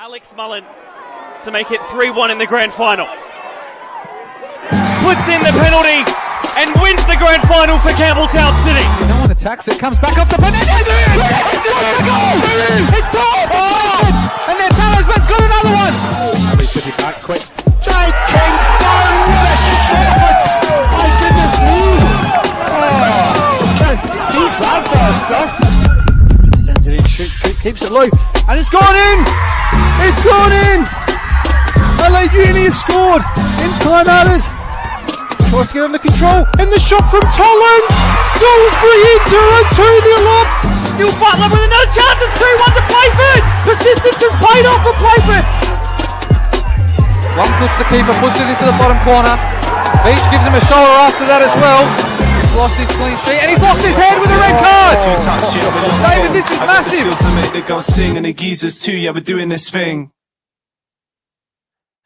Alex Mullen to make it 3-1 in the grand final. Puts in the penalty and wins the grand final for Campbelltown City. No one attacks it, comes back off the Fernandez. It's a goal! It's top! Oh! And then Talisman's got another one. City back quick. Jake King, what a shot! My goodness me! Oh, can't teach that sort of stuff. Sends it in, keeps it low, and it's gone in! It's gone in! LA Uni have scored in time added. Tries to get under control, and the shot from Tolland! Salisbury into a 2-0 up! Still Butler with another chance, it's 3-1 to Playford! Persistence has paid off for Playford! One touch the keeper, puts it into the bottom corner. Beach gives him a shoulder after that as well. He's lost his clean sheet, and he's lost his head with a red card! David, this is massive!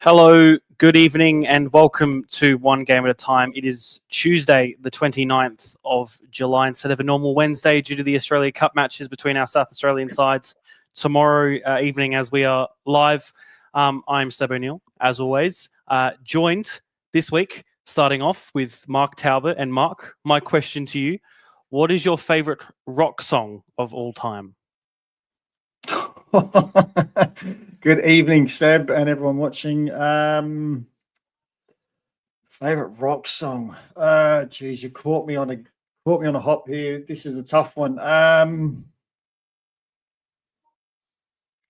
Hello, good evening, and welcome to One Game at a Time. It is Tuesday, the 29th of July, instead of a normal Wednesday due to the Australia Cup matches between our South Australian sides tomorrow evening as we are live. I'm Seb O'Neill, as always, joined this week, starting off with Mark Talbot. And Mark, my question to you, what is your favourite rock song of all time? Good evening, Seb, and everyone watching. Favorite rock song? Geez, you caught me on a hop here. This is a tough one. I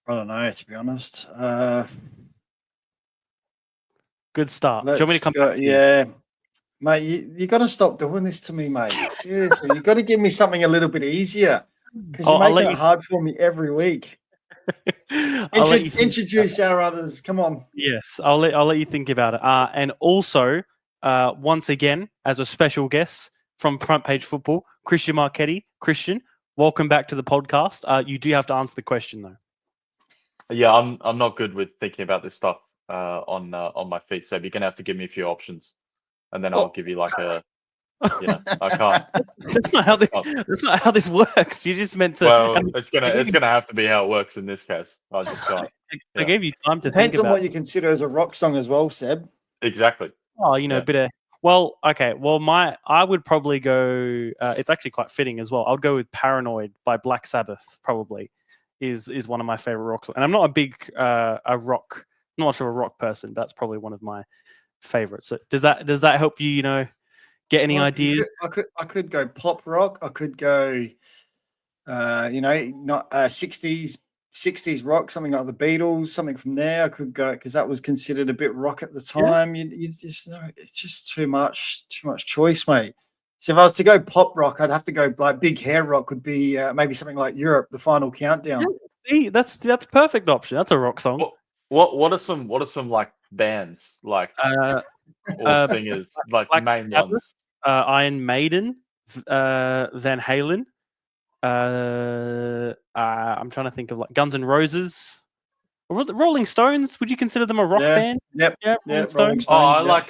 don't know, to be honest. Good start. Do you want me to come back? Yeah, mate, you got to stop doing this to me, mate. Seriously, you got to give me something a little bit easier because you're making it hard for me every week. Introduce our others. Come on. Yes, I'll let you think about it. And also, once again, as a special guest from Front Page Football, Christian Marchetti. Christian, welcome back to the podcast. You do have to answer the question though. Yeah, I'm not good with thinking about this stuff on my feet, so you're gonna have to give me a few options, and then I'll give you like a. Yeah, I can't. That's not how this works. You just meant to. Well, it's gonna have to be how it works in this case. I just can't. I gave you time to Depends think on what you consider as a rock song as well, Seb. Exactly. Oh, a bit of. Well, okay. Well, I would probably go. It's actually quite fitting as well. I'll go with "Paranoid" by Black Sabbath. Probably is one of my favorite rock songs. And I'm not a big not much of a rock person. That's probably one of my favorites. So does that help you? Get any ideas? I could go pop rock. I could go, not 60s rock, something like the Beatles, something from there. I could go because that was considered a bit rock at the time. Yeah. You just know it's just too much choice, mate. So if I was to go pop rock, I'd have to go like big hair rock. Would be maybe something like Europe, The Final Countdown. Yeah, see, that's a perfect option. That's a rock song. What are some like bands like or singers like main ones? Iron Maiden, Van Halen. I'm trying to think of like Guns N' Roses, Rolling Stones. Would you consider them a rock band? Yep. Yeah, Rolling Stones. Oh, I like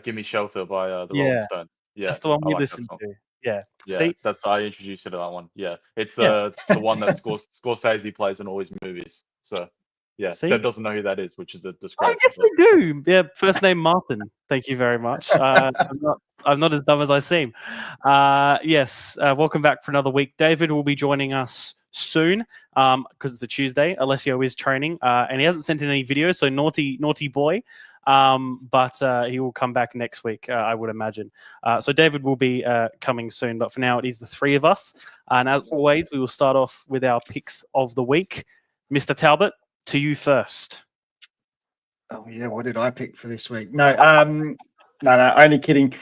"Give Me Shelter" by the Rolling Stones. Yeah, that's the one we listen to. Yeah. See? I introduced you to that one. Yeah, it's the one that Scorsese plays in all his movies. So. Yeah, Seb doesn't know who that is, which is a disgrace. I guess I do. Yeah, first name Martin. Thank you very much. I'm not as dumb as I seem. Yes, welcome back for another week. David will be joining us soon because it's a Tuesday. Alessio is training and he hasn't sent in any videos, so naughty boy. But he will come back next week, I would imagine. So David will be coming soon, but for now it is the three of us. And as always, we will start off with our picks of the week. Mr. Talbot, to you first. Oh yeah, what did I pick for this week? No, only kidding.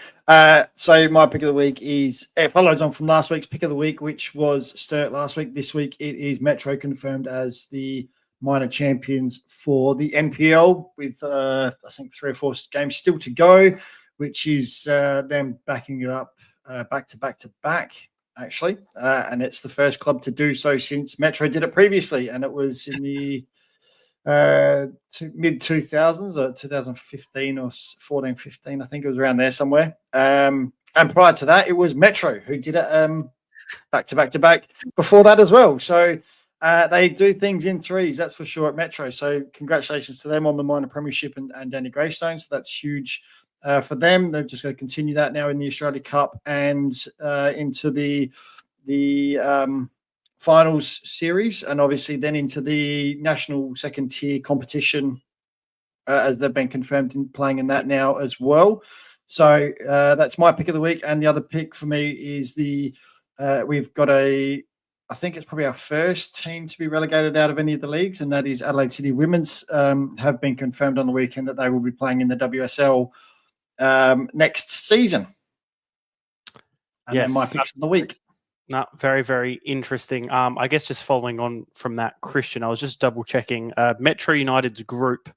So my pick of the week it follows on from last week's pick of the week, which was Sturt last week. This week it is Metro confirmed as the minor champions for the NPL with I think 3 or 4 games still to go, which is them backing it up back to back. Actually, and it's the first club to do so since Metro did it previously, and it was in the mid 2000s or 2015 or 14-15, I think it was around there somewhere. And prior to that, it was Metro who did it back to back. Before that as well. So They do things in threes, that's for sure, at Metro. So congratulations to them on the minor premiership and Danny Greystone. So that's huge for them. They've just got to continue that now in the Australia Cup and into the finals series, and obviously then into the national second tier competition as they've been confirmed in playing in that now as well. So that's my pick of the week. And the other pick for me is we've got I think it's probably our first team to be relegated out of any of the leagues, and that is Adelaide City Women's. Have been confirmed on the weekend that they will be playing in the WSL next season. And then my picks of the week. No, very, very interesting. I guess just following on from that, Christian, I was just double checking. Metro United's group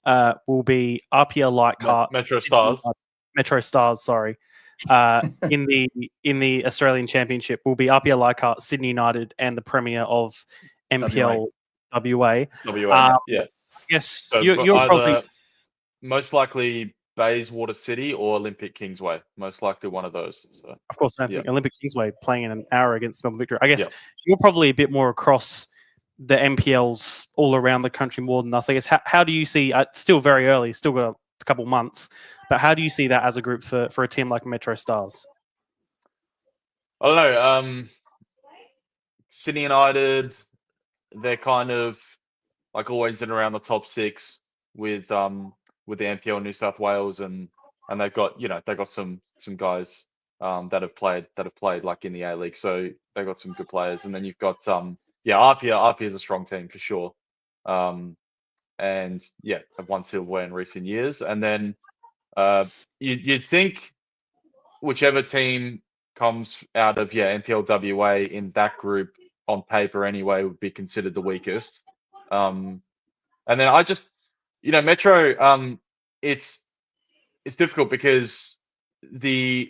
will be RPL Leichhardt, Metro Stars, sorry. In the Australian Championship will be RPL Leichhardt, Sydney United, and the Premier of MPL WA. Yeah. Yes, so you're probably most likely Bayswater City or Olympic Kingsway. Most likely one of those. So. Of course, I think Olympic Kingsway playing in an hour against Melbourne Victory. I guess you're probably a bit more across the MPLs all around the country more than us. I guess how do you see? It's still very early, still got a couple months, but how do you see that as a group for a team like Metro Stars? I don't know. Sydney United, they're kind of like always in around the top six with the NPL New South Wales, and they've got some guys that have played like in the A League, so they've got some good players. And then you've got RPA is a strong team for sure, and have won silverware in recent years. And then you'd think whichever team comes out of NPL WA in that group on paper anyway would be considered the weakest. And then I just Metro, it's difficult because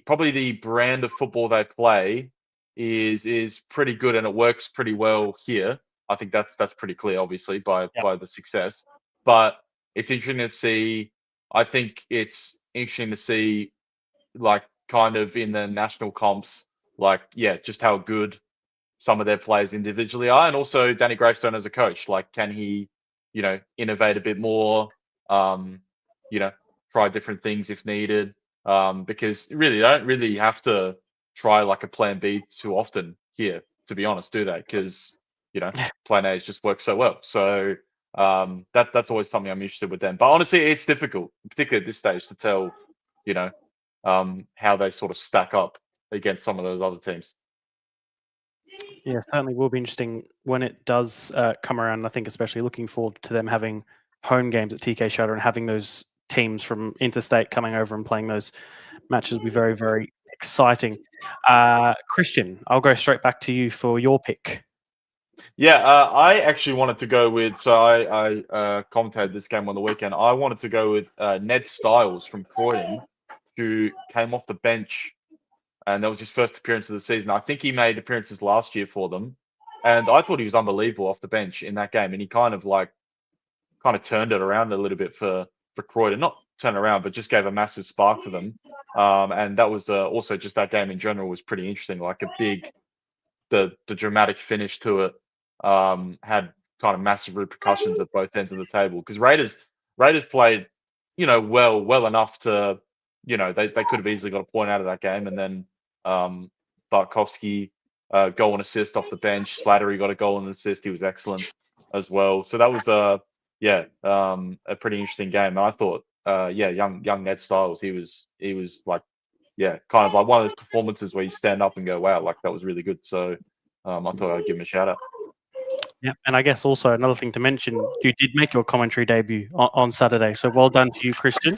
probably the brand of football they play is pretty good, and it works pretty well here. I think that's pretty clear, obviously, by the success. But it's interesting to see. I think it's interesting to see, like, kind of in the national comps, like, just how good some of their players individually are, and also Danny Greystone as a coach. Like, can he, innovate a bit more? Try different things if needed. Because really, they don't really have to try like a plan B too often here, to be honest, do they? Because plan A's just works so well. So that's always something I'm interested with them. But honestly, it's difficult, particularly at this stage, to tell, how they sort of stack up against some of those other teams. Yeah, certainly will be interesting when it does come around. I think especially looking forward to them having home games at TK Shutter and having those teams from interstate coming over and playing those matches will be very, very exciting. Christian, I'll go straight back to you for your pick. I actually wanted to go with, so I commentated this game on the weekend. I wanted to go with Ned Styles from Croydon, who came off the bench, and that was his first appearance of the season. I think he made appearances last year for them, and I thought he was unbelievable off the bench in that game. And he kind of turned it around a little bit for Croydon, not turn around, but just gave a massive spark to them. And that was also just that game in general was pretty interesting. Like the dramatic finish to it had kind of massive repercussions at both ends of the table, because Raiders played, well enough to, they could have easily got a point out of that game. And then Bartkowski goal and assist off the bench. Slattery got a goal and assist. He was excellent as well. So that was a pretty interesting game. And I thought, young Ned Styles, he was like, kind of like one of those performances where you stand up and go, wow, like that was really good. So I thought I'd give him a shout out. Yeah, and I guess also another thing to mention, you did make your commentary debut on Saturday, so well done to you, Christian.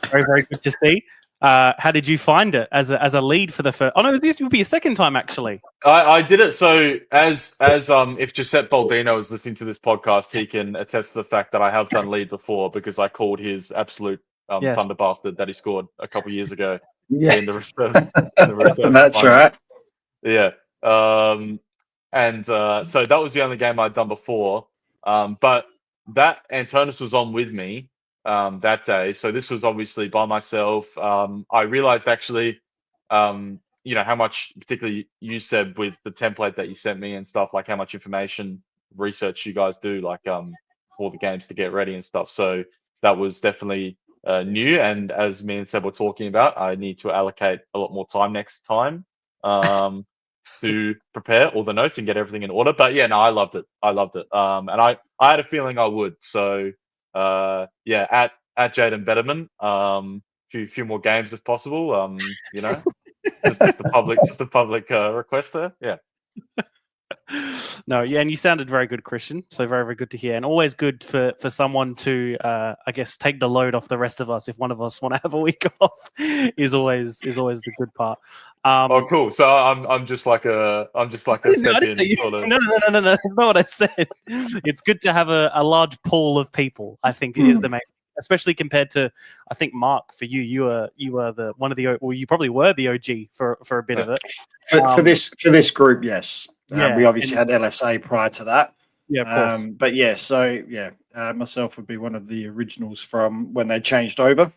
Very, very good to see. How did you find it as a lead for the first? Oh no, this will be your second time actually. I did it. So as if Giuseppe Baldino is listening to this podcast, he can attest to the fact that I have done lead before, because I called his absolute thunder bastard that he scored a couple of years ago in the reserve. That's right. Yeah. And so that was the only game I'd done before. But that Antonis was on with me that day. So this was obviously by myself. I realized actually how much, particularly you said with the template that you sent me and stuff, like how much information research you guys do, like for the games to get ready and stuff. So that was definitely new. And as me and Seb were talking about, I need to allocate a lot more time next time to prepare all the notes and get everything in order. But yeah, no, I loved it. And I had a feeling I would. So yeah, at Jaden Betterman, few more games if possible. Just a public request there. Yeah. No, yeah, and you sounded very good, Christian. So very, very good to hear, and always good for someone to, I guess, take the load off the rest of us. If one of us want to have a week off, is always the good part. Oh, cool. So I'm just like a step in sort of. No. That's not what I said. It's good to have a large pool of people. I think is the main. Especially compared to, I think, Mark, for you, you were you probably were the OG for a bit of it. For this group, yes. Yeah, we obviously had LSA prior to that. Yeah, of course. But yeah, so yeah, myself would be one of the originals from when they changed over.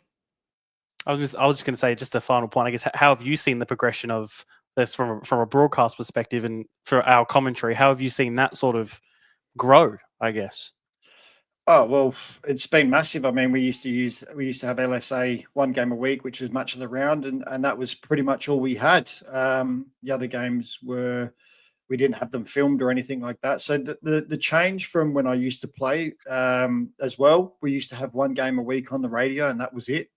I was just going to say, just a final point, I guess. How have you seen the progression of this from a broadcast perspective, and for our commentary? How have you seen that sort of grow, I guess? Oh, well, it's been massive. I mean, we used to have LSA one game a week, which was match of the round, and that was pretty much all we had. The other games we didn't have them filmed or anything like that. So the change from when I used to play as well, we used to have one game a week on the radio, and that was it.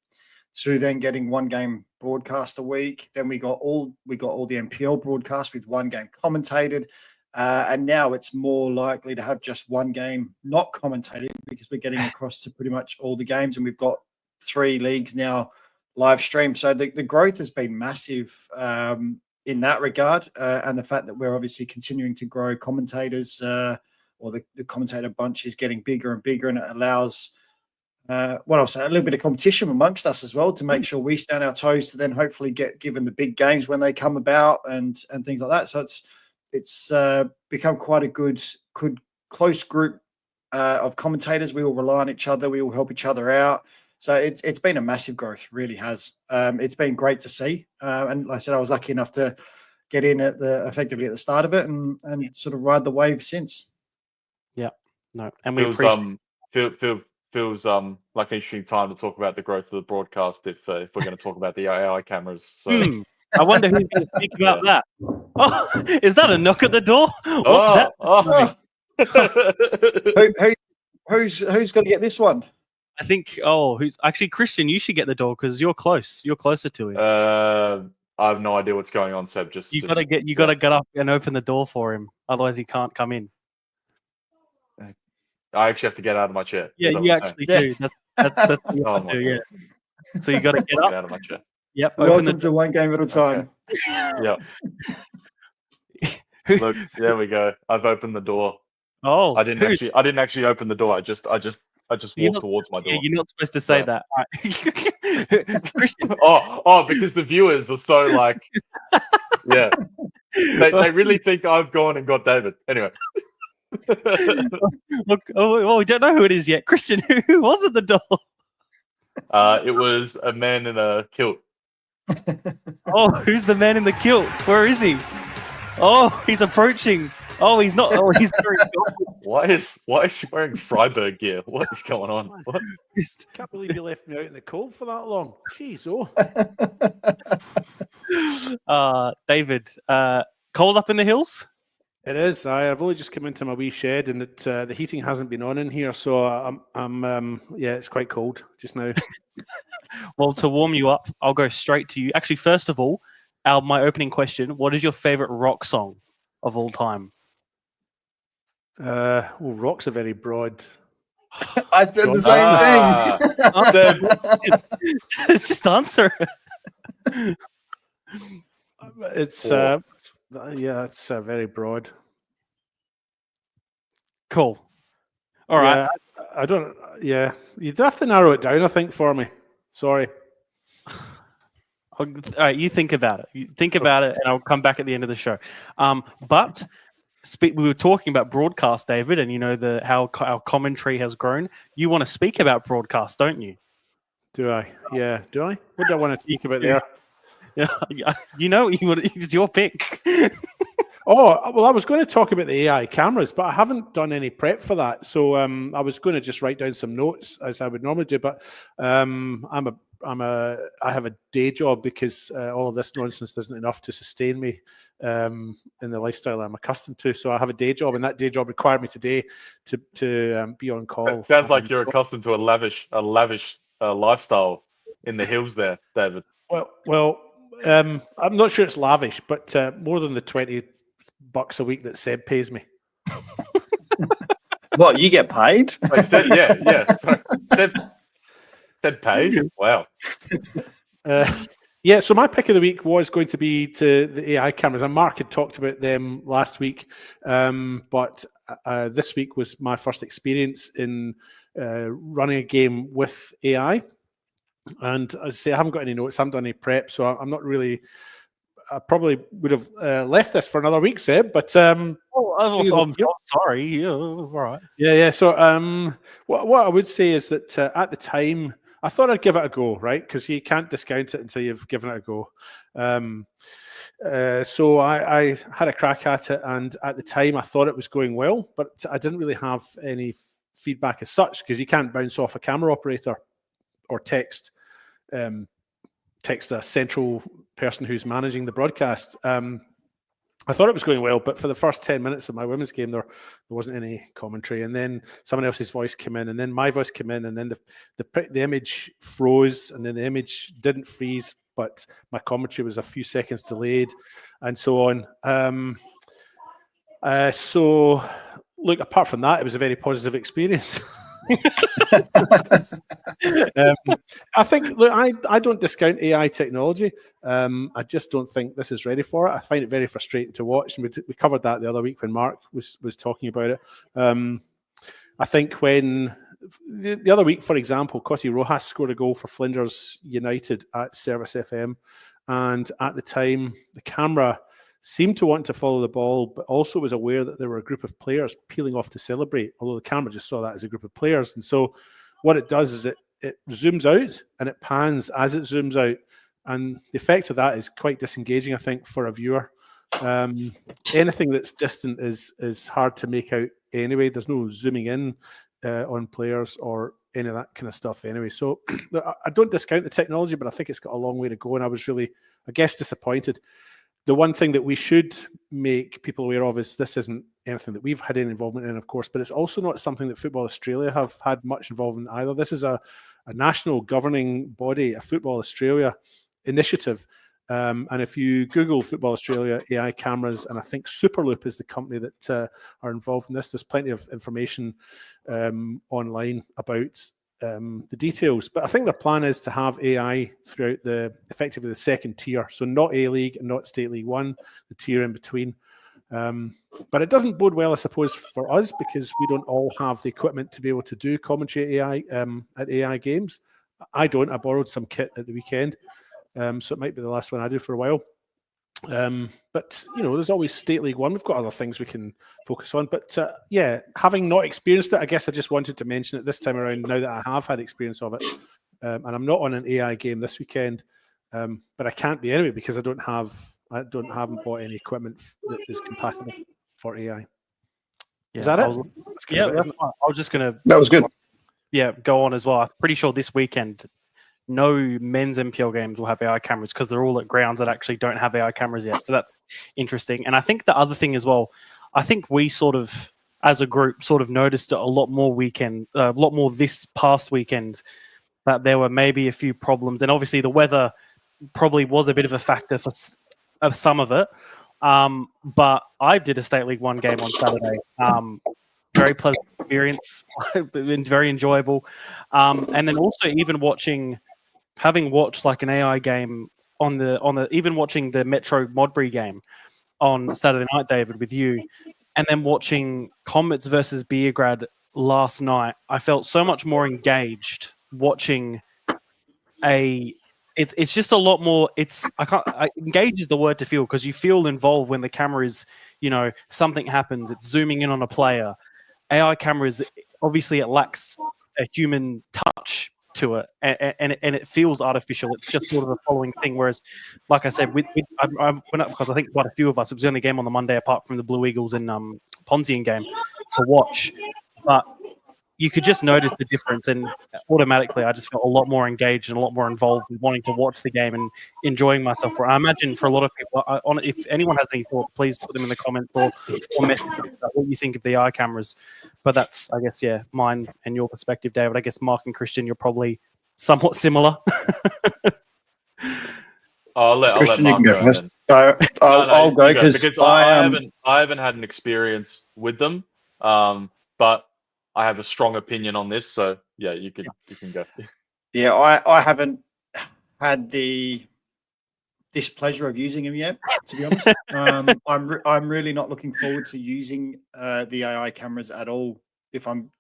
To then getting one game broadcast a week. Then we got all the NPL broadcast with one game commentated. And now it's more likely to have just one game not commentated, because we're getting across to pretty much all the games, and we've got 3 leagues now live streamed. So the growth has been massive in that regard, and the fact that we're obviously continuing to grow commentators, or the commentator bunch is getting bigger and bigger, and it allows a little bit of competition amongst us as well, to make sure we stay on our toes to then hopefully get given the big games when they come about and things like that. So it's become quite a good close group of commentators. We all rely on each other. We all help each other out. So it's been a massive growth, really has. It's been great to see. And like I said, I was lucky enough to get in effectively at the start of it and sort of ride the wave since. Yeah, no, and we feels like an interesting time to talk about the growth of the broadcast if we're going to talk about the AI cameras. So. I wonder who's going to speak about that. Oh, is that a knock at the door? What's that? Who's going to get this one? I think. Who's actually Christian? You should get the door because you're close. You're closer to him. I have no idea what's going on, Seb. You got to get up and open the door for him. Otherwise, he can't come in. I actually have to get out of my chair. Yeah, you actually do. That's what you have to do. Yeah. So you got to get up. Get out of my chair. Yep. Welcome to one game at a time. Okay. Yeah. Look, there we go. I've opened the door. Oh, I didn't actually open the door. I just walked towards my door. Yeah, you're not supposed to say that. Right. Christian. Because the viewers are so like, yeah, they really think I've gone and got David. Anyway. Look, we don't know who it is yet. Christian, who was at the door? It was a man in a kilt. Who's the man in the kilt? Where is he? He's approaching. He's not. He's very. Why is he wearing Freiburg gear? What is going on? What? Can't believe you left me out in the cold for that long. Jeez, David, cold up in the hills? It is. I've only just come into my wee shed, and the heating hasn't been on in here, so I'm it's quite cold just now. Well, to warm you up, I'll go straight to you. Actually, first of all, my opening question: what is your favorite rock song of all time? Rock's a very broad. I said the same thing. Just answer. It's it's very broad. Cool. All right. I don't. Yeah, you'd have to narrow it down, I think, for me. Sorry. All right, you think about it. And I'll come back at the end of the show. But we were talking about broadcast, David, and you know how our commentary has grown. You want to speak about broadcast, don't you? Do I? Yeah. Do I? What do I want to speak about there? Yeah, it's your pick. Oh, well, I was going to talk about the AI cameras, but I haven't done any prep for that. So I was going to just write down some notes as I would normally do. But I have a day job because all of this nonsense isn't enough to sustain me in the lifestyle I'm accustomed to. So I have a day job, and that day job required me today to be on call. It sounds like you're accustomed to a lavish lifestyle in the hills there, David. Well, I'm not sure it's lavish, but more than the $20 a week that Seb pays me. What, you get paid? Like Seb, yeah. Sorry. Seb pays. Wow. Yeah, so my pick of the week was going to be to the AI cameras, and Mark had talked about them last week, but this week was my first experience in running a game with AI. And as I say, I haven't got any notes, I haven't done any prep, so I'm not really. I probably would have left this for another week, Seb, but I'm sorry. Yeah, all right. Yeah. So what I would say is that at the time, I thought I'd give it a go, right? Because you can't discount it until you've given it a go. So I had a crack at it, and at the time I thought it was going well, but I didn't really have any feedback as such, because you can't bounce off a camera operator or text a central person who's managing the broadcast. I thought it was going well, but for the first 10 minutes of my women's game, there wasn't any commentary, and then someone else's voice came in, and then my voice came in, and then the image froze, and then the image didn't freeze, but my commentary was a few seconds delayed, and so on. So, look, apart from that, it was a very positive experience. I think, look, I don't discount AI technology. I just don't think this is ready for it. I find it very frustrating to watch, and we covered that the other week when Mark was talking about it. I think when the other week, for example, Cotty Rojas scored a goal for Flinders United at Service FM, and at the time the camera seemed to want to follow the ball, but also was aware that there were a group of players peeling off to celebrate, although the camera just saw that as a group of players. And so what it does is it zooms out and it pans as it zooms out. And the effect of that is quite disengaging, I think, for a viewer. Anything that's distant is hard to make out anyway. There's no zooming in on players or any of that kind of stuff anyway. So I don't discount the technology, but I think it's got a long way to go. And I was really, I guess, disappointed. The one thing that we should make people aware of is this isn't anything that we've had any involvement in, of course, but it's also not something that Football Australia have had much involvement in either. This is a national governing body, a Football Australia initiative. And if you Google Football Australia AI cameras, and I think Superloop is the company that are involved in this, there's plenty of information online about the details, but I think their plan is to have AI throughout effectively the second tier, so not A-League and not State League One, the tier in between. But it doesn't bode well, I suppose, for us, because we don't all have the equipment to be able to do commentary AI at AI games. I don't. I borrowed some kit at the weekend, so it might be the last one I do for a while. But there's always State League One. We've got other things we can focus on. But yeah, having not experienced it, I guess I just wanted to mention it this time around, now that I have had experience of it. And I'm not on an AI game this weekend, but I can't be anyway, because I haven't bought any equipment that is compatible for AI. Is that it? I was just gonna. That was good. Yeah, go on as well. I'm pretty sure this weekend no men's MPL games will have AI cameras, because they're all at grounds that actually don't have AI cameras yet. So that's interesting. And I think the other thing as well, I think we sort of, as a group, sort of noticed it a lot more this past weekend, that there were maybe a few problems. And obviously the weather probably was a bit of a factor for some of it. But I did a State League One game on Saturday. Very pleasant experience, very enjoyable. And then also even having watched like an AI game even watching the Metro Modbury game on Saturday night, David, with you, and then watching Comets versus Beograd last night, I felt so much more engaged watching it's just a lot more. Engage is the word to feel, because you feel involved when the camera is, something happens, it's zooming in on a player. AI cameras, obviously it lacks a human touch to it, and it feels artificial. It's just sort of a following thing. Whereas, like I said, I went up because I think quite a few of us, it was the only game on the Monday apart from the Blue Eagles and Ponzian game to watch, but you could just notice the difference, and automatically I just felt a lot more engaged and a lot more involved in wanting to watch the game and enjoying myself. I imagine for a lot of people, if anyone has any thoughts, please put them in the comments or message about what you think of the eye cameras. But that's, I guess, mine and your perspective, David. I guess Mark and Christian, you're probably somewhat similar. I'll let Christian, you Mark can go first. then. I'll go because I haven't had an experience with them, but I have a strong opinion on this. So yeah, you can go. Yeah, I haven't had the displeasure of using them yet, to be honest. I'm really not looking forward to using the AI cameras at all. If I'm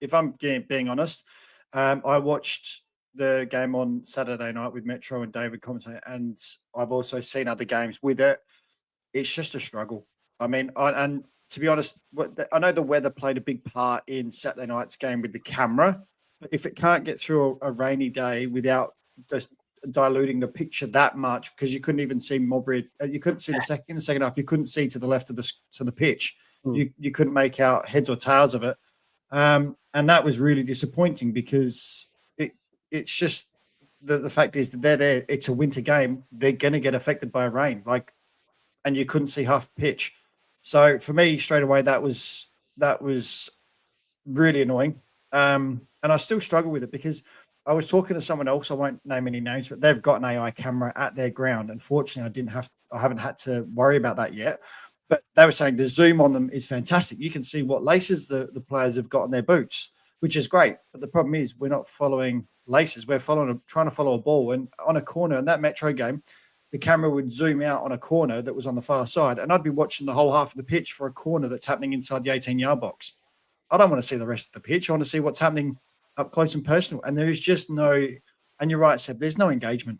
being honest, I watched the game on Saturday night with Metro and David commentate, and I've also seen other games with it. It's just a struggle. I mean, and to be honest, I know the weather played a big part in Saturday night's game with the camera, but if it can't get through a rainy day without just diluting the picture that much, because you couldn't even see Mowbray, you couldn't see in the second half, you couldn't see to the left of the pitch. You couldn't make out heads or tails of it, and that was really disappointing because it's just the fact is that they're there. It's a winter game. They're going to get affected by rain, and you couldn't see half the pitch. So for me, straight away, that was really annoying. And I still struggle with it because I was talking to someone else. I won't name any names, but they've got an AI camera at their ground. Unfortunately, I haven't had to worry about that yet. But they were saying the zoom on them is fantastic. You can see what laces the players have got on their boots, which is great. But the problem is we're not following laces. We're trying to follow a ball. And on a corner in that Metro game, the camera would zoom out on a corner that was on the far side, and I'd be watching the whole half of the pitch for a corner that's happening inside the 18-yard box. I don't want to see the rest of the pitch. I want to see what's happening up close and personal. And there is just no, and you're right, Seb, there's no engagement.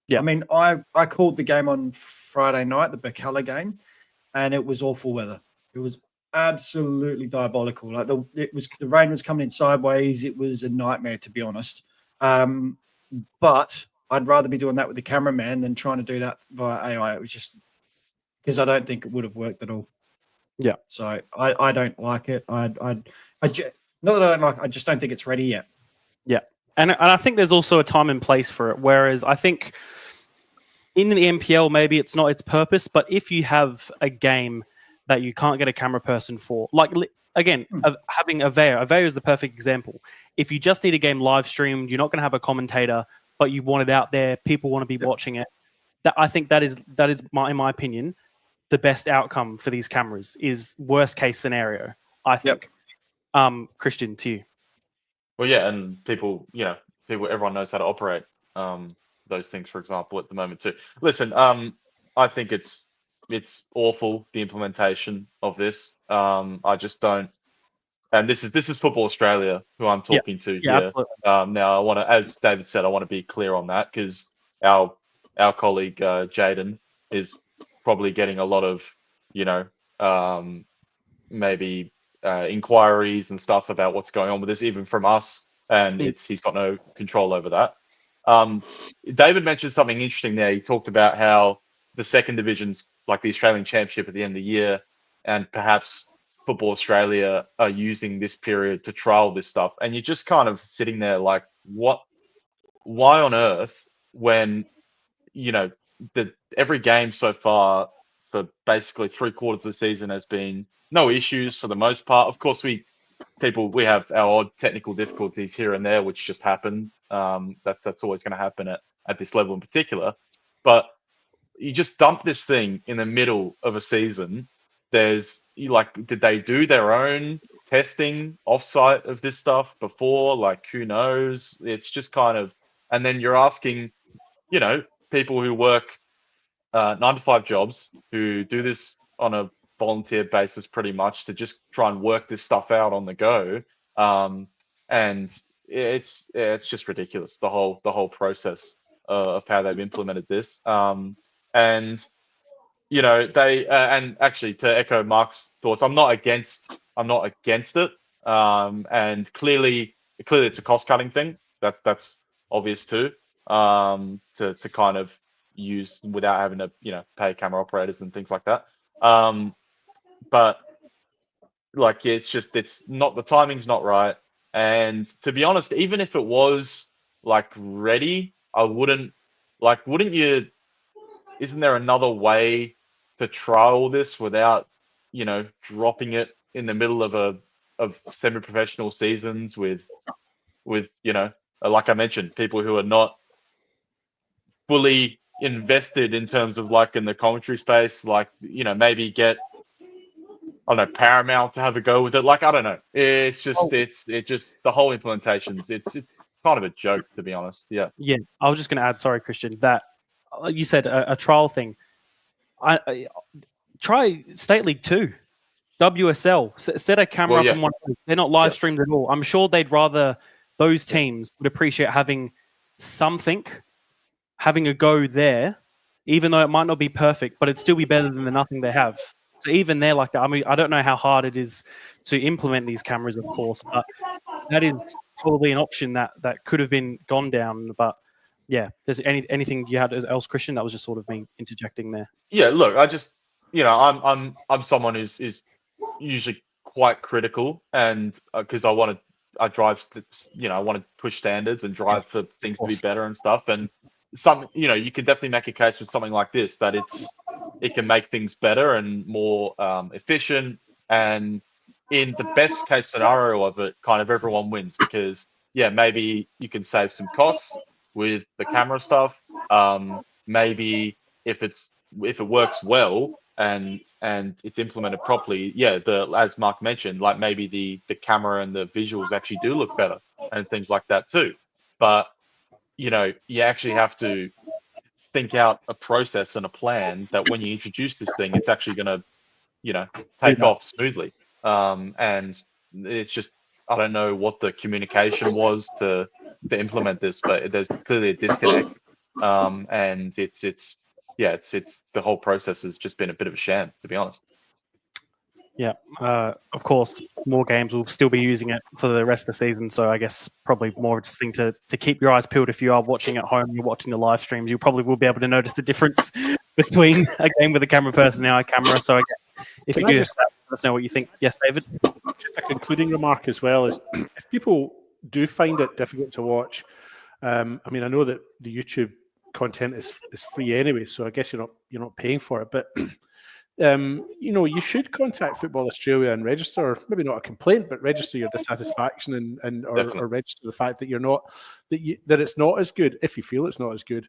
Yeah. I mean, I called the game on Friday night, the Bacala game, and it was awful weather. It was absolutely diabolical. Like the rain was coming in sideways. It was a nightmare, to be honest. But I'd rather be doing that with the cameraman than trying to do that via AI. It was just because I don't think it would have worked at all. Yeah. So I don't like it. Not that I don't like it, I just don't think it's ready yet. Yeah. And I think there's also a time and place for it. Whereas I think in the NPL, maybe it's not its purpose, but if you have a game that you can't get a camera person for, like, again, having Aveo is the perfect example. If you just need a game live streamed, you're not going to have a commentator, but you want it out there, people want to be watching it. I think that is in my opinion, the best outcome for these cameras is worst case scenario, I think. Yep. Christian, to you. Well, yeah, and everyone knows how to operate those things, for example, at the moment too. Listen, I think it's awful, the implementation of this. I just don't. And this is Football Australia who I'm talking to here. Now, I want to, as David said, I want to be clear on that because our colleague Jaden is probably getting a lot of, maybe inquiries and stuff about what's going on with this, even from us, and he's got no control over that. David mentioned something interesting there. He talked about how the second divisions, like the Australian Championship at the end of the year, and perhaps Football Australia are using this period to trial this stuff, and you're just kind of sitting there like, what? Why on earth? When every game so far for basically 3/4 of the season has been no issues for the most part. Of course, we have our odd technical difficulties here and there, which just happen. That's always going to happen at this level in particular. But you just dump this thing in the middle of a season. Did they do their own testing offsite of this stuff before? Like, who knows? It's just kind of, and then you're asking, people who work 9-to-5 jobs, who do this on a volunteer basis pretty much, to just try and work this stuff out on the go. And it's just ridiculous, the whole process of how they've implemented this. And and actually, to echo Mark's thoughts, I'm not against it. And clearly it's a cost cutting thing. That's obvious too, to kind of use without having to, pay camera operators and things like that. But like, it's not, the timing's not right. And to be honest, even if it was like ready, wouldn't you, isn't there another way to trial this without, dropping it in the middle of semi-professional seasons with, like I mentioned, people who are not fully invested in terms of like in the commentary space, like, maybe get, I don't know, Paramount to have a go with it. Like, I don't know. It's just, the whole implementations. It's kind of a joke, to be honest. Yeah. Yeah, I was just going to add, sorry, Christian, that you said a trial thing. I try State League 2, WSL. Set a camera Well, up in one. They're not live streamed at all. I'm sure they'd rather, those teams would appreciate having something, having a go there, even though it might not be perfect, but it'd still be better than the nothing they have. So even they're like that. I mean, I don't know how hard it is to implement these cameras, of course, but that is probably an option that could have been gone down. But yeah, there's anything you had else, Christian? That was just sort of me interjecting there. Yeah, look, I just, I'm someone who's usually quite critical, and because I want to push standards and drive for things to be better and stuff. And you can definitely make a case with something like this that it can make things better and more efficient. And in the best case scenario of it, kind of everyone wins, because maybe you can save some costs with the camera stuff. Maybe if it works well and it's implemented properly, as Mark mentioned, like maybe the camera and the visuals actually do look better and things like that too. But you actually have to think out a process and a plan that when you introduce this thing, it's actually going to, take off smoothly. And it's just, I don't know what the communication was to implement this, but there's clearly a disconnect. And it's the whole process has just been a bit of a sham, to be honest. Yeah, of course, more games will still be using it for the rest of the season. So I guess probably more just thing to keep your eyes peeled if you are watching at home. You're watching the live streams. You probably will be able to notice the difference between a game with a camera person and a camera. So if you do just let us know what you think. Yes, David. Just a concluding remark as well is, if people do find it difficult to watch, I mean, I know that the YouTube content is free anyway, so I guess you're not paying for it, but. You should contact Football Australia and register, maybe not a complaint, but register your dissatisfaction or register the fact that that it's not as good, if you feel it's not as good.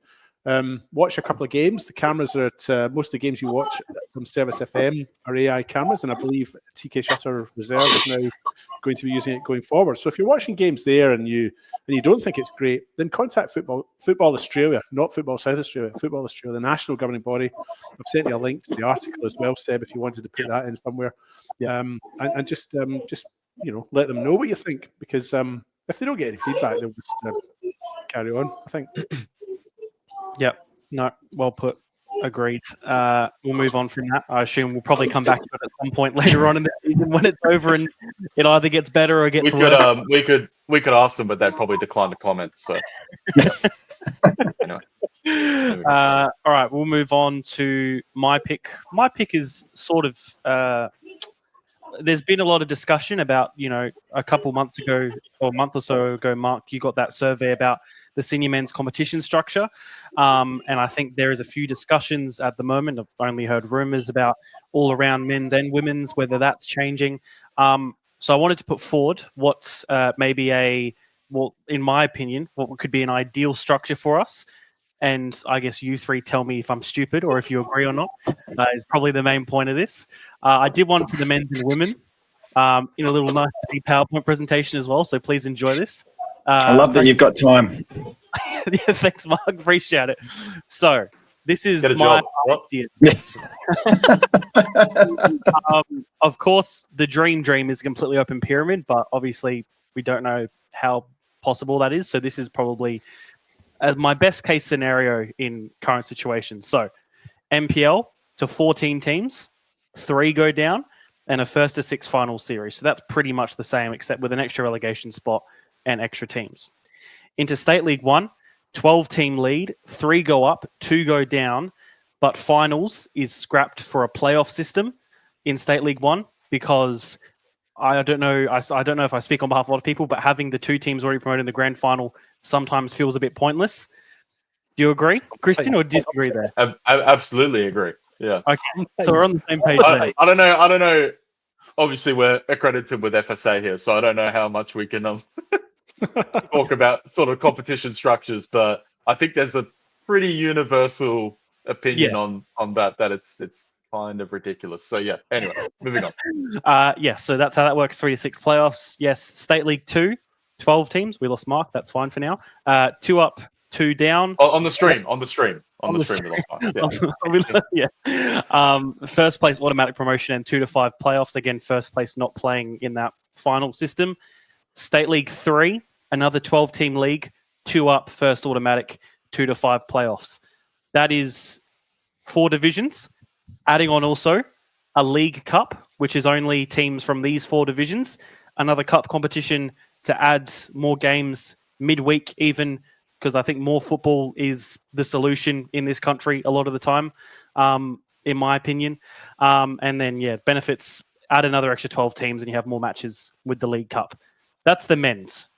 Watch a couple of games. The cameras are at most of the games you watch from Service FM are AI cameras, and I believe TK Shutter Reserve is now going to be using it going forward. So if you're watching games there and you don't think it's great, then contact Football Australia, not Football South Australia, Football Australia, the national governing body. I've sent you a link to the article as well, Seb, if you wanted to put that in somewhere. And just let them know what you think, because if they don't get any feedback, they'll just carry on, I think. Yep. No, well put. Agreed. We'll move on from that. I assume we'll probably come back to it at some point later on in the season when it's over and it either gets better or gets worse. We could ask them, but they'd probably decline the comments. So. All right, we'll move on to my pick. My pick is sort of. There's been a lot of discussion about, a couple months ago or a month or so ago, Mark, you got that survey about the senior men's competition structure. And I think there is a few discussions at the moment. I've only heard rumors about all around men's and women's, whether that's changing. So I wanted to put forward what's maybe in my opinion, what could be an ideal structure for us. And I guess you three tell me if I'm stupid or if you agree or not. Is probably the main point of this. I did one for the men and women in a little nice PowerPoint presentation as well. So please enjoy this. I love that you've got time. Yeah, thanks, Mark. Appreciate it. So this is my idea. Yes. Of course, the dream is a completely open pyramid, but obviously we don't know how possible that is. So this is probably my best case scenario in current situations. So MPL to 14 teams, 3 go down, and a first to 6 final series. So that's pretty much the same, except with an extra relegation spot and extra teams. Interstate League 1, 12-team lead, 3 go up, 2 go down, but finals is scrapped for a playoff system in State League 1 because I don't know. I don't know if I speak on behalf of a lot of people, but having the 2 teams already promoted in the grand final sometimes feels a bit pointless. Do you agree, Christian, or disagree there? I absolutely agree. Yeah. Okay, so we're on the same page then. I don't know. Obviously, we're accredited with FSA here, so I don't know how much we can talk about sort of competition structures, but I think there's a pretty universal opinion on that it's kind of ridiculous. So yeah. Anyway, moving on. Yes, so that's how that works. 3 to 6 playoffs. Yes, State League 2, 12 teams. We lost Mark. That's fine for now. 2 up, 2 down. On the stream. We lost Mark. Yeah. First place automatic promotion and 2 to 5 playoffs. Again, first place not playing in that final system. State League 3, another 12-team league, 2 up, first automatic, 2 to 5 playoffs. That is 4 divisions. Adding on also a League Cup, which is only teams from these 4 divisions. Another cup competition to add more games midweek, even because I think more football is the solution in this country a lot of the time, in my opinion. And then, benefits, add another extra 12 teams and you have more matches with the League Cup. That's the men's.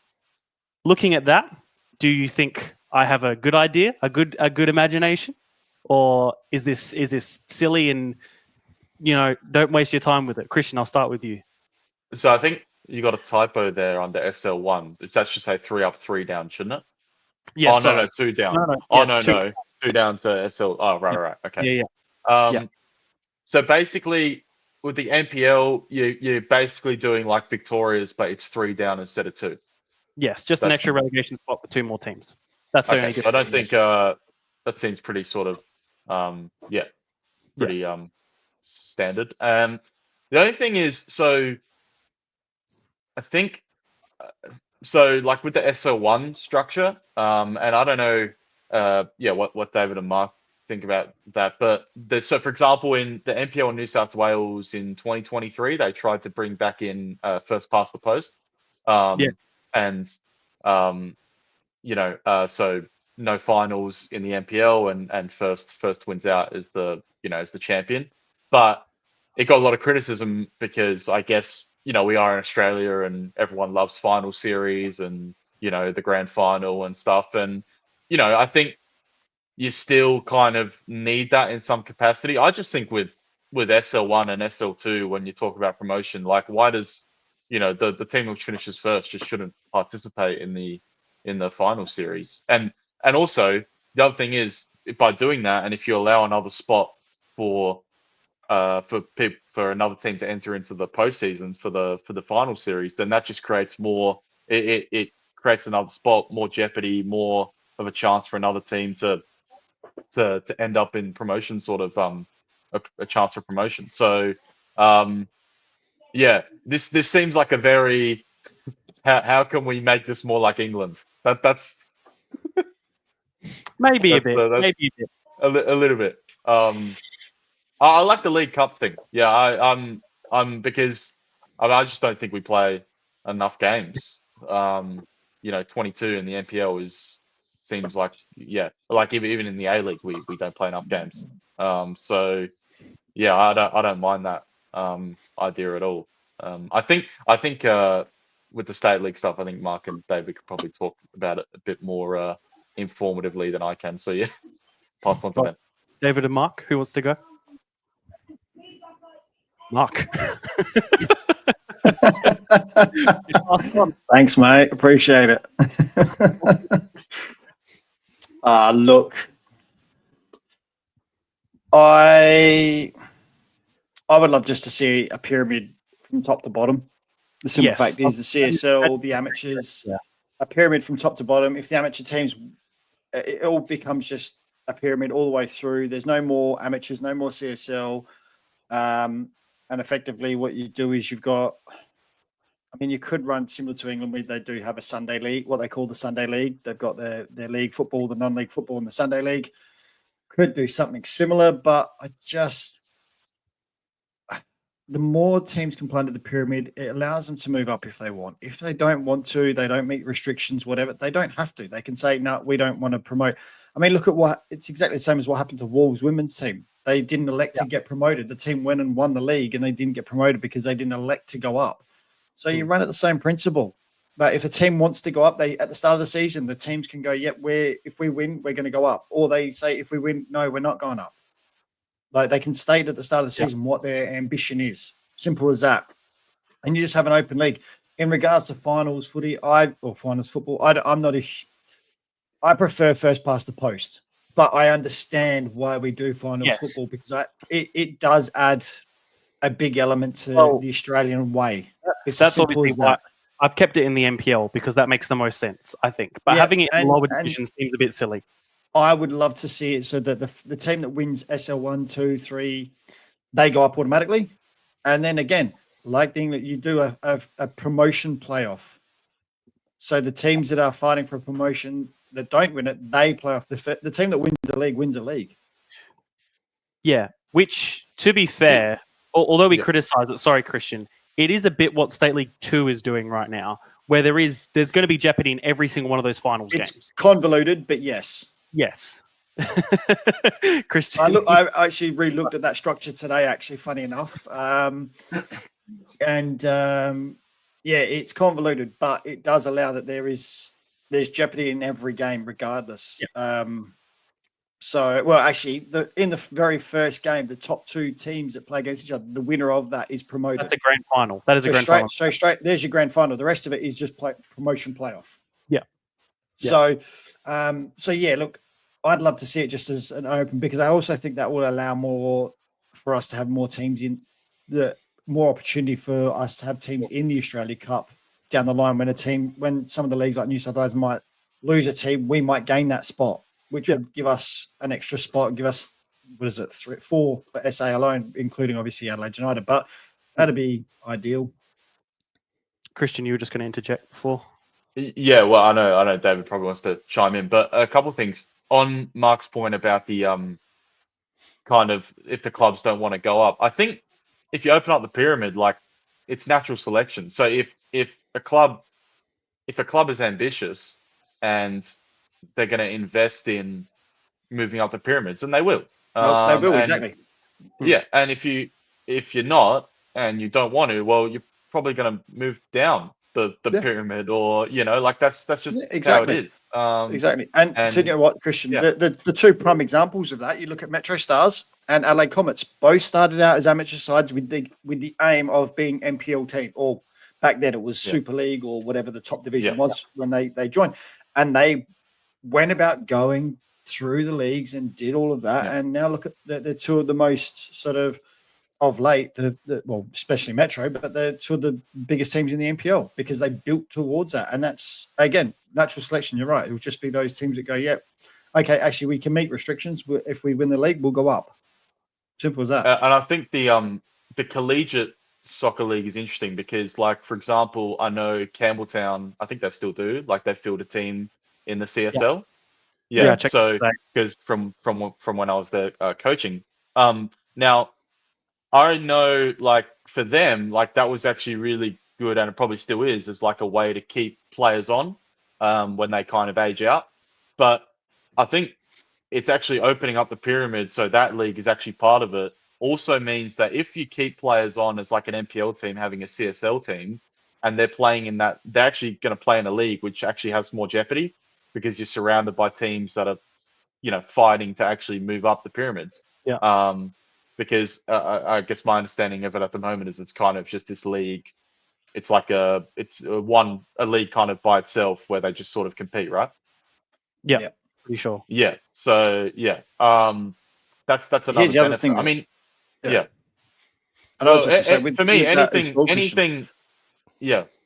Looking at that, do you think I have a good idea, a good imagination? Or is this silly and, don't waste your time with it? Christian, I'll start with you. So I think you got a typo there under SL1. That should say 3 up, 3 down, shouldn't it? Yes. No, 2 down. No. 2 down to SL. Oh, right. Okay. Yeah. So basically, with the NPL, you're basically doing like Victoria's, but it's 3 down instead of 2. Yes, just an extra relegation spot with 2 more teams. That's the only difference. I don't think that seems pretty sort of pretty standard. The only thing is, so I think like with the SL1 structure, and I don't know what David and Mark think about that, but so for example in the NPL in New South Wales in 2023 they tried to bring back in first past the post, and so no finals in the NPL and first wins out as the champion. But it got a lot of criticism because I guess we are in Australia and everyone loves final series and the grand final and stuff, and I think you still kind of need that in some capacity. I just think with SL1 and SL2 when you talk about promotion, like why does the team which finishes first just shouldn't participate in the final series? And also the other thing is by doing that, and if you allow another spot for another team to enter into the postseason for the final series, then that just creates more. It creates another spot, more jeopardy, more of a chance for another team to end up in promotion, sort of a chance for promotion. So this seems like a very how can we make this more like England? That's maybe a bit, a little bit. I like the League Cup thing. Yeah, I'm because I just don't think we play enough games. 22 in the NPL seems like like even in the A League we don't play enough games. So yeah, I don't mind that idea at all. I think with the State League stuff, I think Mark and David could probably talk about it a bit more informatively than I can. So yeah, pass on to them. David and Mark, who wants to go? Mark. Thanks, mate. Appreciate it. Look, I would love just to see a pyramid from top to bottom. The simple fact is the CSL, the amateurs, a pyramid from top to bottom. If the amateur teams, it all becomes just a pyramid all the way through. There's no more amateurs, no more CSL. And effectively what you do is you've got, I mean, you could run similar to England where they do have a Sunday league, what they call the Sunday league. They've got their league football, the non-league football, and the Sunday league. Could do something similar, but the more teams can play under the pyramid, it allows them to move up if they want. If they don't want to, they don't meet restrictions, whatever, they don't have to. They can say, no, we don't want to promote. I mean, look at it's exactly the same as what happened to Wolves women's team. They didn't elect to get promoted. The team went and won the league and they didn't get promoted because they didn't elect to go up. So you run at the same principle. But if a team wants to go up, at the start of the season, the teams can go, yep, if we win, we're going to go up. Or they say, if we win, no, we're not going up. Like they can state at the start of the season what their ambition is. Simple as that. And you just have an open league. In regards to finals footy, or finals football, I prefer first past the post. But I understand why we do finals football because it does add a big element to the Australian way. That's obviously why I've kept it in the NPL because that makes the most sense, I think. But having it in lower divisions seems a bit silly. I would love to see it so that the team that wins SL1, 2, 3, they go up automatically. And then again, like the England, you do a promotion playoff. So the teams that are fighting for a promotion that don't win it, they play off. The team that wins the league wins a league. Yeah, which, to be fair, although we criticize it, sorry, Christian, it is a bit what State League 2 is doing right now, where there's going to be jeopardy in every single one of those finals games. It's convoluted, but yes. Yes. Christian. I actually re-looked at that structure today, actually, funny enough. It's convoluted, but it does allow that there's jeopardy in every game regardless. Yep. In the very first game, the top two teams that play against each other, the winner of that is promoted. That's a grand final. That is a grand final. So there's your grand final. The rest of it is just promotion playoff. Yeah. Look, I'd love to see it just as an open because I also think that will allow more for us to have more teams more opportunity for us to have teams in the Australia Cup down the line when some of the leagues like New South Wales might lose a team, we might gain that spot, which would give us an extra spot, give us, 4 for SA alone, including obviously Adelaide United, but that'd be ideal. Christian, you were just going to interject before. Yeah, well, I know David probably wants to chime in, but a couple of things on Mark's point about the kind of if the clubs don't want to go up. I think if you open up the pyramid, like it's natural selection. So if a club is ambitious and they're going to invest in moving up the pyramids, and they will. They will, exactly. Yeah, and if you're not and you don't want to, well, you're probably going to move down the pyramid, or that's just exactly how it is. Exactly. And so you know what, Christian, the two prime examples of that, you look at Metro Stars and LA Comets, both started out as amateur sides with the aim of being NPL team, or back then it was Super League or whatever the top division was when they joined, and they went about going through the leagues and did all of that. And now look at the two of the most sort of late, especially Metro, but they're two of the biggest teams in the NPL because they built towards that. And that's, again, natural selection. You're right. It will just be those teams that go, okay, actually, we can meet restrictions. If we win the league, we'll go up. Simple as that. And I think the collegiate soccer league is interesting because, like, for example, I know Campbelltown, I think they still do, like they field a team in the CSL. Yeah. So because from when I was there coaching, now I know, like, for them, like that was actually really good, and it probably still is, as like a way to keep players on when they kind of age out. But I think it's actually opening up the pyramid, so that league is actually part of it. Also means that if you keep players on as like an NPL team having a CSL team, and they're playing in that, they're actually going to play in a league which actually has more jeopardy because you're surrounded by teams that are, fighting to actually move up the pyramids. Yeah. Because I guess my understanding of it at the moment is it's kind of just this league. It's like a league kind of by itself where they just sort of compete, right? Yeah. Pretty sure. Yeah. So that's another Here's the other benefit. thing. I mean, And I was just to say, for me,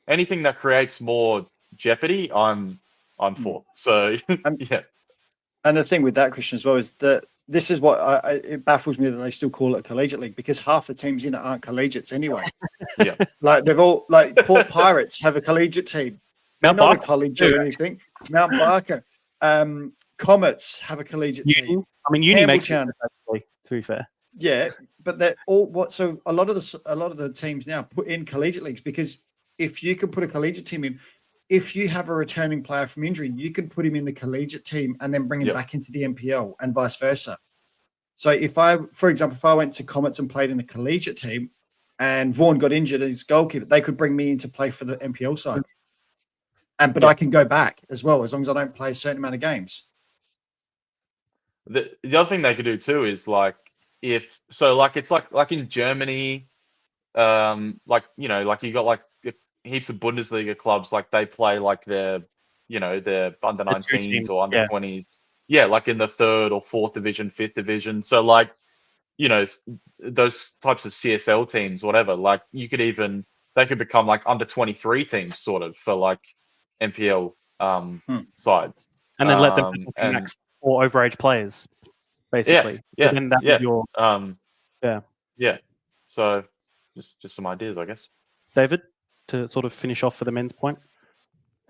anything that creates more jeopardy, I'm for. So And the thing with that, Christian, as well, is that this is what it baffles me that they still call it a collegiate league, because half the teams in it aren't collegiates anyway. Yeah. Like they've all, like Port Pirates have a collegiate team. Mount Not a Barker college too, or anything. Mount Barker. Comets have a collegiate team. I mean, Uni makes it, Campbelltown. actually, to be fair. Yeah, but they're all what? So a lot of the teams now put in collegiate leagues because if you can put a collegiate team in, if you have a returning player from injury, you can put him in the collegiate team and then bring him back into the NPL and vice versa. So for example, if I went to Comets and played in the collegiate team and Vaughan got injured as goalkeeper, they could bring me in to play for the NPL side. But I can go back as well as long as I don't play a certain amount of games. The other thing they could do too is like it's like in Germany, like you got like heaps of Bundesliga clubs, like they play like their under 19s or under 20s. Yeah, like in the 3rd or 4th division, 5th division. So like, those types of CSL teams, whatever, like they could become like under 23 teams sort of for like NPL sides. And then let them max 4 overage players, basically. Yeah. And then yeah. So just some ideas, I guess. David, to sort of finish off for the men's point.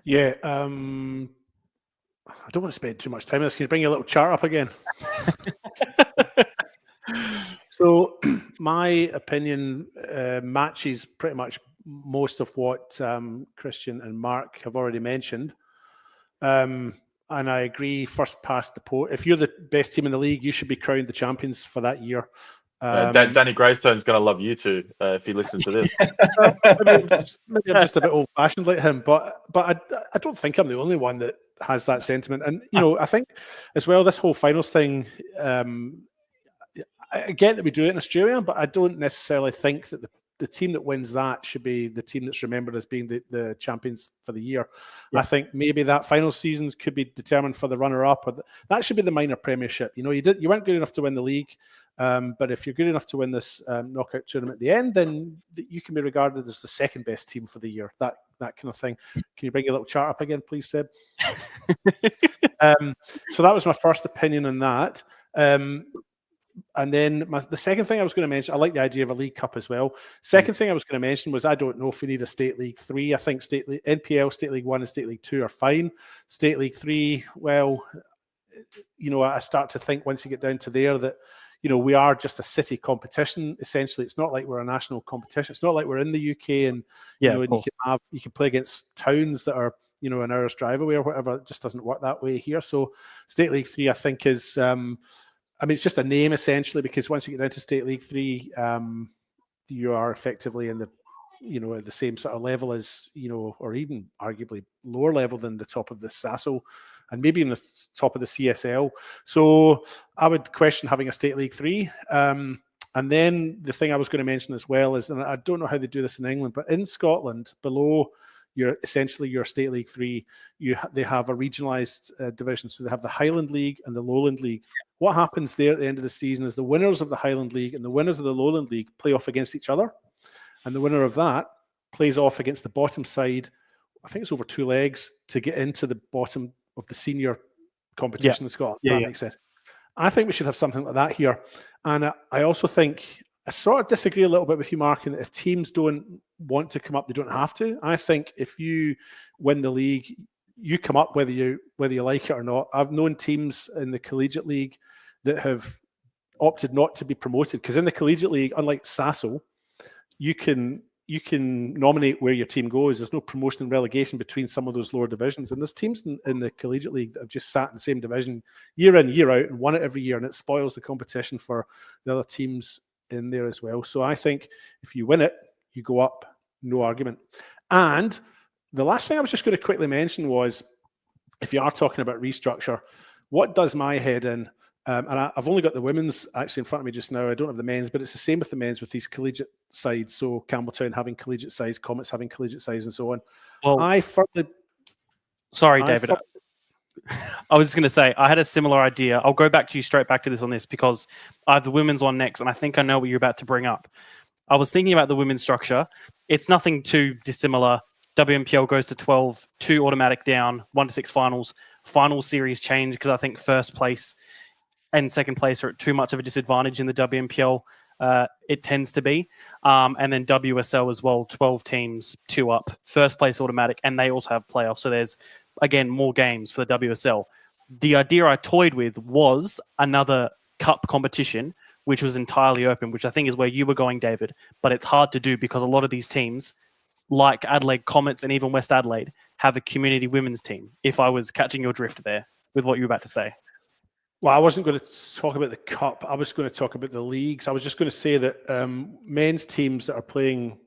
Yeah, I don't want to spend too much time on this. Can you bring your little chart up again? So my opinion matches pretty much most of what Christian and Mark have already mentioned. And I agree, first past the post. If you're the best team in the league, you should be crowned the champions for that year. Danny Greystone's going to love you too if he listens to this. Maybe I'm just a bit old-fashioned like him, but I don't think I'm the only one that has that sentiment. And I think as well, this whole finals thing. I get that we do it in Australia, but I don't necessarily think that the team that wins that should be the team that's remembered as being the champions for the year. Yeah. I think maybe that final season could be determined for the runner-up, or that should be the minor premiership. You weren't good enough to win the league, but if you're good enough to win this knockout tournament at the end, then you can be regarded as the second best team for the year. That kind of thing. Can you bring your little chart up again, please, Seb? So that was my first opinion on that. And then the second thing I was going to mention, I like the idea of a League Cup as well. Second thing I was going to mention was I don't know if we need a State League 3. I think NPL, State League 1 and State League 2 are fine. State League 3, well, I start to think once you get down to there that, we are just a city competition. Essentially, it's not like we're a national competition. It's not like we're in the UK and, and you can play against towns that are, an hour's drive away or whatever. It just doesn't work that way here. So State League 3, I think is... it's just a name essentially, because once you get down to State League 3, you are effectively in the, at the same sort of level as, or even arguably lower level than the top of the SASO and maybe in the top of the CSL. So I would question having a State League 3. And then the thing I was going to mention as well is, and I don't know how they do this in England, but in Scotland, below your State League 3, they have a regionalised division. So they have the Highland League and the Lowland League. What happens there at the end of the season is the winners of the Highland League and the winners of the Lowland League play off against each other. And the winner of that plays off against the bottom side, I think it's over 2 legs, to get into the bottom of the senior competition in Scotland. That makes sense. I think we should have something like that here. And I also think, I sort of disagree a little bit with you, Mark, and if teams don't want to come up, they don't have to. I think if you win the league, you come up whether you like it or not. I've known teams in the collegiate league that have opted not to be promoted, because in the collegiate league, unlike SASO, you can nominate where your team goes. There's no promotion and relegation between some of those lower divisions. And there's teams in the collegiate league that have just sat in the same division year in, year out and won it every year, and it spoils the competition for the other teams in there as well. So I think if you win it, you go up, no argument. And the last thing I was just going to quickly mention was, if you are talking about restructure, what does my head in? And I've only got the women's actually in front of me just now. I don't have the men's, but it's the same with the men's with these collegiate sides. So Campbelltown having collegiate sides, Comets having collegiate sides, and so on. Well, sorry, David. I was just going to say, I had a similar idea. I'll go straight back to this on this, because I have the women's one next, and I think I know what you're about to bring up. I was thinking about the women's structure. It's nothing too dissimilar. WMPL goes to 12, 2 automatic down, 1-6 finals. Final series change because I think first place and second place are at too much of a disadvantage in the WMPL. It tends to be. And then WSL as well, 12 teams, 2 up. First place automatic, and they also have playoffs. So there's, again, more games for the WSL. The idea I toyed with was another cup competition which was entirely open, which I think is where you were going, David. But it's hard to do because a lot of these teams, like Adelaide Comets and even West Adelaide, have a community women's team, if I was catching your drift there with what you were about to say. Well, I wasn't going to talk about the cup. I was going to talk about the leagues. I was just going to say that men's teams that are playing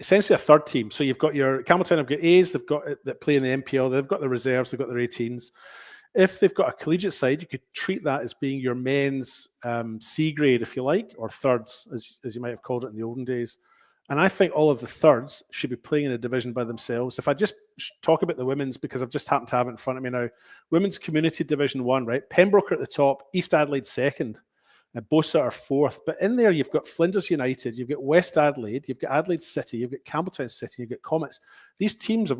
essentially a third team. So you've got your Campbelltown have got A's, they've got that play in the NPL, they've got the reserves, they've got their 18s. If they've got a collegiate side, you could treat that as being your men's C grade, if you like, or thirds, as you might have called it in the olden days. And I think all of the thirds should be playing in a division by themselves. If I just talk about the women's, because I've just happened to have it in front of me now, Women's Community Division 1, right? Pembroke are at the top, East Adelaide second, and Bosa are fourth. But in there, you've got Flinders United, you've got West Adelaide, you've got Adelaide City, you've got Campbelltown City, you've got Comets. These clubs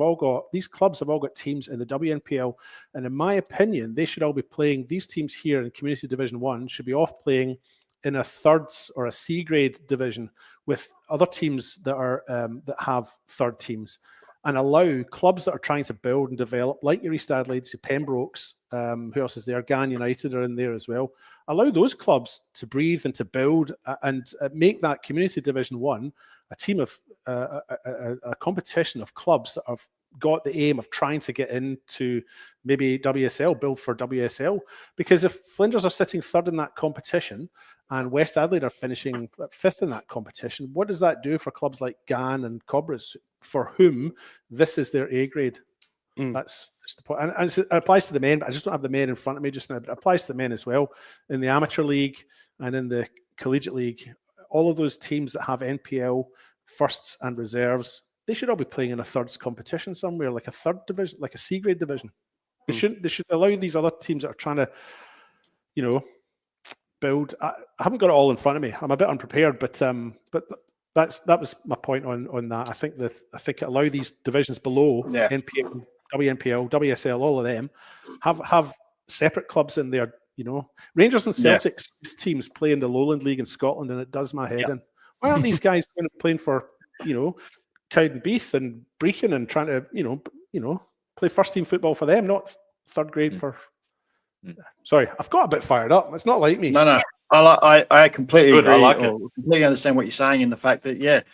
have all got teams in the WNPL. And in my opinion, they should all be playing, these teams here in Community Division 1 should be off playing in a thirds or a C grade division with other teams that are that have third teams, and allow clubs that are trying to build and develop, like your East Adelaide's, your Pembrokes, who else is there? Gan United are in there as well. Allow those clubs to breathe and to build and make that Community Division 1 a team of a competition of clubs that have got the aim of trying to get into maybe WSL, build for WSL. Because if Flinders are sitting third in that competition and West Adelaide are finishing fifth in that competition, what does that do for clubs like Gan and Cobras, for whom this is their A grade? That's the point. And it applies to the men, but I just don't have the men in front of me just now. But it applies to the men as well. In the amateur league and in the collegiate league, all of those teams that have NPL firsts and reserves, they should all be playing in a thirds competition somewhere, like a third division, like a C grade division. They should allow these other teams that are trying to, build. I haven't got it all in front of me. I'm a bit unprepared, but that was my point on that. I think allow these divisions below NPL, WNPL, WSL, all of them have separate clubs in there. Rangers and Celtics teams play in the Lowland League in Scotland, and it does my head in. Why aren't these guys playing for Cowdenbeath and Brechin and trying to play first team football for them, not third grade for? Sorry, I've got a bit fired up. It's not like me. No. I completely agree. I like or completely understand what you're saying in the fact that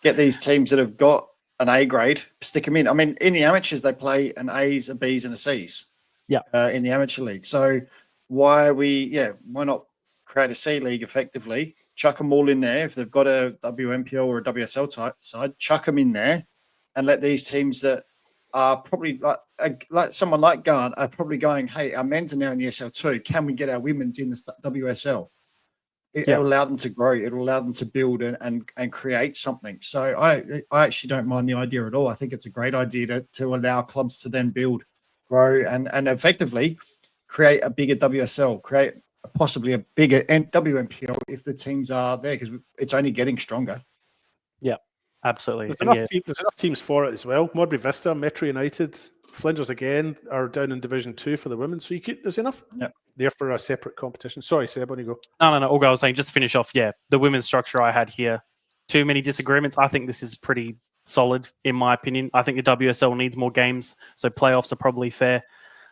get these teams that have got an A grade, stick them in. I mean, in the amateurs they play an A's, a B's, and a C's. In the amateur league. So why not create a C league effectively? Chuck them all in there. If they've got a WNPL or a WSL type side, chuck them in there, and let these teams that are probably like someone like Garn are probably going, hey, our men's are now in the SL2. Can we get our women's in the WSL? It'll allow them to grow. It'll allow them to build and create something. So I actually don't mind the idea at all. I think it's a great idea to allow clubs to then build, grow, and effectively create a bigger WSL, create possibly a bigger WNPL if the teams are there, because it's only getting stronger. Yeah, absolutely. There's enough teams for it as well. Modbury Vista, Metro United, Flinders again are down in Division 2 for the women. So there's enough there for a separate competition. Sorry, Seb, on you go. No. All I was saying, just to finish off, the women's structure I had here, too many disagreements. I think this is pretty solid, in my opinion. I think the WSL needs more games, so playoffs are probably fair.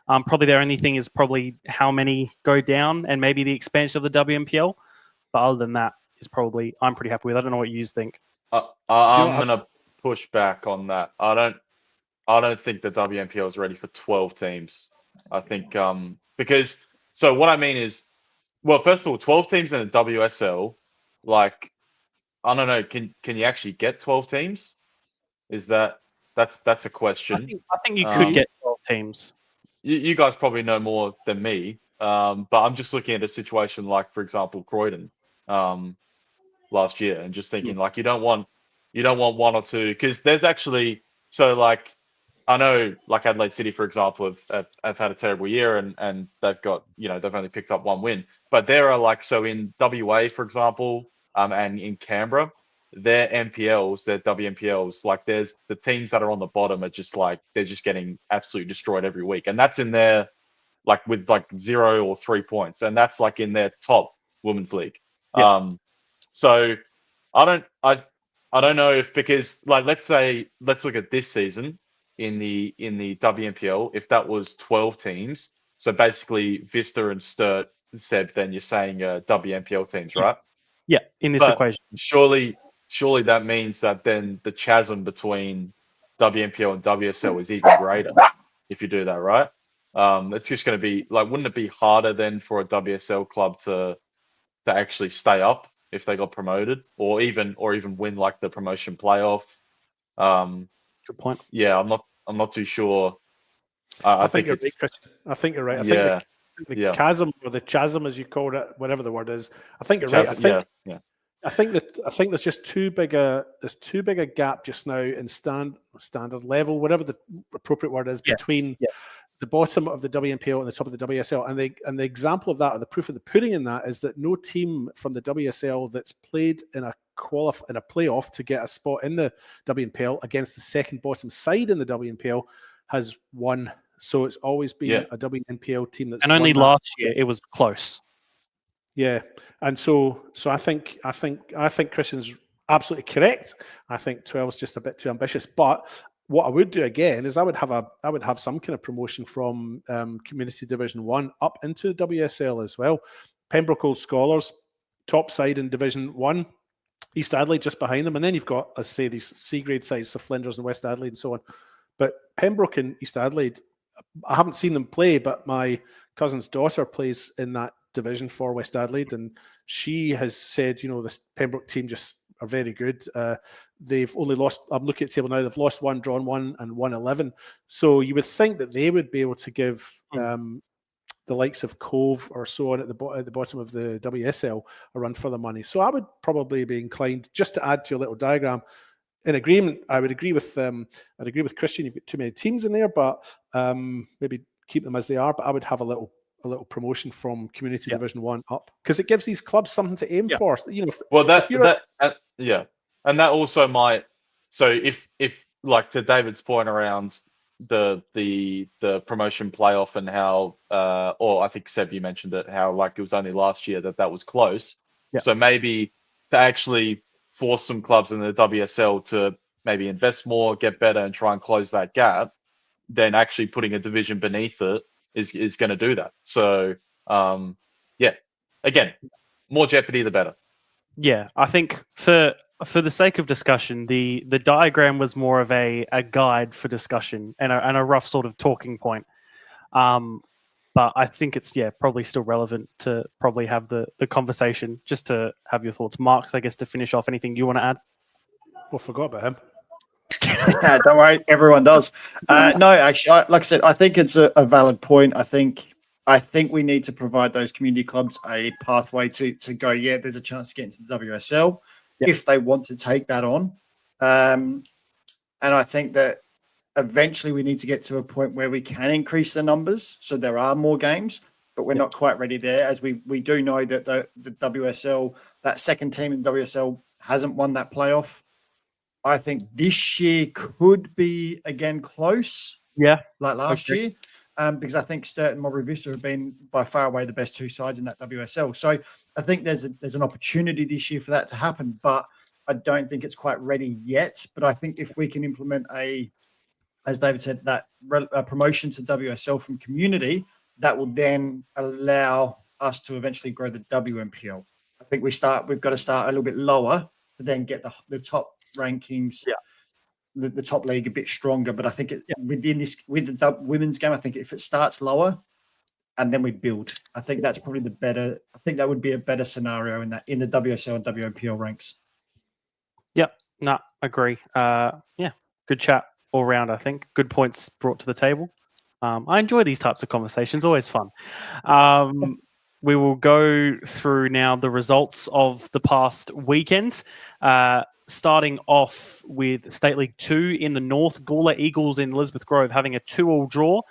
Probably their only thing is probably how many go down and maybe the expansion of the WNPL. But other than that, I'm pretty happy with it. I don't know what you think. I'm going to push back on that. I don't think the WNPL is ready for 12 teams. I think because what I mean is, well, first of all, 12 teams in the WSL, like, I don't know, can you actually get 12 teams? Is that's a question. I think you could get 12 teams. You guys probably know more than me, but I'm just looking at a situation like, for example, Croydon last year, and just thinking like you don't want one or two, because there's actually I know like Adelaide City, for example, have had a terrible year and they've got they've only picked up one win, but there are in WA, for example, and in Canberra, their NPLs, their WNPLs, there's the teams that are on the bottom are just they're just getting absolutely destroyed every week. And that's in their, with 0 or 3 points. And that's in their top women's league. Yeah. So I don't know if, because let's look at this season in the WNPL, if that was 12 teams. So basically Vista and Sturt, Seb, then you're saying WNPL teams, right? Yeah, in this But equation. surely that means that then the chasm between WNPL and WSL is even greater if you do that, right? It's just going to be like, wouldn't it be harder then for a WSL club to actually stay up if they got promoted, or even win like the promotion playoff? Good point. Yeah, I'm not too sure. I I think think you're it's right, Christian. I think you're right. I yeah, think the yeah, chasm or the chasm, as you call it, whatever the word is, I think you're right. chasm, yeah, yeah, I think there's just too big a gap just now in standard level, whatever the appropriate word is, Yes. between Yeah. the bottom of the WNPL and the top of the WSL. And the example of that, or the proof of the pudding in that, is that no team from the WSL that's played in a playoff to get a spot in the WNPL against the second bottom side in the WNPL has won. So it's always been yeah. a WNPL team that's And only won that. last year it was close. Yeah, and so I think Christian's absolutely correct. I think 12 is just a bit too ambitious. But what I would do again is I would have some kind of promotion from Community Division 1 up into the WSL as well. Pembroke Old Scholars, top side in Division 1. East Adelaide just behind them, and then you've got, let's say, these C grade sides, the Flinders and West Adelaide and so on. But Pembroke and East Adelaide, I haven't seen them play, but my cousin's daughter plays in that division for West Adelaide, and she has said, this Pembroke team just are very good. They've only lost, I'm looking at the table now, they've lost 1, drawn 1, and won 11. So you would think that they would be able to give the likes of Cove or so on at the bottom of the WSL a run for the money. So I would probably be inclined, just to add to your little diagram, in agreement. I would agree with Christian. You've got too many teams in there, but maybe keep them as they are. But I would have a little promotion from Community Division 1 up, because it gives these clubs something to aim for. Well, yeah, and that also might. So if like, to David's point around the promotion playoff and how, or I think Seb, you mentioned it, how like it was only last year that was close. Yeah. So maybe to actually force some clubs in the WSL to maybe invest more, get better, and try and close that gap, then actually putting a division beneath it is going to do that. So again, more jeopardy the better. Yeah, I think for the sake of discussion, the diagram was more of a guide for discussion and a rough sort of talking point. But I think it's probably still relevant to probably have the conversation, just to have your thoughts. Marks, I guess, to finish off, anything you want to add? I forgot about him. Don't worry, everyone does. No, actually, like I said, I think it's a valid point. I think we need to provide those community clubs a pathway to go, there's a chance to get into the WSL if they want to take that on. And I think that eventually we need to get to a point where we can increase the numbers so there are more games, but we're not quite ready there, as we do know that the WSL, that second team in WSL, hasn't won that playoff. I think this year could be again close, like last year, because I think Sturt and Marbury Vista have been by far away the best two sides in that WSL. So I think there's an opportunity this year for that to happen, but I don't think it's quite ready yet. But I think if we can implement as David said, that promotion to WSL from community, that will then allow us to eventually grow the WNPL. I think we've got to start a little bit lower to then get the top rankings, the top league a bit stronger. But I think with the women's game, I think if it starts lower and then we build, I think that's probably I think that would be a better scenario in the WSL and WNPL ranks. Yep. No, agree. Good chat all round, I think. Good points brought to the table. I enjoy these types of conversations. Always fun. We will go through now the results of the past weekend. Starting off with State League 2 in the North, Gawler Eagles in Elizabeth Grove having a 2-2 draw.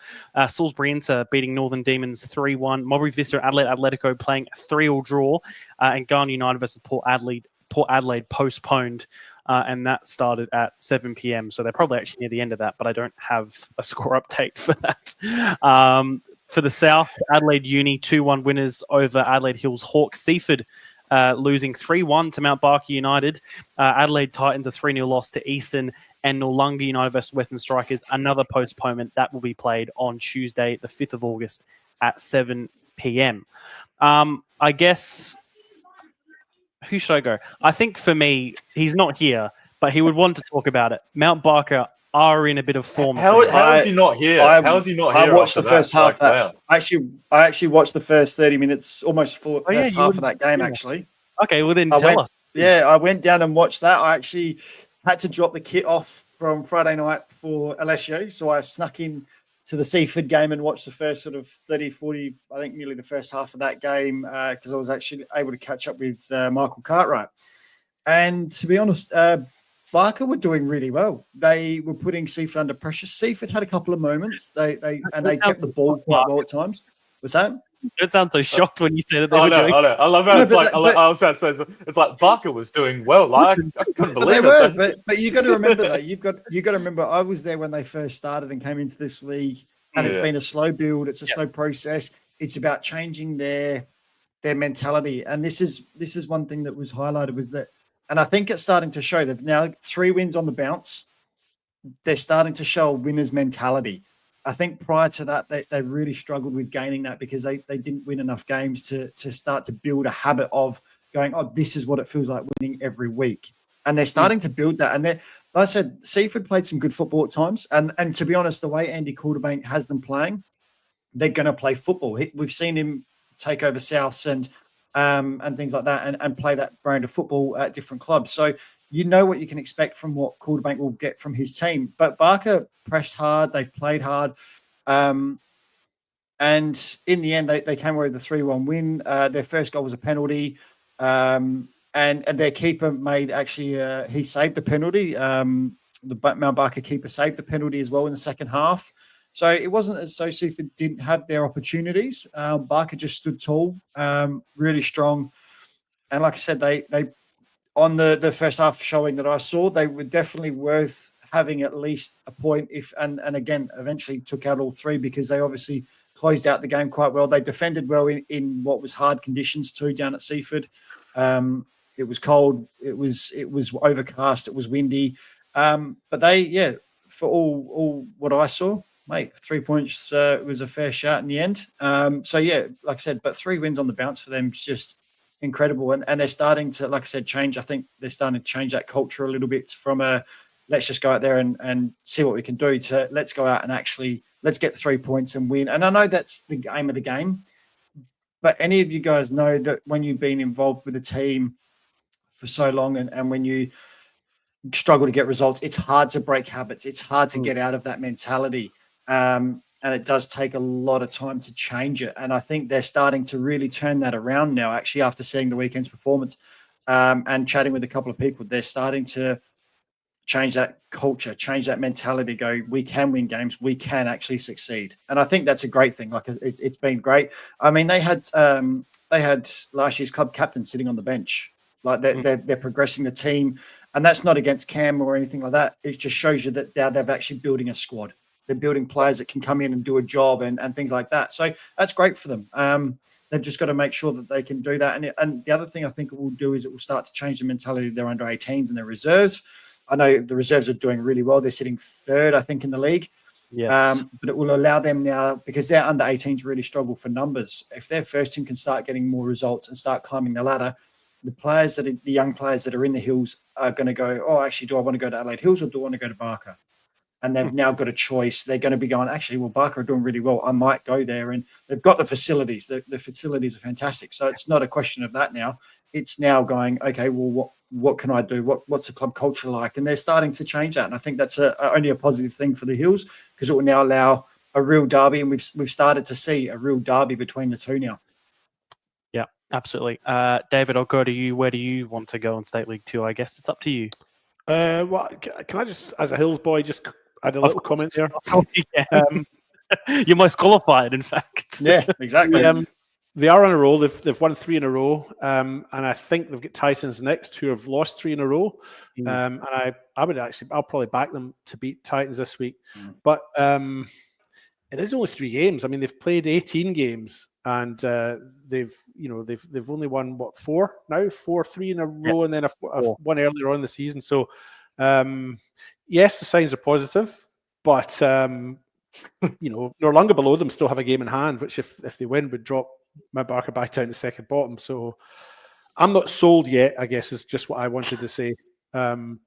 Salisbury Inter beating Northern Demons 3-1. Marbury Vista Adelaide Atletico playing a 3-3 draw. And Garner United versus Port Adelaide postponed. And that started at 7 p.m. So they're probably actually near the end of that, but I don't have a score update for that. For the South, Adelaide Uni 2-1 winners over Adelaide Hills Hawks. Seaford losing 3-1 to Mount Barker United. Adelaide Titans a 3-0 loss to Eastern, and Noarlunga United versus Western Strikers, another postponement that will be played on Tuesday, the 5th of August at 7 p.m. I guess, who should I go? I think for me, he's not here, but he would want to talk about it. Mount Barker are in a bit of form. How is he not here? How is he not here? I watched after the first that? half. Wow. I actually watched the first 30 minutes, almost first half of that game. yeah. Actually, Okay, well then tell us. Yeah, I went down and watched that. I actually had to drop the kit off from Friday night for Alessio, so I snuck in to the Seaford game and watched the first sort of 30, 40, I think nearly the first half of that game because I was actually able to catch up with Michael Cartwright. And to be honest, Barker were doing really well. They were putting Seaford under pressure. Seaford had a couple of moments. They kept the ball quite well at times. What's that? It sounds so shocked when you say that they were I doing. I love how it's like Barker was doing well. Like I couldn't believe it. But you got to remember though. You got to remember. I was there when they first started and came into this league, and it's been a slow build. It's a slow process. It's about changing their mentality. And this is one thing that was highlighted was that, and I think it's starting to show. They've now 3 wins on the bounce. They're starting to show a winner's mentality. I think prior to that, they really struggled with gaining that because they didn't win enough games to start to build a habit of going, oh, this is what it feels like winning every week. And they're starting to build that. And like I said, Seaford played some good football at times. And to be honest, the way Andy Quarterbank has them playing, they're going to play football. We've seen him take over Souths and things like that and play that brand of football at different clubs. So you know what you can expect from what Quarterbank will get from his team. But Barker pressed hard. They played hard. And in the end, they came away with a 3-1 win. Their first goal was a penalty. And their keeper made actually, he saved the penalty. The Mount Barker keeper saved the penalty as well in the second half. So it wasn't as though Seaford didn't have their opportunities. Barker just stood tall, really strong. And like I said, they on the first half showing that I saw, they were definitely worth having at least a point and again, eventually took out all 3 because they obviously closed out the game quite well. They defended well in what was hard conditions too down at Seaford. It was cold. It was overcast. It was windy. But they, for all what I saw, mate, 3 points was a fair shout in the end. So yeah, like I said, but 3 wins on the bounce for them is just incredible. And they're starting to, like I said, change. I think they're starting to change that culture a little bit from let's just go out there and see what we can do to let's go out and actually let's get 3 points and win. And I know that's the aim of the game, but any of you guys know that when you've been involved with a team for so long and when you struggle to get results, it's hard to break habits. It's hard to get out of that mentality. And it does take a lot of time to change it. And I think they're starting to really turn that around now, actually, after seeing the weekend's performance and chatting with a couple of people. They're starting to change that culture, change that mentality, go, we can win games, we can actually succeed. And I think that's a great thing. Like it's been great. I mean, they had last year's club captain sitting on the bench. Like they're progressing the team. And that's not against Cam or anything like that. It just shows you that now they're actually building a squad. They're building players that can come in and do a job and things like that. So that's great for them. They've just got to make sure that they can do that. And the other thing I think it will do is it will start to change the mentality of their under 18s and their reserves. I know the reserves are doing really well. They're sitting 3rd, I think, in the league. Yes. But it will allow them now, because their under 18s really struggle for numbers. If their first team can start getting more results and start climbing the ladder, the young players that are in the Hills are going to go, oh, actually, do I want to go to Adelaide Hills or do I want to go to Barker? And they've now got a choice. They're going to be going, actually, well, Barker are doing really well. I might go there. And they've got the facilities. The facilities are fantastic. So it's not a question of that now. It's now going, okay, well, what can I do? What's the club culture like? And they're starting to change that. And I think that's only a positive thing for the Hills because it will now allow a real derby. And we've started to see a real derby between the two now. Yeah, absolutely. David, I'll go to you. Where do you want to go in State League 2? I guess it's up to you. Well, can I just, as a Hills boy, just add a little comment there? You're most qualified, in fact. Yeah, exactly. They are on a roll. They've won 3 in a row, and I think they've got Titans next, who have lost 3 in a row. And I'll probably back them to beat Titans this week. But it is only 3 games. I mean, they've played 18 games, and they've only won 4 now, 4-3 in a row, and then one earlier on in the season. So, yes, the signs are positive, but Norlunga below them still have a game in hand, which if they win would drop Barker back down to second bottom. So I'm not sold yet, I guess, is just what I wanted to say.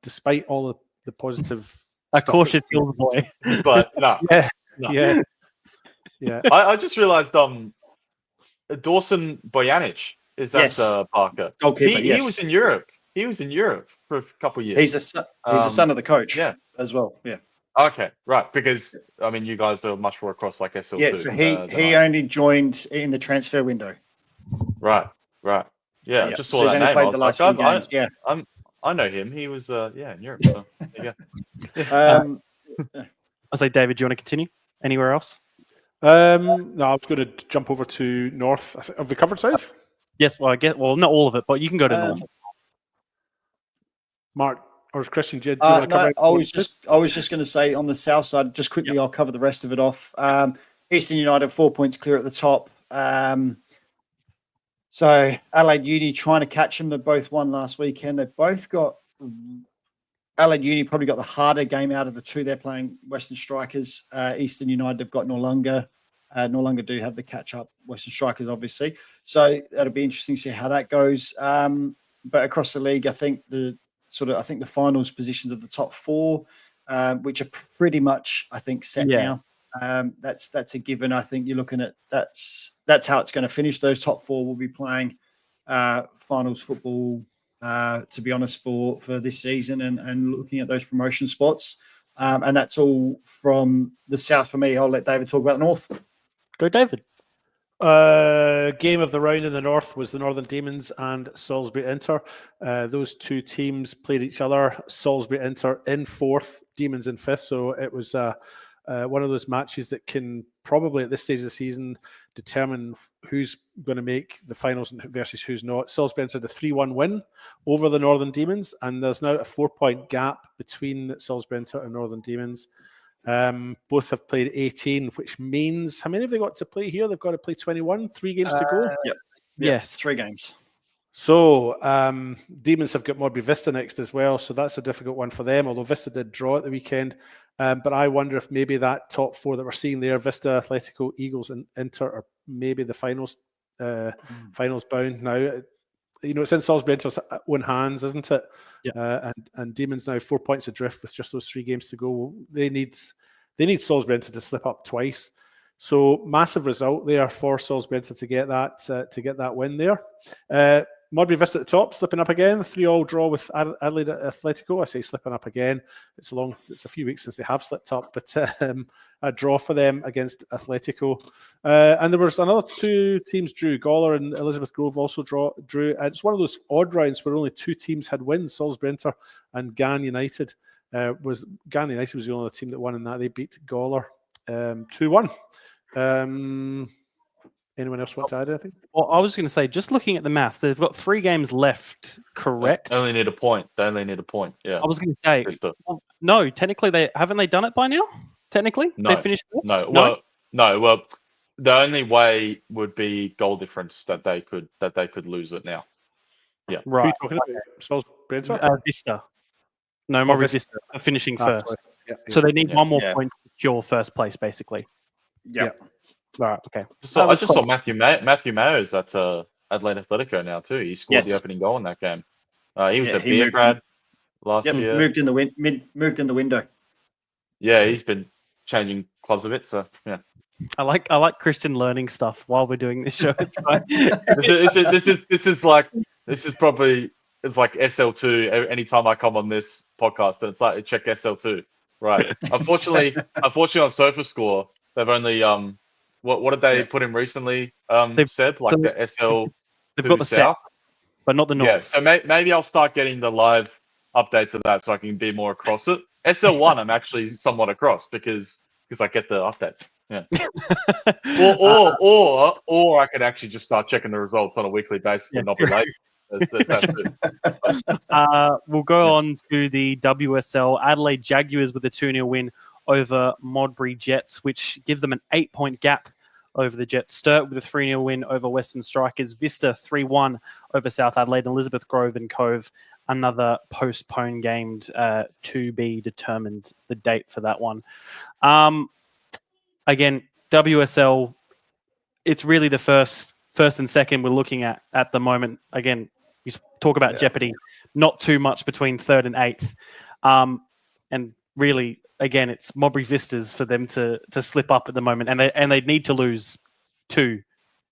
Despite all of the positive Of stuff course, that's it's your boy. But no, yeah, no. yeah. I just realised Dawson Bojanic is that Yes. Parker. Goalkeeper, He yes. was in Europe. He was in Europe for a couple of years. He's a son of the coach yeah. as well. Yeah. Okay, right. Because I mean, you guys are much more across like SL2. Yeah, so he than I am. only joined in the transfer window. Right. Yeah, I Yeah. just So saw he's that only name. I played was the like, last few games. Yeah. I know him. He was in Europe. So there you go. I say, David, do you want to continue? Anywhere else? No, I was going to jump over to North. Have we covered South? Yes. Well, not all of it, but you can go to North. Mark or Christian, do you want to cover? I was just going to say on the south side, just quickly, I'll cover the rest of it off. Eastern United 4 points clear at the top. So Adelaide Uni trying to catch them. They both won last weekend. They've both got Adelaide Uni probably got the harder game out of the two. They're playing Western Strikers. Eastern United have got Noarlunga. Noarlunga do have the catch up. Western Strikers, obviously. So that'll be interesting to see how that goes. But across the league, I think the finals positions of the top four, which are pretty much, I think, set now. That's a given. I think you're looking at that's how it's going to finish. Those top four will be playing finals football. To be honest, for this season and looking at those promotion spots, and that's all from the south for me. I'll let David talk about the north. Go, David. Game of the round in the north was the Northern Demons and Salisbury Inter. Those two teams played each other. Salisbury Inter in fourth, Demons in fifth. So it was one of those matches that can probably at this stage of the season determine who's going to make the finals versus who's not. Salisbury Inter had a 3-1 win over the Northern Demons, and there's now a 4-point gap between Salisbury Inter and Northern Demons. Both have played 18, which means how many have they got to play here? They've got to play 21, 3 games to go. Yes, 3 games. So Demons have got Modbury Vista next as well, so that's a difficult one for them, although Vista did draw at the weekend. But I wonder if maybe that top four that we're seeing there, Vista, Atletico, Eagles and Inter, are maybe the finals bound now. It's in Salisbury Inter's own hands, isn't it? Yeah. And Demons now 4 points adrift with just those 3 games to go. They need Salisbury Inter to slip up twice. So massive result there for Salisbury Inter to get that win there. Modbury Vista at the top, slipping up again. 3-3 draw with Adelaide Atletico. I say slipping up again. It's a few weeks since they have slipped up, but a draw for them against Atletico. And there was another 2 teams drew. Gawler and Elizabeth Grove also drew. It's one of those odd rounds where only 2 teams had wins. Salisbury Inter and Gan United. Gan United was the only team that won in that. They beat Gawler 2-1. Anyone else want to add anything? Well, I was going to say, just looking at the math, they've got 3 games left, correct? They only need a point. Yeah. I was going to say, well, no, technically, haven't they done it by now? Technically? No. They finished first? No. Well, the only way would be goal difference that they could lose it now. Yeah. Right. Right. Who are you talking about? Salisbury Inter? Vista. No, Modbury Vista are finishing first. Sorry. Yeah. So they need one more Yeah. point to secure first place, basically. Yeah. Right, okay. I just saw Matthew Mayo's at Adelaide Atletico now too. He scored the opening goal in that game. He was at Beograd last year. Moved in the window. Yeah, he's been changing clubs a bit. So yeah, I like Christian learning stuff while we're doing this show. It's fine. this is probably it's like SL2. Anytime I come on this podcast, and it's like check SL2. Right. Unfortunately on SofaScore, they've only what did they put in recently? Said like the SL. They've got the South, but not the North. Yeah, so maybe I'll start getting the live updates of that so I can be more across it. SL1, I'm actually somewhat across because I get the updates. Yeah. or I could actually just start checking the results on a weekly basis and not be late. There's that too. We'll go on to the WSL. Adelaide Jaguars with a 2-0 win over Modbury Jets, which gives them an 8-point gap over the Jets. Sturt with a 3-0 win over Western Strikers. Vista 3-1 over South Adelaide. Elizabeth Grove and Cove, another postponed game to be determined, the date for that one. Again, WSL, it's really the first first and second we're looking at the moment. Again, we talk about jeopardy, not too much between third and eighth. And really, again, it's Mowbray Vistas for them to slip up at the moment, and they need to lose 2.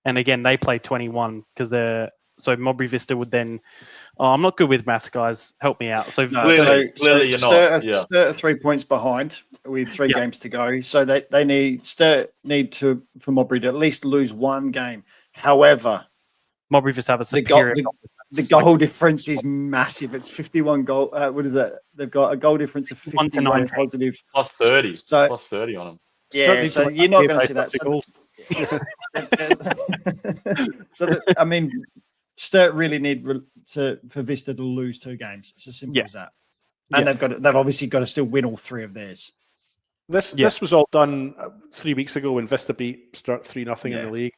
And again, they play 21 because so Mowbray Vista would then. Oh, I'm not good with maths, guys. Help me out. So clearly you're not. Sturt are 3 points behind with 3 games to go. So they need for Mowbray to at least lose 1 game. However, Mowbray Vista have a superior. The goal difference is massive. It's 51 goal. What is that? They've got a goal difference of 51 positive. Plus 30. So plus 30 on them. Yeah, so you're not going to see that. I mean, Sturt really need for Vista to lose 2 games. It's as simple as that. And they've obviously got to still win all 3 of theirs. This was all done 3 weeks ago when Vista beat Sturt 3-0 in the league.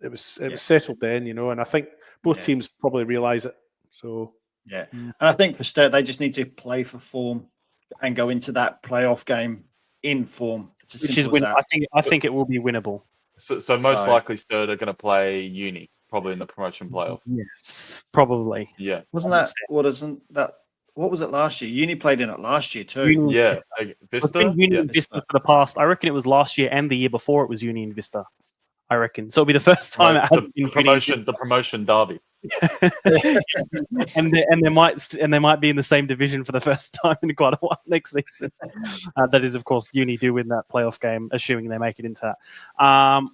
It was settled then, and I think both teams probably realise it. So and I think for Sturt they just need to play for form and go into that playoff game in form. It's as simple as that. I think it will be winnable. So most likely Sturt are going to play Uni probably in the promotion playoff. Yes, probably. Yeah. What was it last year? Uni played in it last year too. Vista. It's been Uni and Vista for the past. I reckon it was last year and the year before it was Uni and Vista. I reckon. So it'll be the first time the promotion derby. and they might be in the same division for the first time in quite a while next season. That is, of course, Uni do win that playoff game, assuming they make it into that.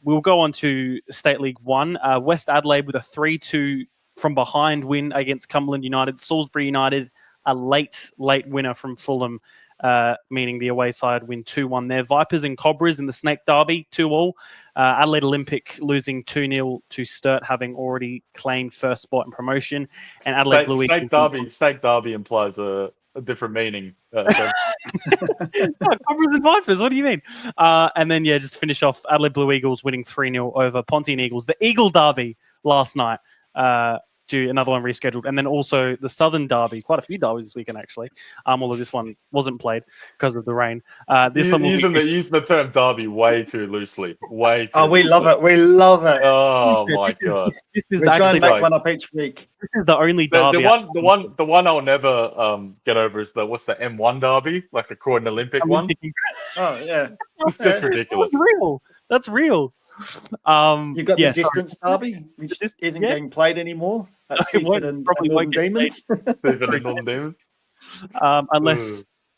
We'll go on to State League 1. West Adelaide with a 3-2 from behind win against Cumberland United. Salisbury United, a late winner from Fulham, meaning the away side win 2-1 there. Vipers and Cobras in the Snake Derby, 2-2. Adelaide Olympic losing 2-0 to Sturt, having already claimed first spot in promotion. And Adelaide Blue Snake Derby implies a different meaning. No, Cobras and Vipers, what do you mean? And then, just to finish off, Adelaide Blue Eagles winning 3-0 over Pontian Eagles. The Eagle Derby last night. Due another one rescheduled, and then also the Southern Derby, quite a few derbies this weekend actually. Although this one wasn't played because of the rain. This one using the term derby way too loosely. Way too. Oh, we love it. We love it. Oh my god! This is We're actually trying to make one up each week. This is the only derby. The one I'll never get over is what's the M1 derby, like the Croydon Olympic one. Oh yeah, it's just ridiculous. That's real. You've got the distance derby, which isn't getting played anymore. That's Seaford and Northern Demons. Seaford and Northern Demons.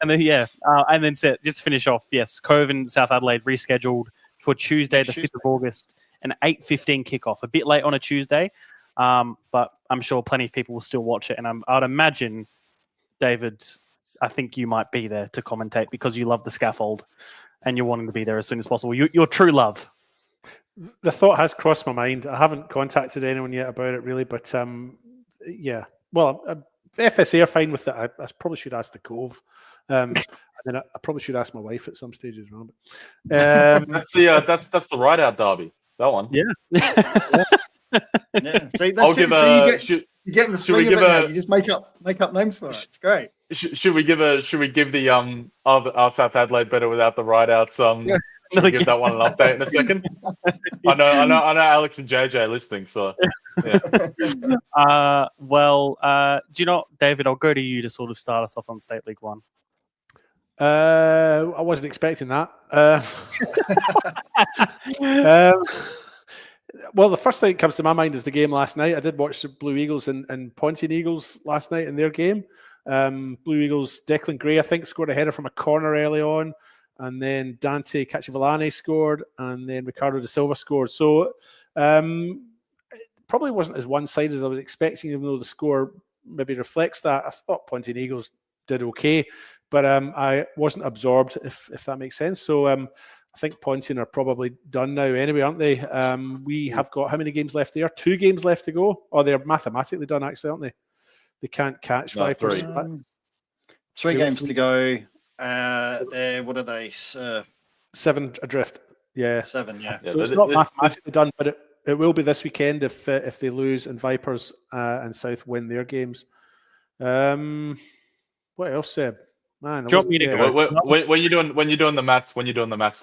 And then just to finish off, Cove and South Adelaide rescheduled for Tuesday, the 5th of August, an 8:15 kickoff. A bit late on a Tuesday, but I'm sure plenty of people will still watch it. And I'd imagine, David, I think you might be there to commentate because you love the scaffold and you're wanting to be there as soon as possible. Your true love. The thought has crossed my mind. I haven't contacted anyone yet about it, really, but Well, FSA are fine with it. I probably should ask the Cove, and then I probably should ask my wife at some stage as well. But, that's the ride out derby. That one. Yeah. Yeah. See, that's you're getting the swing of it now. You just make up names for it. It's great. Should we give the our South Adelaide better without the ride outs Should we give that one an update in a second? I know Alex and JJ are listening, so yeah. Do you know, David, I'll go to you to sort of start us off on State League 1. I wasn't expecting that. Well, the first thing that comes to my mind is the game last night. I did watch the Blue Eagles and Pontian Eagles last night in their game. Blue Eagles, Declan Gray, I think, scored a header from a corner early on. And then Dante Cacciavillani scored, and then Ricardo da Silva scored. So it probably wasn't as one-sided as I was expecting, even though the score maybe reflects that. I thought Pontian Eagles did okay, but I wasn't absorbed, if that makes sense. So I think Pontian are probably done now anyway, aren't they? We have got how many games left there? 2 games left to go. Oh, they're mathematically done, actually, aren't they? They can't catch Vipers. 3 games to go. What are they? 7 adrift. Yeah. 7, yeah. So it's not mathematically done, but it will be this weekend if they lose and Vipers and South win their games. What else, Seb? Man, when you're doing the maths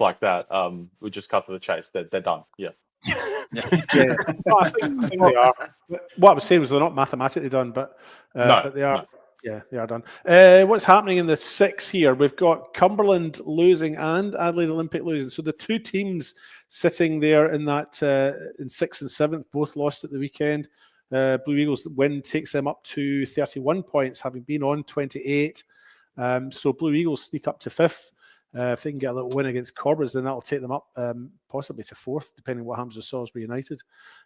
like that, we just cut to the chase. They're done. Yeah. Yeah, no, I think they are. What I was saying was they're not mathematically done, but they are. No. Yeah, they are done. What's happening in the 6 here? We've got Cumberland losing and Adelaide Olympic losing. So the two teams sitting there in that in 6th and 7th both lost at the weekend. Blue Eagles win takes them up to 31 points, having been on 28. So Blue Eagles sneak up to 5th. If they can get a little win against Corbers, then that'll take them up possibly to 4th, depending what happens with Salisbury United.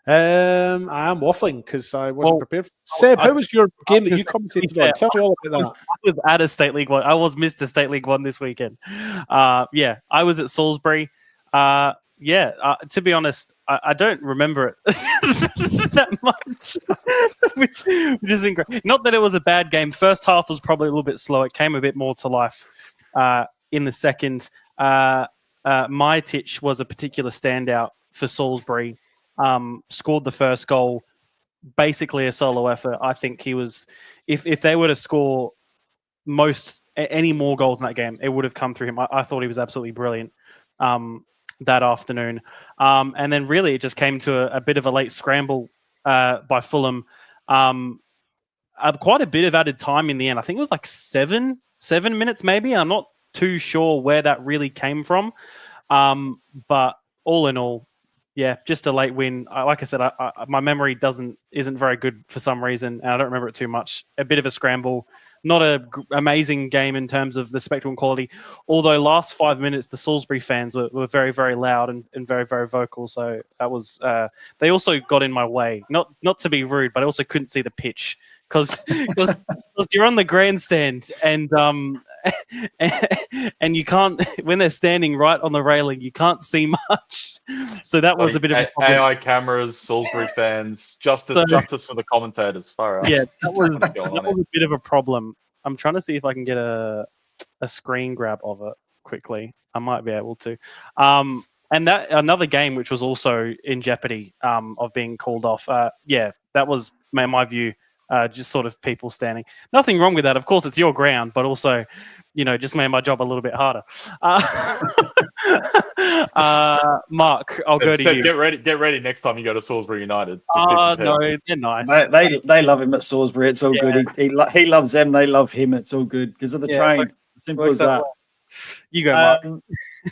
I am waffling because I wasn't prepared. Seb, how was your game that you commentated on? Tell me all about that. I was at a State League 1. I was Mr. State League 1 this weekend. I was at Salisbury. To be honest, I don't remember it that much, which is incredible. Not that it was a bad game. First half was probably a little bit slow. It came a bit more to life in the second. Marchetti was a particular standout for Salisbury. Scored the first goal, basically a solo effort. I think he was, if they were to score any more goals in that game, it would have come through him. I thought he was absolutely brilliant that afternoon. And then really it just came to a bit of a late scramble by Fulham. Quite a bit of added time in the end. I think it was like 7 minutes maybe. I'm not too sure where that really came from. But all in all, just a late win. Like I said, my memory isn't very good for some reason, and I don't remember it too much. A bit of a scramble. Not a amazing game in terms of the spectacle and quality. Although last 5 minutes, the Salisbury fans were very, very loud and very, very vocal. So that was. They also got in my way. Not to be rude, but I also couldn't see the pitch because you're on the grandstand and and you can't, when they're standing right on the railing, you can't see much. So that was a bit of a problem. AI cameras, Salisbury fans, justice for the commentators. Far out. Yeah, that was a bit of a problem. I'm trying to see if I can get a screen grab of it quickly. I might be able to. And that another game which was also in jeopardy of being called off. That was, in my view, just sort of people standing. Nothing wrong with that. Of course, it's your ground, but also, just made my job a little bit harder. Mark, I'll go to you. Get ready next time you go to Salisbury United. No, they're nice. They love him at Salisbury. It's all good. He loves them. They love him. It's all good because of the train. Simple as that. You go, Mark.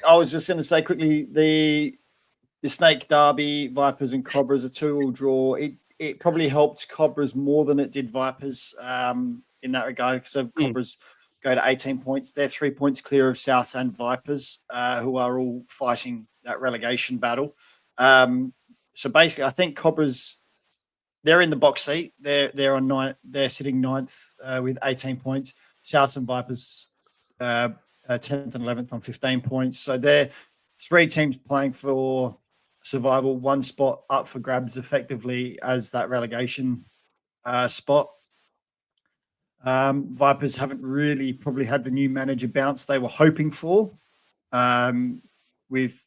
I was just going to say quickly, the Snake Derby, Vipers and Cobras, a 2-2 draw. It probably helped Cobras more than it did Vipers in that regard, because Cobras go to 18 points. They're 3 points clear of South and Vipers, who are all fighting that relegation battle. So basically, I think Cobras, they're in the box seat. They're on 9. They're sitting 9th with 18 points. South and Vipers 10th and 11th on 15 points. So they're 3 teams playing for survival, 1 spot up for grabs effectively as that relegation spot. Vipers haven't really probably had the new manager bounce they were hoping for, with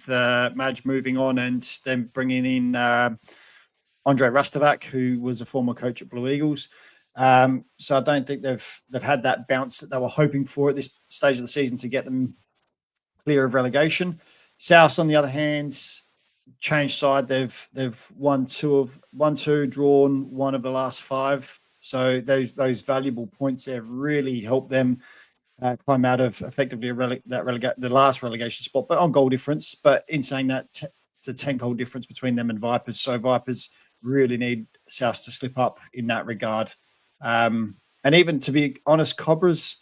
Madge moving on and then bringing in Andre Rastovac, who was a former coach at Blue Eagles. So I don't think they've had that bounce that they were hoping for at this stage of the season to get them clear of relegation. South, on the other hand, changed side. They've won 2, drawn 1 of the last 5. So those valuable points there have really helped them climb out of effectively the last relegation spot, but on goal difference. But in saying that, it's a 10-goal difference between them and Vipers. So Vipers really need South to slip up in that regard. And even to be honest, Cobras,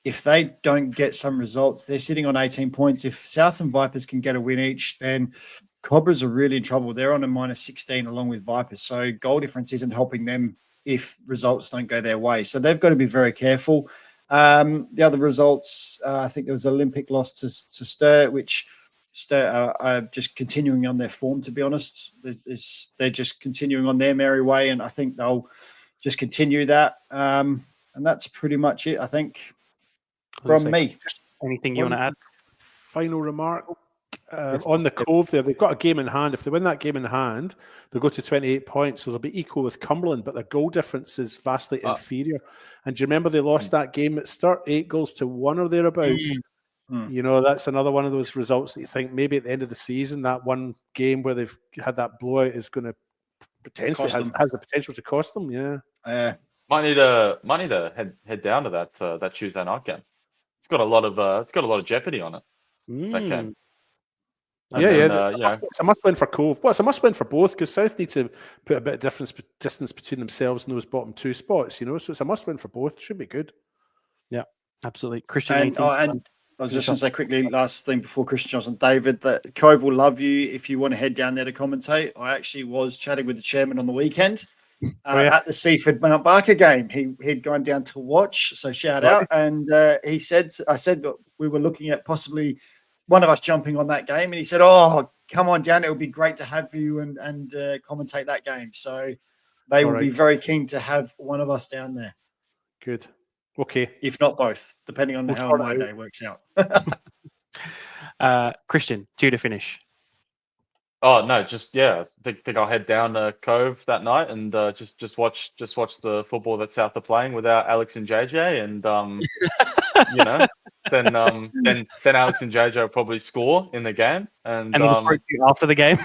if they don't get some results, they're sitting on 18 points. If South and Vipers can get a win each, then Cobras are really in trouble. They're on a -16 along with Vipers. So goal difference isn't helping them if results don't go their way. So they've got to be very careful. The other results, I think there was Olympic loss to Sturt, which Sturt are just continuing on their form, to be honest. They're just continuing on their merry way, and I think they'll just continue that. And that's pretty much it, I think. From me. Anything you want to add? Final remark on the Cove there. They've got a game in hand. If they win that game in hand, they'll go to 28 points. So they'll be equal with Cumberland, but their goal difference is vastly inferior. And do you remember they lost that game at Sturt 8-1 or thereabouts? You know, that's another one of those results that you think maybe at the end of the season, that one game where they've had that blowout is going to potentially has the potential to cost them. Yeah. Might need to head down to that Tuesday night game. It's got a lot of jeopardy on it. That game. It's a must win for Cove. Well, it's a must win for both because South need to put a bit of distance between themselves and those bottom two spots. You know, so it's a must win for both. Should be good. Yeah, absolutely. Christian, and I was just going to say quickly, last thing before Christian Johnson, David, that Cove will love you if you want to head down there to commentate. I actually was chatting with the chairman on the weekend at the Seaford Mount Barker game. He'd gone down to watch, so shout out. And I said that we were looking at possibly one of us jumping on that game, and he said, "Oh, come on down! It would be great to have you and commentate that game." So they will be very keen to have one of us down there. Good. Okay. If not both, depending on how my day works out. Christian, due to finish. Oh no, just think I'll head down to Cove that night and just watch the football that South are playing without Alex and JJ, and then Alex and JJ will probably score in the game, and after the game,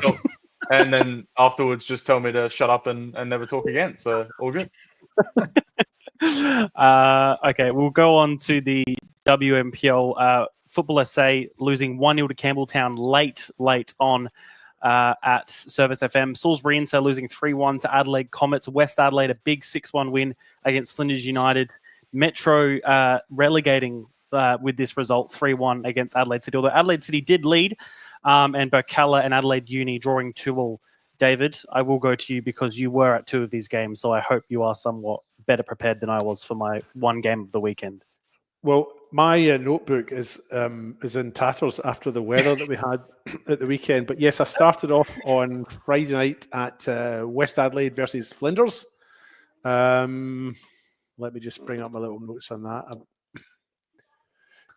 and then afterwards just tell me to shut up and never talk again. So all good. Okay, we'll go on to the WMPL. Football SA losing 1-0 to Campbelltown late on at Service FM. Salisbury Inter losing 3-1 to Adelaide Comets. West Adelaide a big 6-1 win against Flinders United. Metro relegating with this result 3-1 against Adelaide City. Although Adelaide City did lead, and Bocala and Adelaide Uni drawing 2-2. David, I will go to you because you were at 2 of these games, so I hope you are somewhat better prepared than I was for my one game of the weekend. Well, my notebook is in tatters after the weather that we had at the weekend. But yes, I started off on Friday night at West Adelaide versus Flinders. Let me just bring up my little notes on that.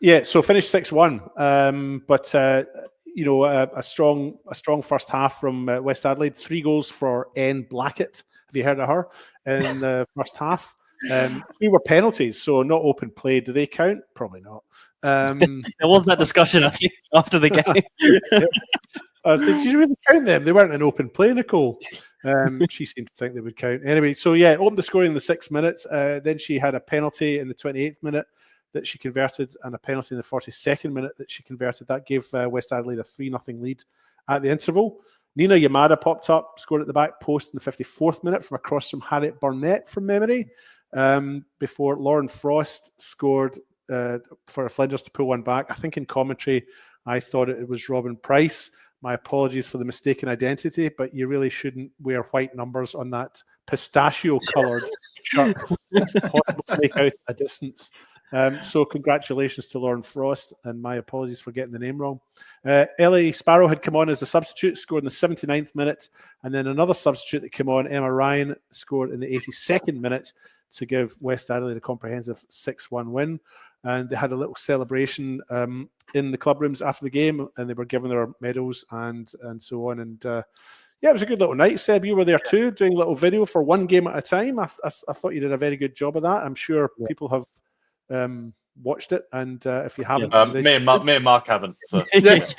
Yeah, so finished 6-1. But a strong first half from West Adelaide. 3 goals for N. Blackett. Have you heard of her in the first half? 3 were penalties, so not open play. Do they count? Probably not. There was that discussion, I think, after the game. I was like, did you really count them? They weren't an open play, Nicole. She seemed to think they would count. Anyway, so yeah, opened the scoring in the 6th minute. Then she had a penalty in the 28th minute that she converted, and a penalty in the 42nd minute that she converted. That gave West Adelaide a 3-0 lead at the interval. Nina Yamada popped up, scored at the back post in the 54th minute from a cross from Harriet Burnett from memory, before Lauren Frost scored for Flinders to pull one back. I think in commentary, I thought it was Robin Price. My apologies for the mistaken identity, but you really shouldn't wear white numbers on that pistachio-coloured shirt. It's impossible to make out a distance. So congratulations to Lauren Frost, and my apologies for getting the name wrong. Ellie Sparrow had come on as a substitute, scored in the 79th minute, and then another substitute that came on, Emma Ryan, scored in the 82nd minute to give West Adelaide a comprehensive 6-1 win. And they had a little celebration in the club rooms after the game, and they were given their medals and so on. And yeah, it was a good little night. Seb, you were there too, doing a little video for one game at a time. I thought you did a very good job of that. I'm sure people have watched it, and if you haven't, me and Mark haven't. So. Great.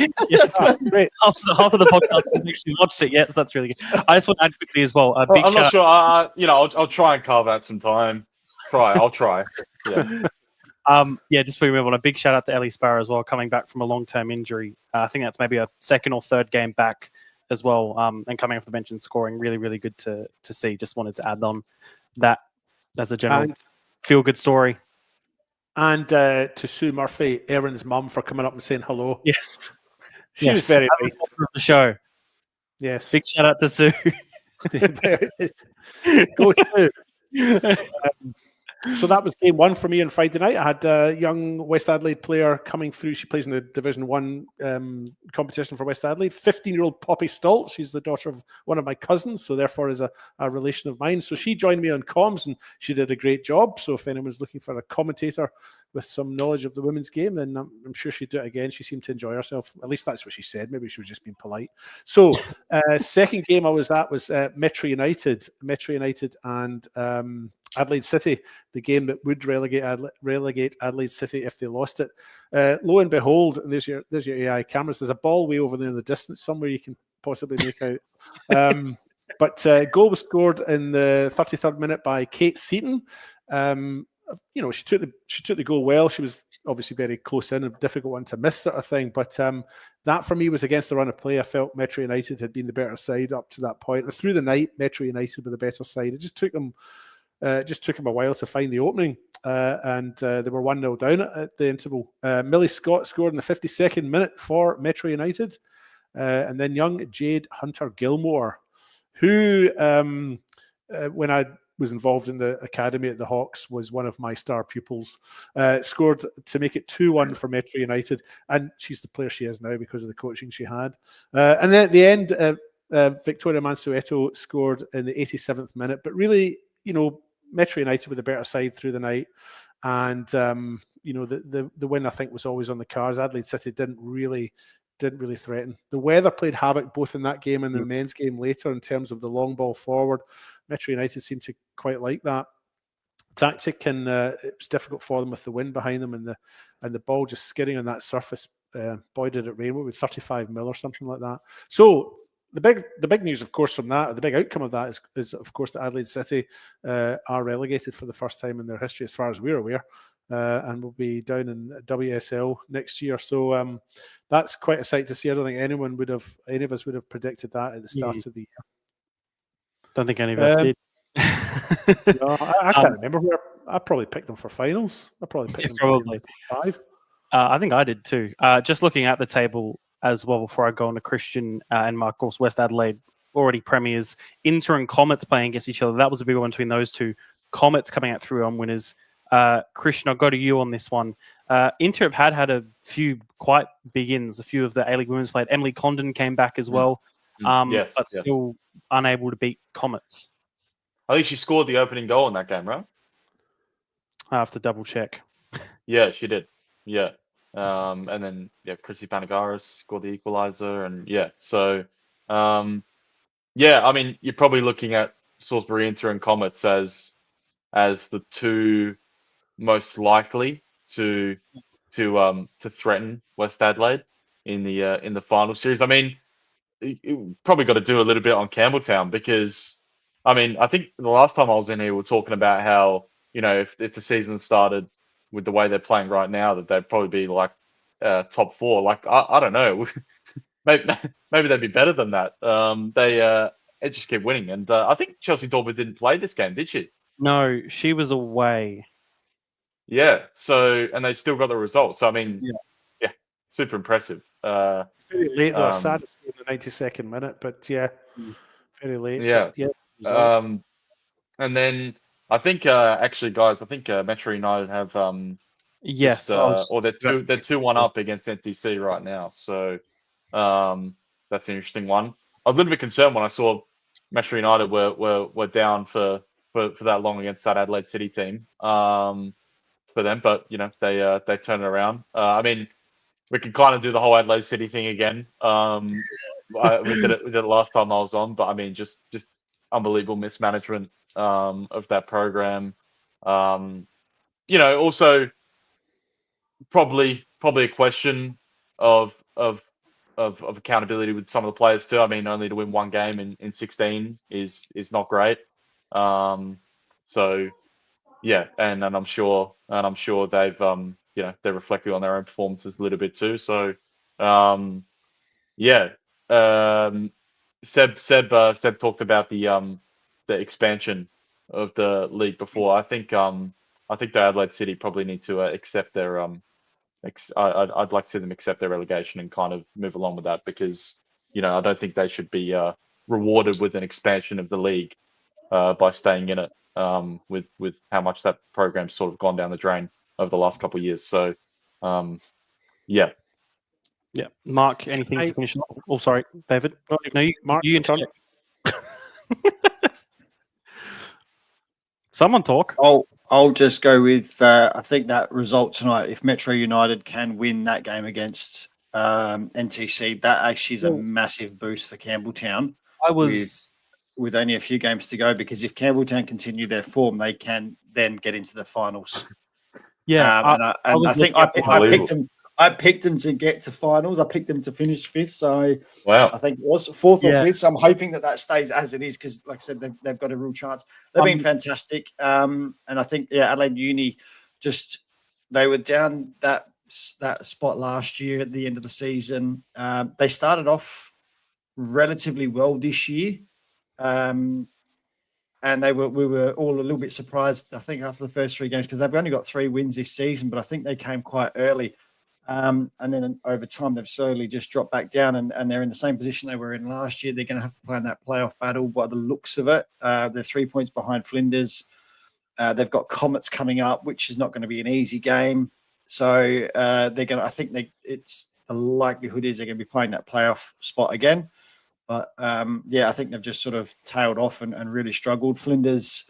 Half of the podcast have actually watched it yet, so that's really good. I just want to add quickly as well. I'm not sure. I'll try and carve out some time. I'll try. Yeah. Just for you, a big shout out to Ellie Sparrow as well, coming back from a long-term injury. I think that's maybe a 2nd or 3rd game back as well, and coming off the bench and scoring, really, really good to see. Just wanted to add on that as a general feel-good story. And to Sue Murphy, Erin's mum, for coming up and saying hello. Yes. She was very nice. The show. Yes. Big shout out to Sue. Go Sue. So that was game 1 for me on Friday night. I had a young West Adelaide player coming through. She plays in the Division 1 competition for West Adelaide. 15-year-old Poppy Stoltz. She's the daughter of one of my cousins, so therefore is a relation of mine. So she joined me on comms, and she did a great job. So if anyone's looking for a commentator with some knowledge of the women's game, then I'm sure she'd do it again. She seemed to enjoy herself. At least that's what she said. Maybe she was just being polite. So second game I was at was Metro United and Adelaide City, the game that would relegate Adelaide City if they lost it. Lo and behold, and there's your AI cameras. There's a ball way over there in the distance somewhere you can possibly make out. But goal was scored in the 33rd minute by Kate Seaton. She took the goal well. She was obviously very close in, a difficult one to miss, sort of thing. But that for me was against the run of play. I felt Metro United had been the better side up to that point. And through the night, Metro United were the better side. It just took them a while to find the opening, and they were 1-0 down at the interval. Millie Scott scored in the 52nd minute for Metro United, and then young Jade Hunter Gilmore, who, when I was involved in the academy at the Hawks, was one of my star pupils, scored to make it 2-1 for Metro United, and she's the player she is now because of the coaching she had. And then at the end, Victoria Mansueto scored in the 87th minute, but really, Metro United were the better side through the night, and the win I think was always on the cards. Adelaide City didn't really threaten. The weather played havoc both in that game and the men's game later in terms of the long ball forward. Metro United seemed to quite like that tactic, and it was difficult for them with the wind behind them and the ball just skidding on that surface. Boy, did it rain with 35 mil or something like that. So the big news, of course, from that, the big outcome of that is of course that Adelaide City are relegated for the first time in their history, as far as we're aware, and will be down in WSL next year. So that's quite a sight to see. I don't think any of us would have predicted that at the start of the year. Don't think any of us did. No, I can't remember where. I probably picked them for finals. I probably picked them probably 5. I think I did too. Just looking at the table as well before I go on to Christian and Mark, of course, West Adelaide already premiers. Inter and Comets playing against each other. That was a big one between those two. Comets coming out through on winners. Christian, I'll go to you on this one. Inter have had a few quite big ins. A few of the A-League women's played. Emily Condon came back as well, but still unable to beat Comets. I think she scored the opening goal in that game, right? I have to double check. Yeah, she did. Yeah. And then Chrissy Panagaris scored the equalizer, and so I mean, you're probably looking at Salisbury Inter and Comets as the two most likely to threaten West Adelaide in the final series. I mean, you probably got to do a little bit on Campbelltown, because I mean, I think the last time I was in here, we were talking about how, if the season started with the way they're playing right now, that they'd probably be like top 4. Like, I don't know. maybe they'd be better than that. They just keep winning. And I think Chelsea Dortmund didn't play this game, did she? No, she was away. Yeah. So, and they still got the result. So, I mean, super impressive. It's very late though. Sad in the 92nd minute, but very late. Yeah. But, and then I think actually, guys, I think Metro United have yes, or they're 2-1 up against NTC right now. So that's an interesting one. I was a little bit concerned when I saw Metro United were down for that long against that Adelaide City team for them, but they turn it around. I mean, we can kind of do the whole Adelaide City thing again. We did it last time I was on, but I mean, just unbelievable mismanagement of that program. Also probably a question of accountability with some of the players too. I mean, only to win one game in 16 is not great. So yeah, and I'm sure they've they're reflecting on their own performances a little bit too. So Seb talked about the expansion of the league before. I think the Adelaide City probably need to accept their I'd like to see them accept their relegation and kind of move along with that, because I don't think they should be rewarded with an expansion of the league by staying in it, with how much that program's sort of gone down the drain over the last couple of years. So yeah. Mark, anything to finish? Oh, sorry, David. No, Mark, you interject. Someone talk. I'll just go with I think that result tonight. If Metro United can win that game against NTC, that actually is a massive boost for Campbelltown. I was with only a few games to go, because if Campbelltown continue their form, they can then get into the finals. Yeah, I think I picked them to get to finals. I picked them to finish fifth. So Wow. I think it was fourth or fifth. So I'm hoping that stays as it is, because, like I said, they've got a real chance. They've been fantastic. And I think, Adelaide Uni, they were down that spot last year at the end of the season. They started off relatively well this year. And we were all a little bit surprised, I think, after the first 3 games, because they've only got 3 wins this season, but I think they came quite early. And then over time, they've slowly just dropped back down, and they're in the same position they were in last year. They're going to have to play in that playoff battle by the looks of it. They're 3 points behind Flinders. They've got Comets coming up, which is not going to be an easy game. So it's the likelihood is they're going to be playing that playoff spot again. But I think they've just sort of tailed off and really struggled. Flinders,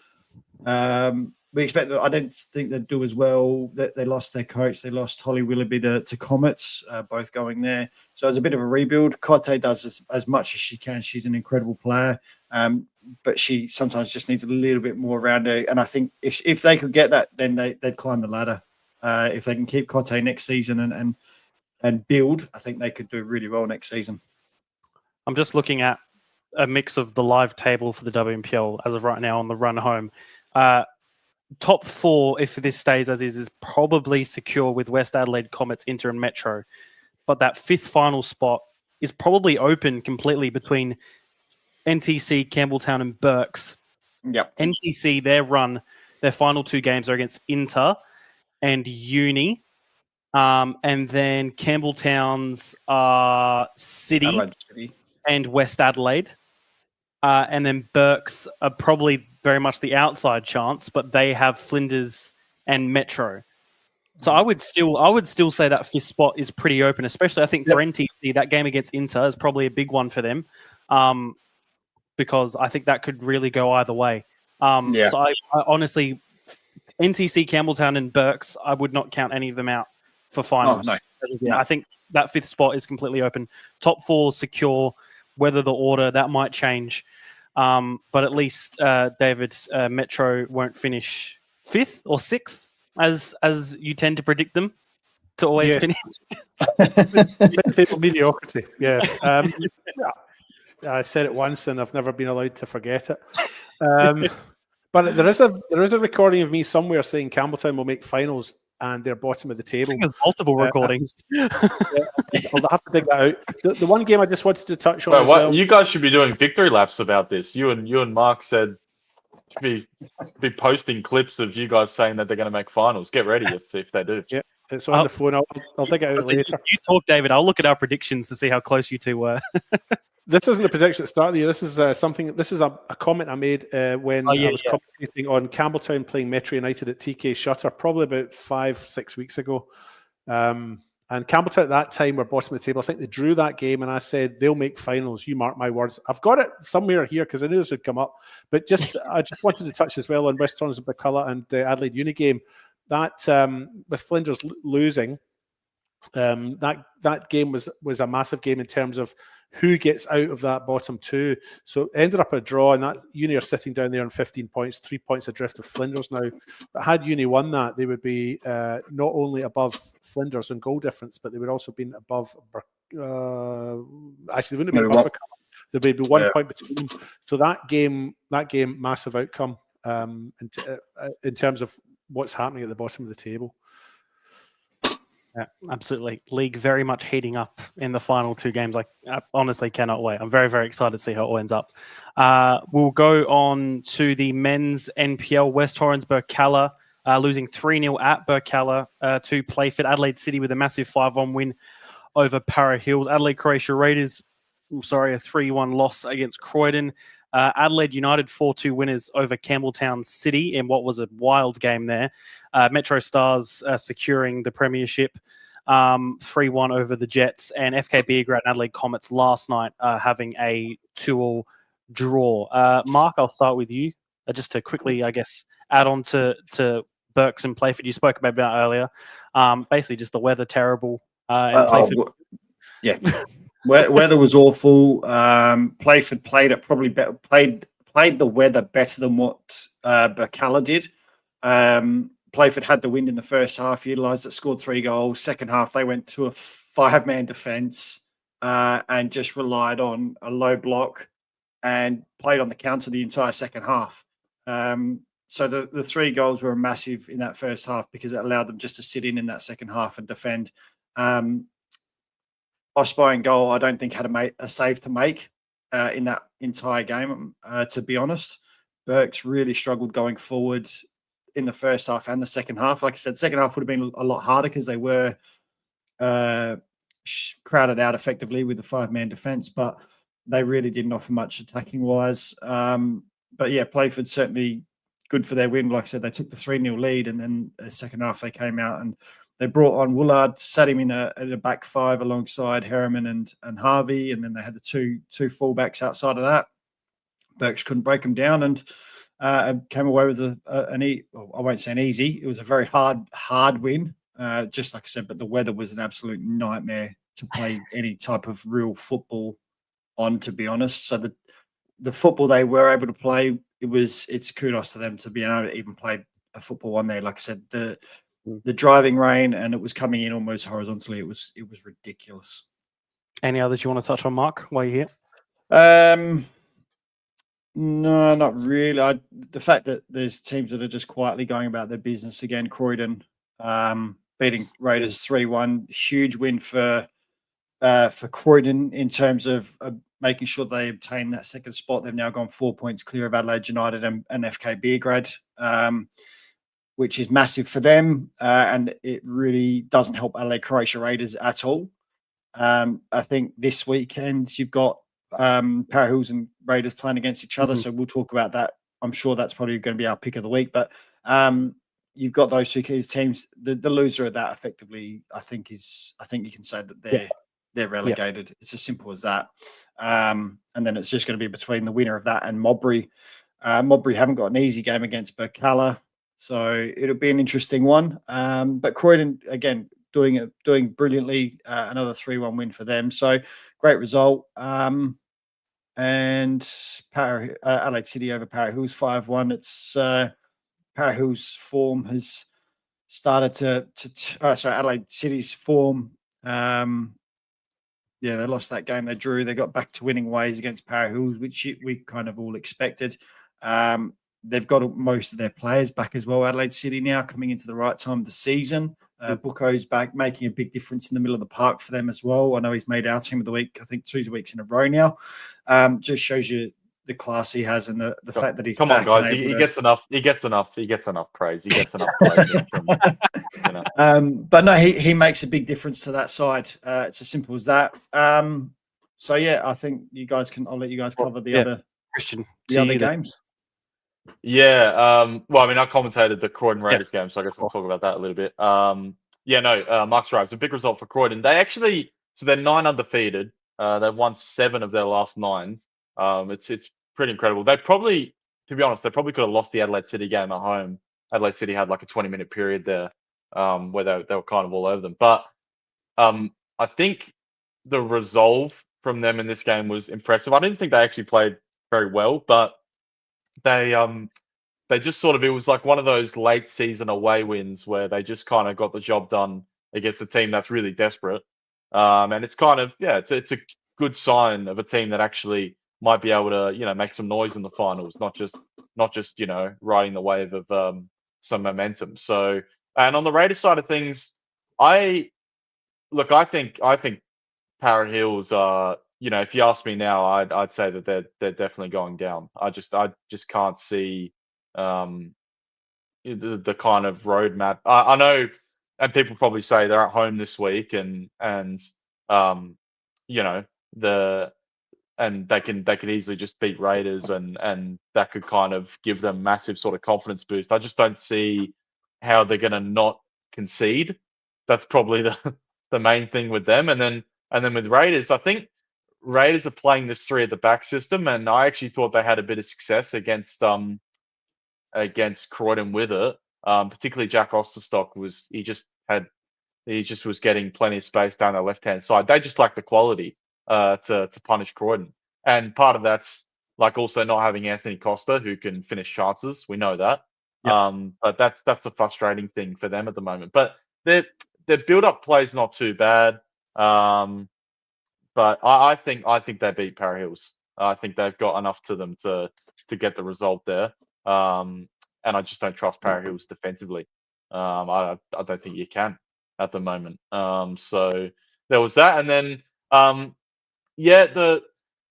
we expect that. I don't think they'd do as well. They lost their coach. They lost Holly Willoughby to Comets, both going there. So it's a bit of a rebuild. Cote does as much as she can. She's an incredible player, but she sometimes just needs a little bit more around her. And I think if they could get that, then they'd climb the ladder. If they can keep Cote next season and build, I think they could do really well next season. I'm just looking at a mix of the live table for the WMPL as of right now on the run home. Top 4, if this stays as is probably secure with West Adelaide, Comets, Inter and Metro. But that 5th final spot is probably open completely between NTC, Campbelltown and Berks. Yep. NTC, their final 2 games are against Inter and Uni. And then Campbelltown's City and West Adelaide. And then Berks are probably very much the outside chance, but they have Flinders and Metro. So I would still say that 5th spot is pretty open, especially I think for NTC, that game against Inter is probably a big one for them, because I think that could really go either way. So I honestly, NTC, Campbelltown and Berks, I would not count any of them out for finals. No. I think that 5th spot is completely open. Top 4 secure. Whether the order, that might change. But at least, David, Metro won't finish 5th or 6th, as you tend to predict them to always finish. Mid-table mediocrity, yeah. I said it once and I've never been allowed to forget it. But there is a recording of me somewhere saying Campbelltown will make finals and they're bottom of the table. Multiple recordings. I'll have to dig that out. The one game I just wanted to touch on. Well, you guys should be doing victory laps about this. You and Mark said be posting clips of you guys saying that they're going to make finals. Get ready if they do. Yeah, it's on the phone. I'll dig it out later. You talk, David. I'll look at our predictions to see how close you two were. This isn't a prediction at the start of the year. This is This is a comment I made when I was commentating on Campbelltown playing Metro United at TK Shutter, probably about 5-6 weeks ago. And Campbelltown at that time were bottom of the table. I think they drew that game, and I said they'll make finals. You mark my words. I've got it somewhere here because I knew this would come up. But I just wanted to touch as well on West Torrens and Bacalla and the Adelaide Uni game. That with Flinders losing, that game was a massive game in terms of who gets out of that bottom 2. So it ended up a draw, and that Uni are sitting down there on 15 points, 3 points adrift of Flinders now. But had Uni won that, they would be not only above Flinders in goal difference, but they would also have been above. Actually, they wouldn't have been above. There would be 1 point between them. So that game, massive outcome in terms of what's happening at the bottom of the table. Yeah, absolutely. League very much heating up in the final 2 games. I honestly cannot wait. I'm very, very excited to see how it all ends up. We'll go on to the men's NPL. West Torrens Bacalla losing 3-0 at Bacalla to Playford. Adelaide City with a massive 5-1 win over Para Hills. Adelaide Croatia Raiders, a 3-1 loss against Croydon. Adelaide United 4-2 winners over Campbelltown City in what was a wild game there. Metro Stars securing the premiership 3-1 over the Jets, and FK Beergrad and Adelaide Comets last night having a 2-2 draw. Mark, I'll start with you just to quickly, I guess, add on to Berks and Playford. You spoke about earlier. Basically, just the weather terrible in Playford. Yeah. Weather was awful. Playford played played the weather better than what Berkala did. Playford had the wind in the first half, utilised it, scored 3 goals. Second half, they went to a 5-man defence and just relied on a low block and played on the counter the entire second half. So the 3 goals were massive in that first half because it allowed them just to sit in that second half and defend. Osprey in goal, I don't think had a save to make in that entire game, to be honest. Burks really struggled going forward in the first half and the second half. Like I said, second half would have been a lot harder because they were crowded out effectively with the 5-man defence, but they really didn't offer much attacking wise. But yeah, Playford certainly good for their win. Like I said, they took the 3-0 lead, and then the second half they came out and they brought on Woolard, sat him in a back 5 alongside Harriman and Harvey, and then they had the two fullbacks outside of that. Burks couldn't break them down and came away with I won't say an easy. It was a very hard win, just like I said. But the weather was an absolute nightmare to play any type of real football on, to be honest. So the football they were able to play, it's kudos to them to be able to even play a football on there. Like I said, the driving rain and it was coming in almost horizontally. It was ridiculous. Any others you want to touch on, Mark, while you're here? No, not really. The fact that there's teams that are just quietly going about their business again. Croydon beating Raiders 3-1, huge win for Croydon in terms of making sure they obtain that second spot. They've now gone 4 points clear of Adelaide United and FK Beergrad, which is massive for them, and it really doesn't help Adelaide Croatia Raiders at all. I think this weekend you've got Para Hills and Raiders playing against each other, so we'll talk about that. I'm sure that's probably going to be our pick of the week, but you've got those two key teams. The loser of that effectively, I think you can say that they're relegated. It's as simple as that. And then it's just going to be between the winner of that and Modbury. Modbury haven't got an easy game against Berkala, so it'll be an interesting one. But Croydon again doing brilliantly. Another 3-1 win for them. So great result. And Adelaide City over Para Hills 5-1. It's Para Hills' form has started Adelaide City's form. They lost that game. They drew. They got back to winning ways against Para Hills, which we kind of all expected. They've got most of their players back as well. Adelaide City now coming into the right time of the season. Buko's back, making a big difference in the middle of the park for them as well. I know he's made our team of the week, I think 2 weeks in a row now. Just shows you the class he has and the fact that he's come back on, guys. He gets enough praise. He gets enough praise. But no, he makes a big difference to that side. It's as simple as that. So yeah, I think I'll let you guys cover the other Christian, other games. Yeah. Well, I mean, I commentated the Croydon Raiders game, so I guess I'll talk about that a little bit. Mark's right. It's a big result for Croydon. They're 9 undefeated. They've won 7 of their last 9. It's pretty incredible. To be honest, they probably could have lost the Adelaide City game at home. Adelaide City had like a 20-minute period there where they were kind of all over them. But I think the resolve from them in this game was impressive. I didn't think they actually played very well, but they just sort of, it was like one of those late season away wins where they just kind of got the job done against a team that's really desperate. And it's kind of, it's a good sign of a team that actually might be able to, make some noise in the finals, not just riding the wave of some momentum. So, and on the Raiders side of things, I think Para Hills are, if you ask me now, I'd say that they're definitely going down. I just can't see the kind of roadmap. I know, and people probably say they're at home this week, and they can easily just beat Raiders, and that could kind of give them massive sort of confidence boost. I just don't see how they're going to not concede. That's probably the main thing with them, and then with Raiders, I think Raiders are playing this 3 at the back system, and I actually thought they had a bit of success against Croydon with it. Particularly Jack Osterstock was getting plenty of space down the left hand side. They just lack the quality to punish Croydon, and part of that's like also not having Anthony Costa who can finish chances. We know that. Yeah. But that's the frustrating thing for them at the moment. But their build-up play is not too bad. But I think they beat Para Hills. I think they've got enough to them to get the result there. And I just don't trust Para Hills defensively. I don't think you can at the moment. So there was that, and then yeah, the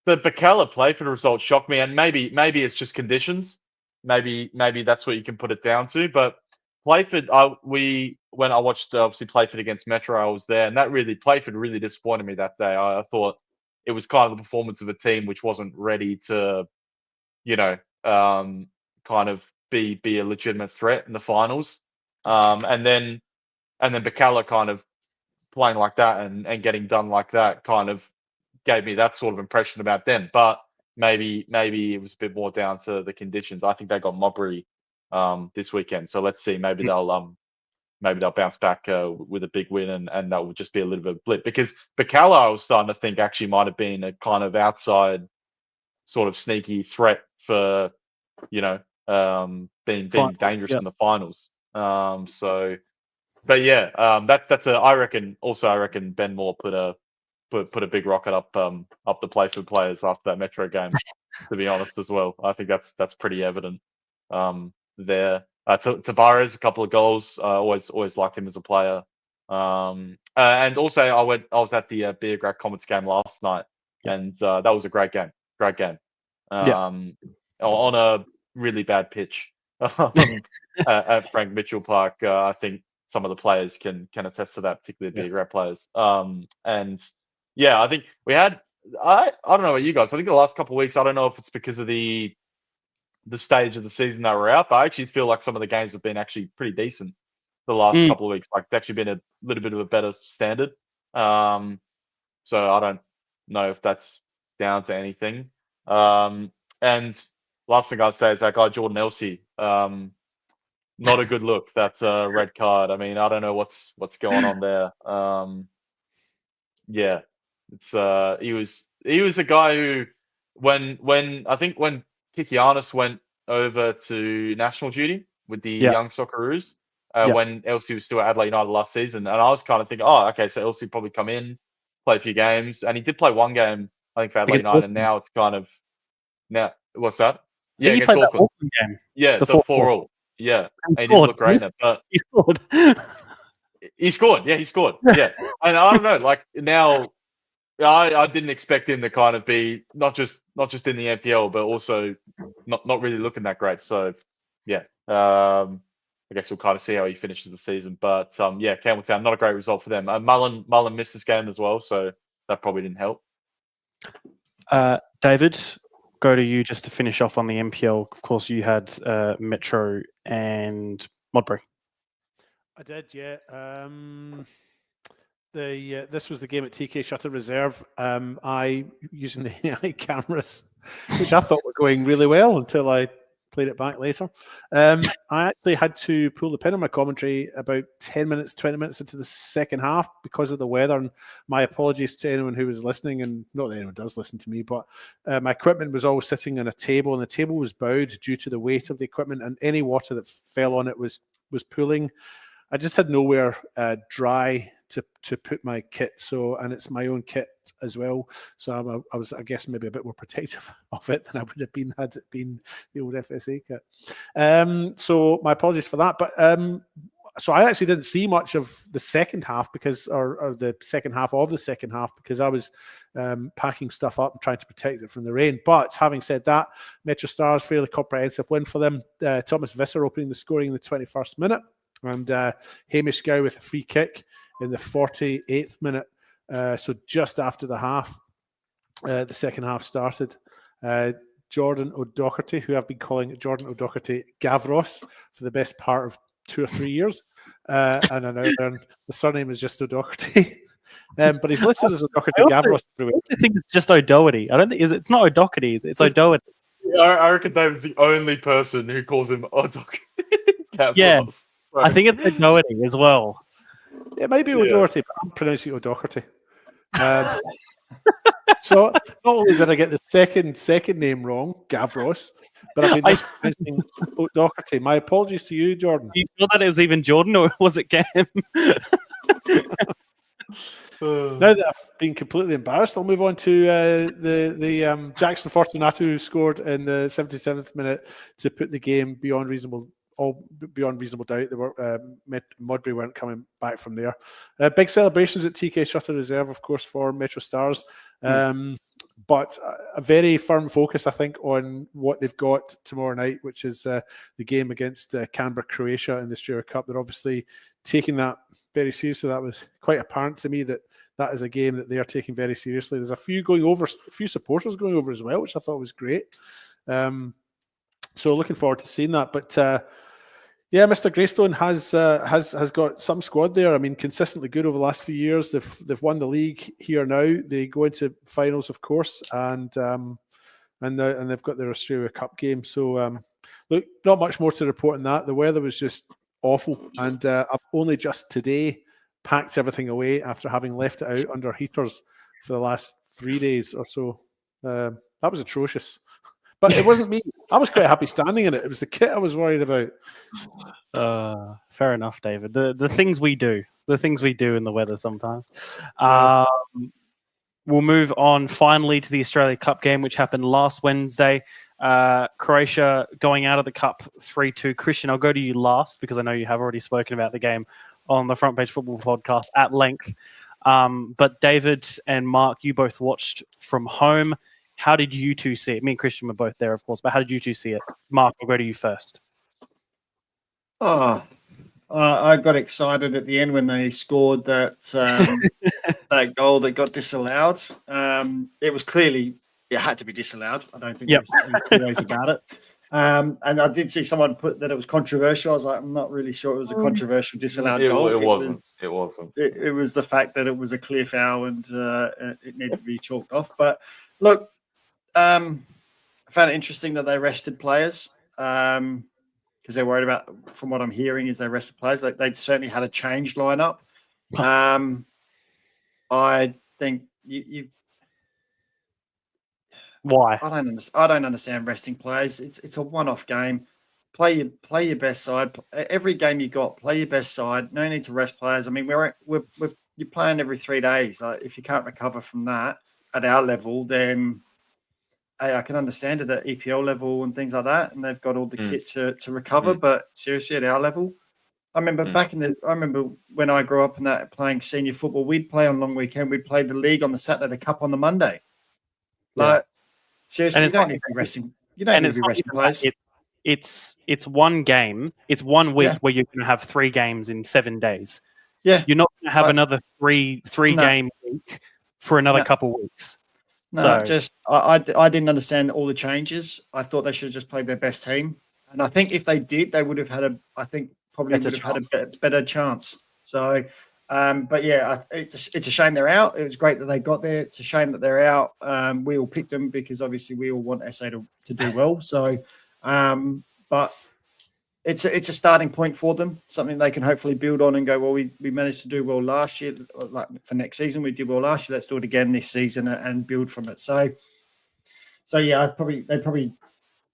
Bacala play for the result shocked me, and maybe it's just conditions. Maybe that's what you can put it down to. But Playford, when I watched obviously Playford against Metro, I was there, and Playford really disappointed me that day. I thought it was kind of the performance of a team which wasn't ready to, kind of be a legitimate threat in the finals. And then Bacala kind of playing like that and getting done like that kind of gave me that sort of impression about them. But maybe it was a bit more down to the conditions. I think they got Mobbery this weekend, so let's see. Maybe they'll bounce back with a big win, and that will just be a little bit of a blip. Because Bacala, I was starting to think actually might have been a kind of outside sort of sneaky threat for being dangerous in the finals. But yeah, that's I reckon Ben Moore put a big rocket up the Playford players after that Metro game. To be honest, as well, I think that's pretty evident there. Tavares, a couple of goals. Always liked him as a player. And also I was at the Beergrad Comets game last night, and that was a great game. On a really bad pitch at Frank Mitchell Park. I think some of the players can attest to that, particularly Beergrad players. And yeah, I think we had. I don't know about you guys. I think the last couple of weeks, I don't know if it's because of the stage of the season that we're out, but I actually feel like some of the games have been actually pretty decent the last couple of weeks. Like it's actually been a little bit of a better standard. So I don't know if that's down to anything. And last thing I'd say is that guy Jordan Elsey. Not a good look. That's a red card. I mean, I don't know what's going on there. Yeah, it's he was a guy who when Kikianis went over to national duty with the young Socceroos, when Elsie was still at Adelaide United last season, and I was kind of thinking, oh, okay, so Elsie probably come in, play a few games, and he did play one game, I think, for Adelaide United, and now it's kind of what's that? Yeah, he played that Auckland game. Yeah, the 4-4. Yeah, and he didn't look great in it, but he scored. He scored. Yeah, he scored. Yeah, and I don't know. Like now, I didn't expect him to kind of be not just in the NPL, but also not really looking that great. So yeah, I guess we'll kind of see how he finishes the season. But yeah, Campbelltown, not a great result for them. Mullen missed this game as well, so that probably didn't help. David, go to you just to finish off on the NPL. Of course, you had Metro and Modbury. I did, yeah. This was the game at TK Shutter Reserve. I using the AI cameras, which I thought were going really well until I played it back later. I actually had to pull the pin on my commentary about 20 minutes into the second half because of the weather. And my apologies to anyone who was listening, and not that anyone does listen to me, but my equipment was always sitting on a table, and the table was bowed due to the weight of the equipment, and any water that fell on it was pooling. I just had nowhere dry to put my kit, and it's my own kit as well. So I was, I guess, maybe a bit more protective of it than I would have been had it been the old FSA kit. So my apologies for that. But so I actually didn't see much of the second half or the second half of the second half because I was packing stuff up and trying to protect it from the rain. But having said that, Metro Stars, fairly comprehensive win for them. Thomas Visser opening the scoring in the 21st minute. And Hamish Gow with a free kick in the 48th minute. So just after the half, the second half started. Jordan O'Doherty, who I've been calling Jordan O'Doherty Gavros for the best part of 2 or 3 years. And I know the surname is just O'Doherty. But he's listed as O'Doherty Gavros everywhere. I think it's just O'Doherty. I don't think it's not O'Doherty. It's O'Doherty. I reckon David's the only person who calls him O'Doherty. Yeah. I think it's O'Doherty as well. It might be O'Doherty, but I'm pronouncing O'Doherty. So not only did I get the second name wrong, Gavros, but I've been mispronouncing Doherty. My apologies to you, Jordan. You sure that it was even Jordan or was it Cam? Now that I've been completely embarrassed, I'll move on to the Jackson Fortunato who scored in the 77th minute to put the game beyond reasonable doubt. They were Modbury weren't coming back from there. Big celebrations at TK Shutter Reserve, of course, for Metro Stars, but a very firm focus, I think, on what they've got tomorrow night, which is the game against Canberra, Croatia in the Stewart Cup. They're obviously taking that very seriously. That was quite apparent to me that is a game that they are taking very seriously. There's a few supporters going over as well, which I thought was great. So looking forward to seeing that. But yeah, Mr. Greystone has got some squad there. I mean, consistently good over the last few years. They've won the league here now. They go into finals, of course, and they've got their Australia Cup game. So look, not much more to report on that. The weather was just awful, and I've only just today packed everything away after having left it out under heaters for the last 3 days or so. That was atrocious. But it wasn't me. I was quite happy standing in it. It was the kit I was worried about. Fair enough, David. The things we do in the weather sometimes. We'll move on finally to the Australia Cup game, which happened last Wednesday. Croatia going out of the Cup 3-2. Christian, I'll go to you last because I know you have already spoken about the game on the Front Page Football podcast at length. But David and Mark, you both watched from home. How did you two see it? Me and Christian were both there, of course, but how did you two see it? Mark, I'll go to you first. I got excited at the end when they scored that that goal that got disallowed. It was clearly, it had to be disallowed. I don't think there was two ways about it. And I did see someone put that it was controversial. I was like, I'm not really sure it was a controversial disallowed goal. It wasn't. It was the fact that it was a clear foul and it needed to be chalked off. But look, I found it interesting that they rested players because they're worried about, from what I'm hearing, is they rested players. They'd certainly had a changed lineup. I think you Why? I don't understand resting players. It's a one-off game. Play your best side. Every game you got, play your best side. No need to rest players. I mean, you're playing every 3 days. If you can't recover from that at our level, then I can understand it at EPL level and things like that, and they've got all the kit to recover. But seriously, at our level, I remember I remember when I grew up and that playing senior football, we'd play on long weekend. We'd play the league on the Saturday, the cup on the Monday. Seriously, you don't need to be resting. You don't need to be resting players. It's one game. It's 1 week where you're going to have 3 games in 7 days. Yeah, you're not going to have another three game week for another couple weeks. No, I didn't understand all the changes. I thought they should have just played their best team, and I think if they did, they would have had a better chance. So, but yeah, it's a shame they're out. It was great that they got there. It's a shame that they're out. We all picked them because obviously we all want SA to do well. So, but it's a starting point for them, something they can hopefully build on and go, well, we managed to do well last year. Like for next season, we did well last year. Let's do it again this season and build from it. So yeah, they probably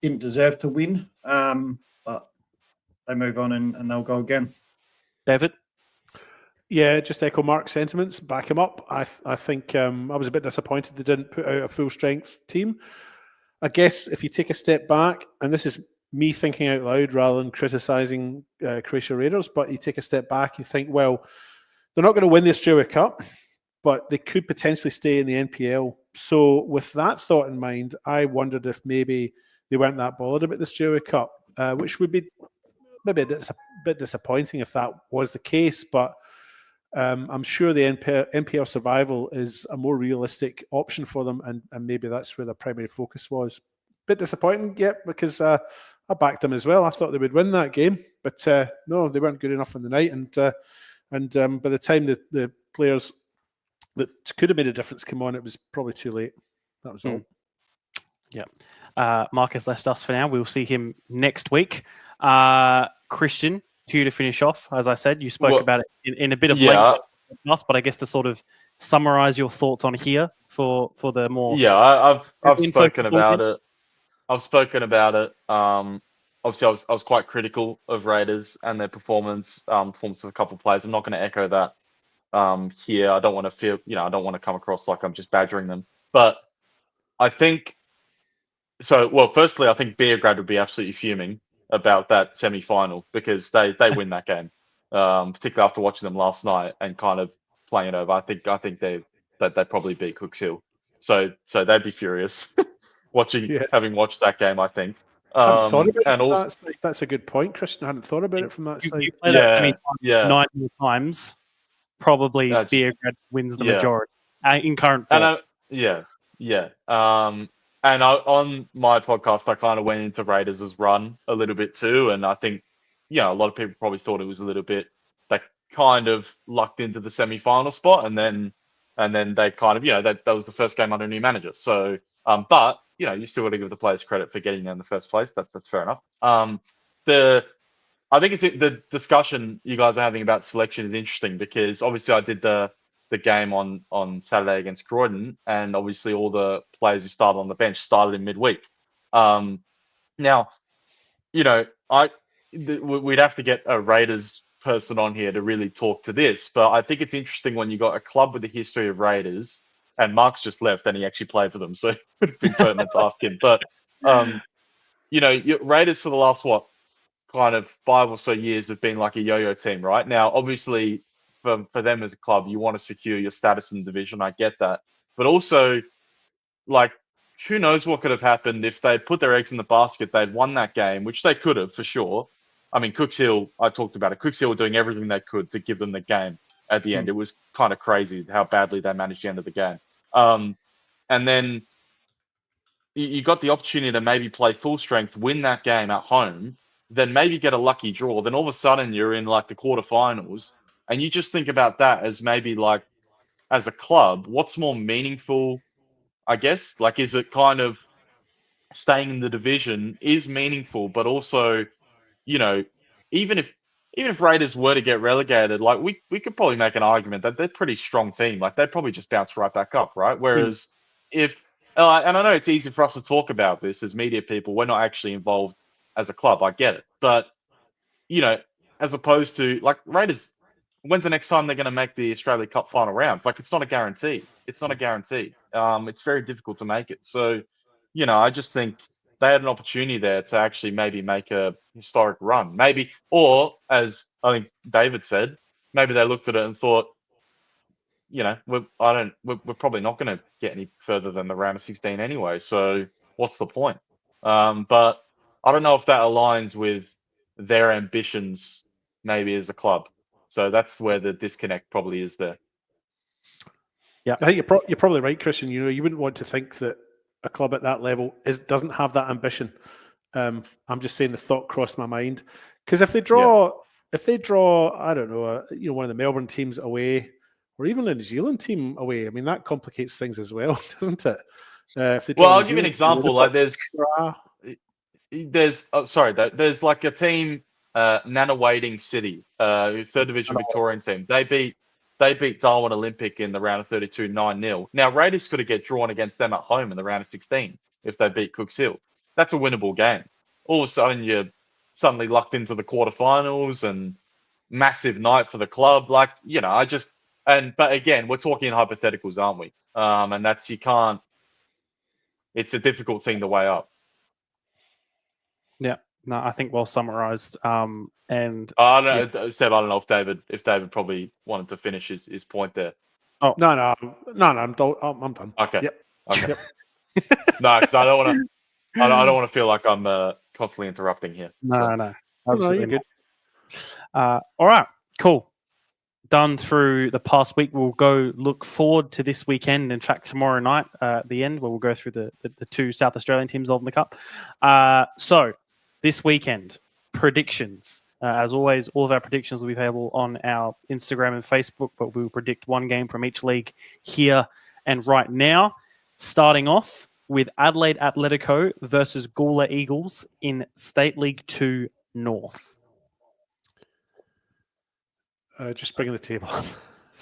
didn't deserve to win, but they move on and they'll go again. David? Yeah, just echo Mark's sentiments, back him up. I think I was a bit disappointed they didn't put out a full-strength team. I guess if you take a step back, and this is me thinking out loud rather than criticising Croatia Raiders, but you take a step back, you think, well, they're not going to win the Australia Cup, but they could potentially stay in the NPL. So with that thought in mind, I wondered if maybe they weren't that bothered about the Australia Cup, which would be maybe a bit disappointing if that was the case, but I'm sure the NPL survival is a more realistic option for them, and maybe that's where their primary focus was. Bit disappointing, because I backed them as well. I thought they would win that game, but no, they weren't good enough on the night. And by the time the players that could have made a difference came on, it was probably too late. That was all. Yeah. Mark has left us for now. We'll see him next week. Christian, to you to finish off. As I said, you spoke about it in a bit of length, but I guess to sort of summarize your thoughts on here for the more. Yeah, I've info spoken football about thing? it. I've spoken about it. Obviously, I was quite critical of Raiders and their performance of a couple of players. I'm not going to echo that here. I don't want to feel, I don't want to come across like I'm just badgering them. But I think so. Well, firstly, I think Beograd would be absolutely fuming about that semi-final because they win that game, particularly after watching them last night and kind of playing it over. I think they probably beat Cooks Hill, so they'd be furious having watched that game. I think. I hadn't thought about it And from also, that side. That's a good point, Christian. I hadn't thought about it from that You side. play that semi yeah, 9 more times, probably Just- Beograd wins the yeah. majority in current form. And yeah. And on my podcast, I kind of went into Raiders' run a little bit too, and I think, a lot of people probably thought it was a little bit they kind of lucked into the semi-final spot, and then they kind of, that was the first game under a new manager. So, but you still got to give the players credit for getting there in the first place. That's fair enough. I think the discussion you guys are having about selection is interesting because obviously I did the game on Saturday against Croydon, and obviously all the players who started on the bench started in midweek. Now, we'd have to get a Raiders person on here to really talk to this, but I think it's interesting when you got a club with a history of Raiders, and Mark's just left and he actually played for them, so it would have been pertinent to ask him. But Raiders for the last kind of 5 or so years have been like a yo-yo team, right? Now, obviously, for them as a club, you want to secure your status in the division. I get that. But also, like, who knows what could have happened if they put their eggs in the basket, they'd won that game, which they could have for sure. I mean, Cooks Hill, I talked about it. Cooks Hill were doing everything they could to give them the game at the end. It was kind of crazy how badly they managed the end of the game. And then you got the opportunity to maybe play full strength, win that game at home, then maybe get a lucky draw. Then all of a sudden you're in like the quarterfinals, and you just think about that as maybe like as a club, what's more meaningful? I guess like is it kind of staying in the division is meaningful, but also even if Raiders were to get relegated, like we could probably make an argument that they're a pretty strong team. Like they'd probably just bounce right back up, right? Whereas if and I know it's easy for us to talk about this as media people, we're not actually involved as a club. I get it, but as opposed to like Raiders, when's the next time they're going to make the Australia Cup final rounds? Like it's not a guarantee. It's not a guarantee. It's very difficult to make it. So, I just think they had an opportunity there to actually maybe make a historic run, maybe, or as I think David said, maybe they looked at it and thought, we're probably not going to get any further than the round of 16 anyway. So what's the point? But I don't know if that aligns with their ambitions, maybe as a club. So that's where the disconnect probably is there. Yeah, I think you're probably right, Christian. You wouldn't want to think that a club at that level doesn't have that ambition. I'm just saying the thought crossed my mind because if they draw, I don't know, one of the Melbourne teams away, or even a New Zealand team away, I mean that complicates things as well, doesn't it? If they draw I'll give you an example. Like there's like a team, Nanawading City, third division Victorian team. They beat Darwin Olympic in the round of 32 9-0. Now Raiders could have get drawn against them at home in the round of 16 if they beat Cooks Hill. That's a winnable game. All of a sudden you're suddenly lucked into the quarterfinals and massive night for the club. Like, but again, we're talking in hypotheticals, aren't we? And that's it's a difficult thing to weigh up. Yeah, no, I think well summarized. And I don't know, Seb, I don't know if David probably wanted to finish his point there. Oh no, I'm done. Okay. Yep. Okay. No, because I don't want to feel like I'm constantly interrupting here. No, absolutely good. All right, cool. Done through the past week. We'll go look forward to this weekend. In fact, tomorrow night at the end, where we'll go through the two South Australian teams involved in the Cup. So this weekend, predictions. As always, all of our predictions will be available on our Instagram and Facebook, but we will predict one game from each league here and right now. Starting off with Adelaide Atletico versus Gawler Eagles in State League 2 North. Just bringing the table up.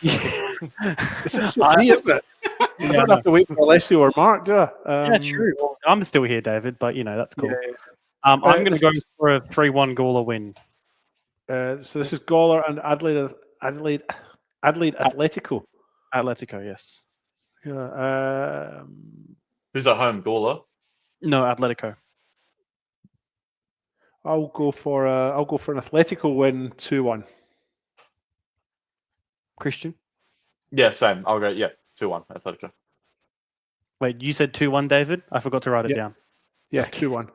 It's funny, isn't it? I don't have to wait for Alessio or Mark, do I? Yeah, true. Well, I'm still here, David, but that's cool. Yeah. I'm going to this go is- for a 3-1 Gawler win. So this is Gawler and Adelaide Atletico. Atletico, yes. Yeah, Who's at home? Gawler? No, Atletico. I'll go for an Atletico win 2-1. Christian? Yeah, same. I'll go, 2-1, Atletico. Wait, you said 2-1, David? I forgot to write it Yep. down. Yeah, 2-1.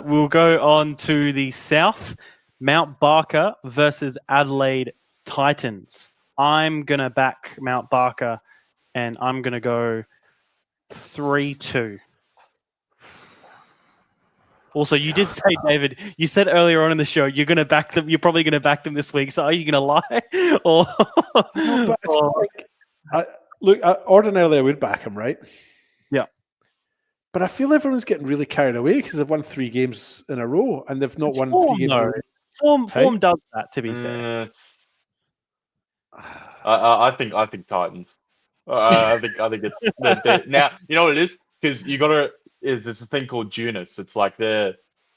We'll go on to the south. Mount Barker versus Adelaide Titans. I'm going to back Mount Barker, and I'm going to go 3-2. Also, you did say, David, you said earlier on in the show you're going to back them. You're probably going to back them this week. So are you going to lie? Or No, but it's just like, ordinarily I would back him, right? Yeah. But I feel everyone's getting really carried away because they've won 3 games in a row and they've not It's won form, 3 games in a though. row. Form does that, to be fair. I think Titans. I think it's now. You know what it is, because you got to. There's a thing called Junus. It's like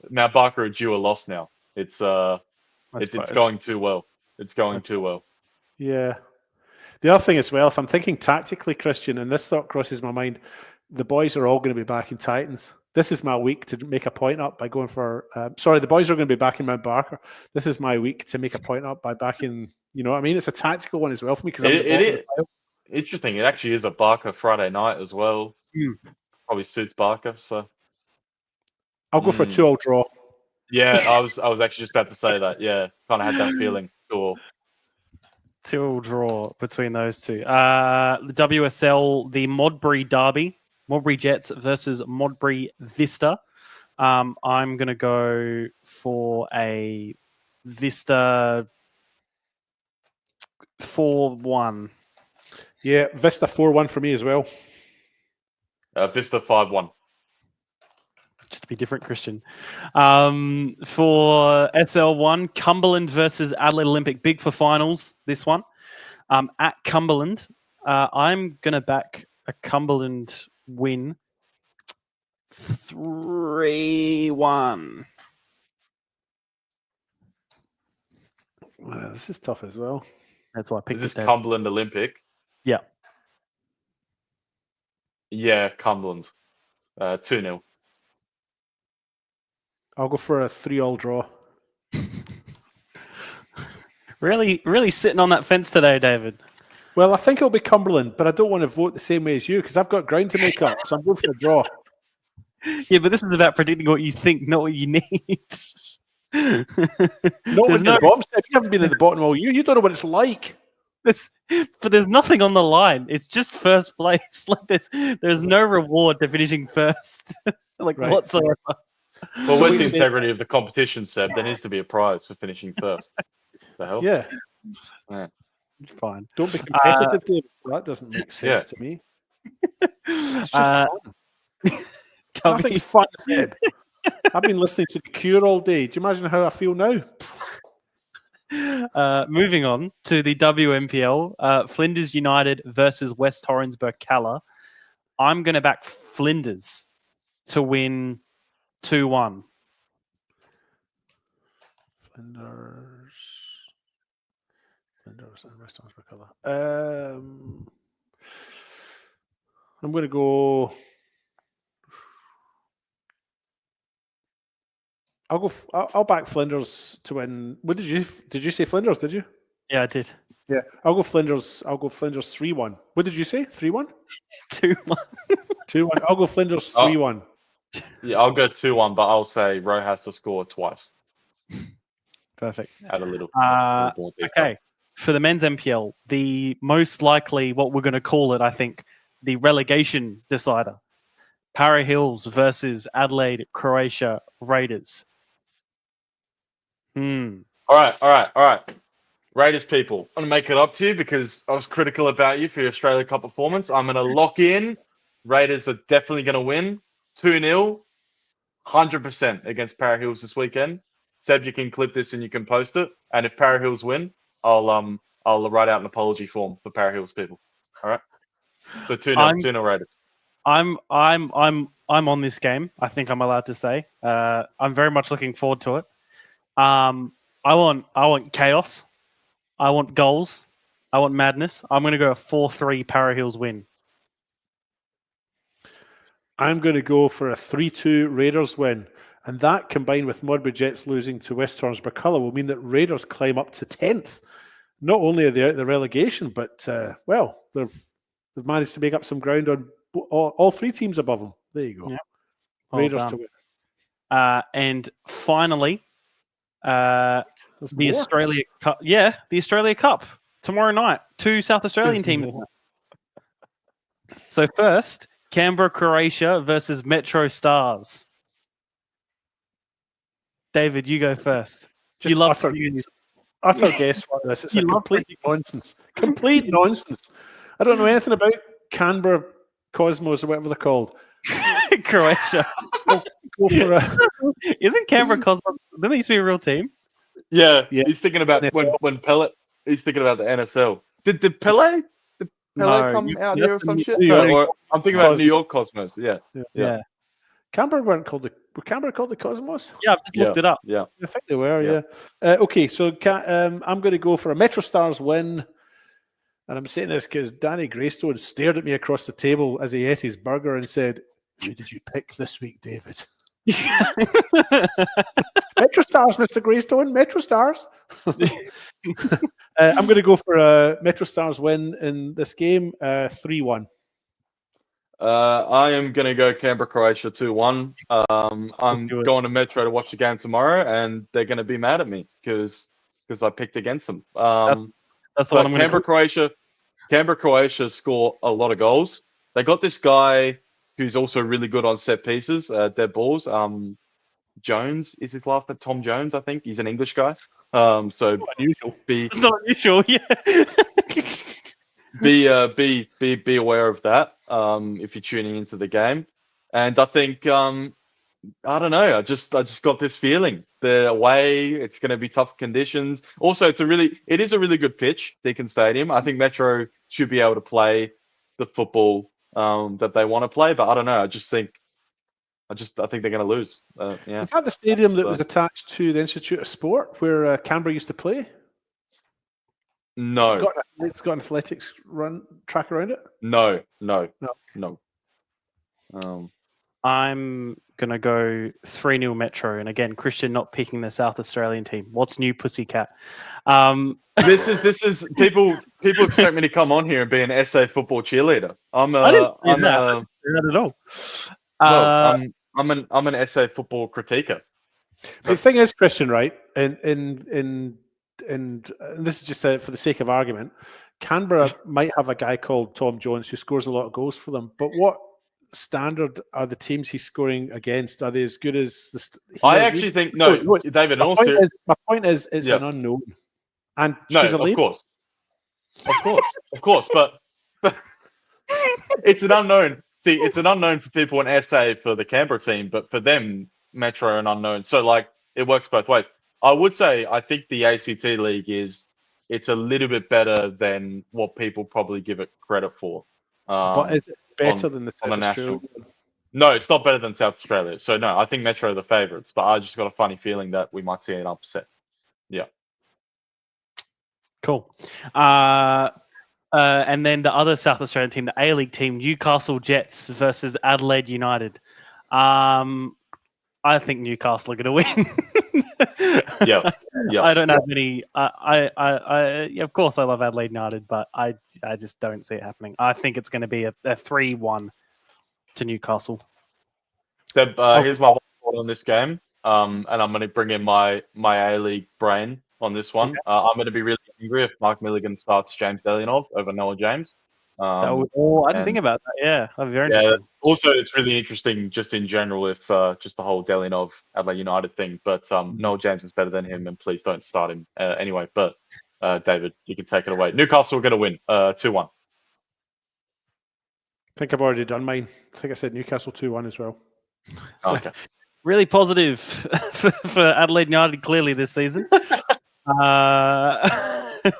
Mount Barker are due a loss now. It's going too well. It's going too well. Yeah. The other thing as well, if I'm thinking tactically, Christian, and this thought crosses my mind, the boys are all going to be back in Titans. This is my week to make a point up by going for. The boys are going to be back in Mount Barker. This is my week to make a point up by backing. You know what I mean? It's a tactical one as well for me because I'm It is interesting. It actually is a Barker Friday night as well. Probably suits Barker. So I'll go for a 2-2 draw. yeah, I was actually just about to say that. Yeah, kind of had that feeling. Sure. 2-2 draw between those two. The WSL, the Modbury Derby, Modbury Jets versus Modbury Vista. I'm going to go for a Vista 4-1. Yeah, Vista 4-1 for me as well. Vista 5-1. Just to be different, Christian. For SL1, Cumberland versus Adelaide Olympic. Big for finals, this one. At Cumberland, I'm going to back a Cumberland win 3-1. This is tough as well. That's why I picked Is this it. Cumberland Olympic? Yeah. Yeah, Cumberland. 2-0. I'll go for a 3-3 draw. Really sitting on that fence today, David. Well, I think it'll be Cumberland, but I don't want to vote the same way as you because I've got ground to make up, so I'm going for a draw. Yeah, but this is about predicting what you think, not what you need. Not when you're the bottom step. You haven't been in the bottom all year. You don't know what it's like. But there's nothing on the line. It's just first place. Like there's no reward to finishing first, whatsoever. Well, where's the integrity of the competition, Seb? There needs to be a prize for finishing first. The hell? Yeah. Fine. Don't be competitive, David. That doesn't make sense to me. It's just fun. Nothing's fun, Seb. I've been listening to The Cure all day. Do you imagine how I feel now? Moving on to the WMPL, Flinders United versus West Torrensburg Calla. I'm going to back Flinders to win 2-1. Flinders and West Torrensburg Calla. I'm going to go. I'll back Flinders to win. What did you say Flinders? Did you? Yeah, I did. Yeah, I'll go Flinders. I'll go Flinders 3-1. What did you say? 3-1? 2-1. 2-1. I'll go Flinders 3-1. Yeah, I'll go 2-1, but I'll say Rowe has to score twice. Perfect. Add a little. Okay. For the men's MPL, the most likely, what we're going to call it, I think, the relegation decider. Para Hills versus Adelaide Croatia Raiders. All right. Raiders people, I'm going to make it up to you because I was critical about you for your Australia Cup performance. I'm going to lock in. Raiders are definitely going to win 2-0, 100% against Para Hills this weekend. Seb, you can clip this and you can post it. And if Para Hills win, I'll write out an apology form for Para Hills people. All right. So 2-0 I'm- 2-0 Raiders. I'm on this game. I think I'm allowed to say. I'm very much looking forward to it. I want chaos. I want goals. I want madness. I'm going to go a 4-3 Para Hills win. I'm going to go for a 3-2 Raiders win. And that, combined with Modbury Jets losing to West Torrens-Burculla, will mean that Raiders climb up to 10th. Not only are they out of the relegation, but, they've managed to make up some ground on all three teams above them. There you go. Yeah. Well Raiders done. to win. And finally, There's the more. Australia Cup. Yeah, the Australia Cup tomorrow night. 2 South Australian teams. So first, Canberra, Croatia versus Metro Stars. David, you go first. Just You love utter guesswork. This it's You a love complete nonsense. Complete nonsense. I don't know anything about Canberra Cosmos or whatever they're called. Croatia. Go for a Isn't Canberra Cosmos? Didn't they used to be a real team? Yeah, Yeah. he's thinking about when Pele. He's thinking about the NSL. Did Pele No, come out you- here or some shit? New No, York or I'm thinking about New York Cosmos. Yeah, Yeah. Canberra were Canberra called the Cosmos? Yeah, I've just looked it up. yeah. I think they were, Yeah. yeah. Okay, so I'm going to go for a Metro Stars win. And I'm saying this because Danny Greystone stared at me across the table as he ate his burger and said, "Who did you pick this week, David?" Metro Stars, Mr. Greystone. Metro Stars. I'm going to go for a Metro Stars win in this game, 3-1. I am gonna go Canberra Croatia 2-1. I'm do it. going to Metro to watch the game tomorrow, and they're gonna be mad at me because I picked against them. That's the one I'm going to Canberra Croatia score a lot of goals. They got this guy who's also really good on set pieces, dead balls. Jones is his last name. Tom Jones, I think. He's an English guy. So Unusual. It's not unusual, yeah. be aware of that if you're tuning into the game. And I think I don't know. I just got this feeling. The away, it's going to be tough conditions. Also, it is a really good pitch, Deakin Stadium. I think Metro should be able to play the football that they want to play. But I don't know. I think they're going to lose. Yeah. Is that the stadium that was attached to the Institute of Sport where Canberra used to play? No. It's got an athletics track around it? No. I'm going to go 3-0 Metro. And again, Christian not picking the South Australian team. What's new, Pussycat? This is people expect me to come on here and be an SA football cheerleader. Not at all. I'm an SA football critiquer. The thing is, Christian, right? And this is just for the sake of argument. Canberra might have a guy called Tom Jones who scores a lot of goals for them, but what standard are the teams he's scoring against? Are they as good as the? I actually think no, David. My point is, it's an unknown, and she's a lady. Of course, but it's an unknown. See, it's an unknown for people in SA for the Canberra team, but for them, Metro an unknown. So it works both ways. I would say I think the ACT League it's a little bit better than what people probably give it credit for. But is it better than the South on the Australian? national? No, it's not better than South Australia. So no, I think Metro are the favourites, but I just got a funny feeling that we might see an upset. Yeah. Cool. And then the other South Australian team, the A-League team, Newcastle Jets versus Adelaide United. I think Newcastle are going to win. Yeah. I don't have any. Of course, I love Adelaide United, but I just don't see it happening. I think it's going to be a 3-1 to Newcastle. Seb, here's my one thought on this game, and I'm going to bring in my A-League brain on this one. Okay. I'm going to be really angry if Mark Milligan starts James Delianov over Noah James. I didn't think about that. Yeah, that'd be very interesting. Also, it's really interesting just in general if just the whole Delianov Adelaide United thing. But Noah James is better than him, and please don't start him anyway. But David, you can take it away. Newcastle are going to win 2-1. I think I've already done mine. I think I said Newcastle 2-1 as well. So, Okay. really positive for Adelaide United clearly this season.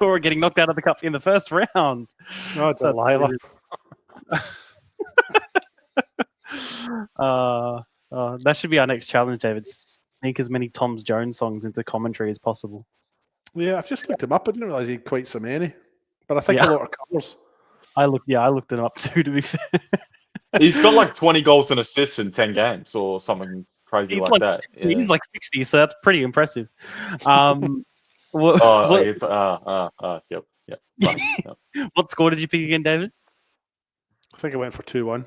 Or getting knocked out of the cup in the first round. Oh, Delilah. That should be our next challenge, David. Sneak as many Tom Jones songs into commentary as possible. Yeah, I've just looked him up. I didn't realise he had quite so many. But I think a lot of covers. I looked it up too, to be fair. He's got like 20 goals and assists in 10 games or something crazy like that. Yeah. He's like 60, so that's pretty impressive. Yep. What score did you pick again, David? I think I went for 2-1.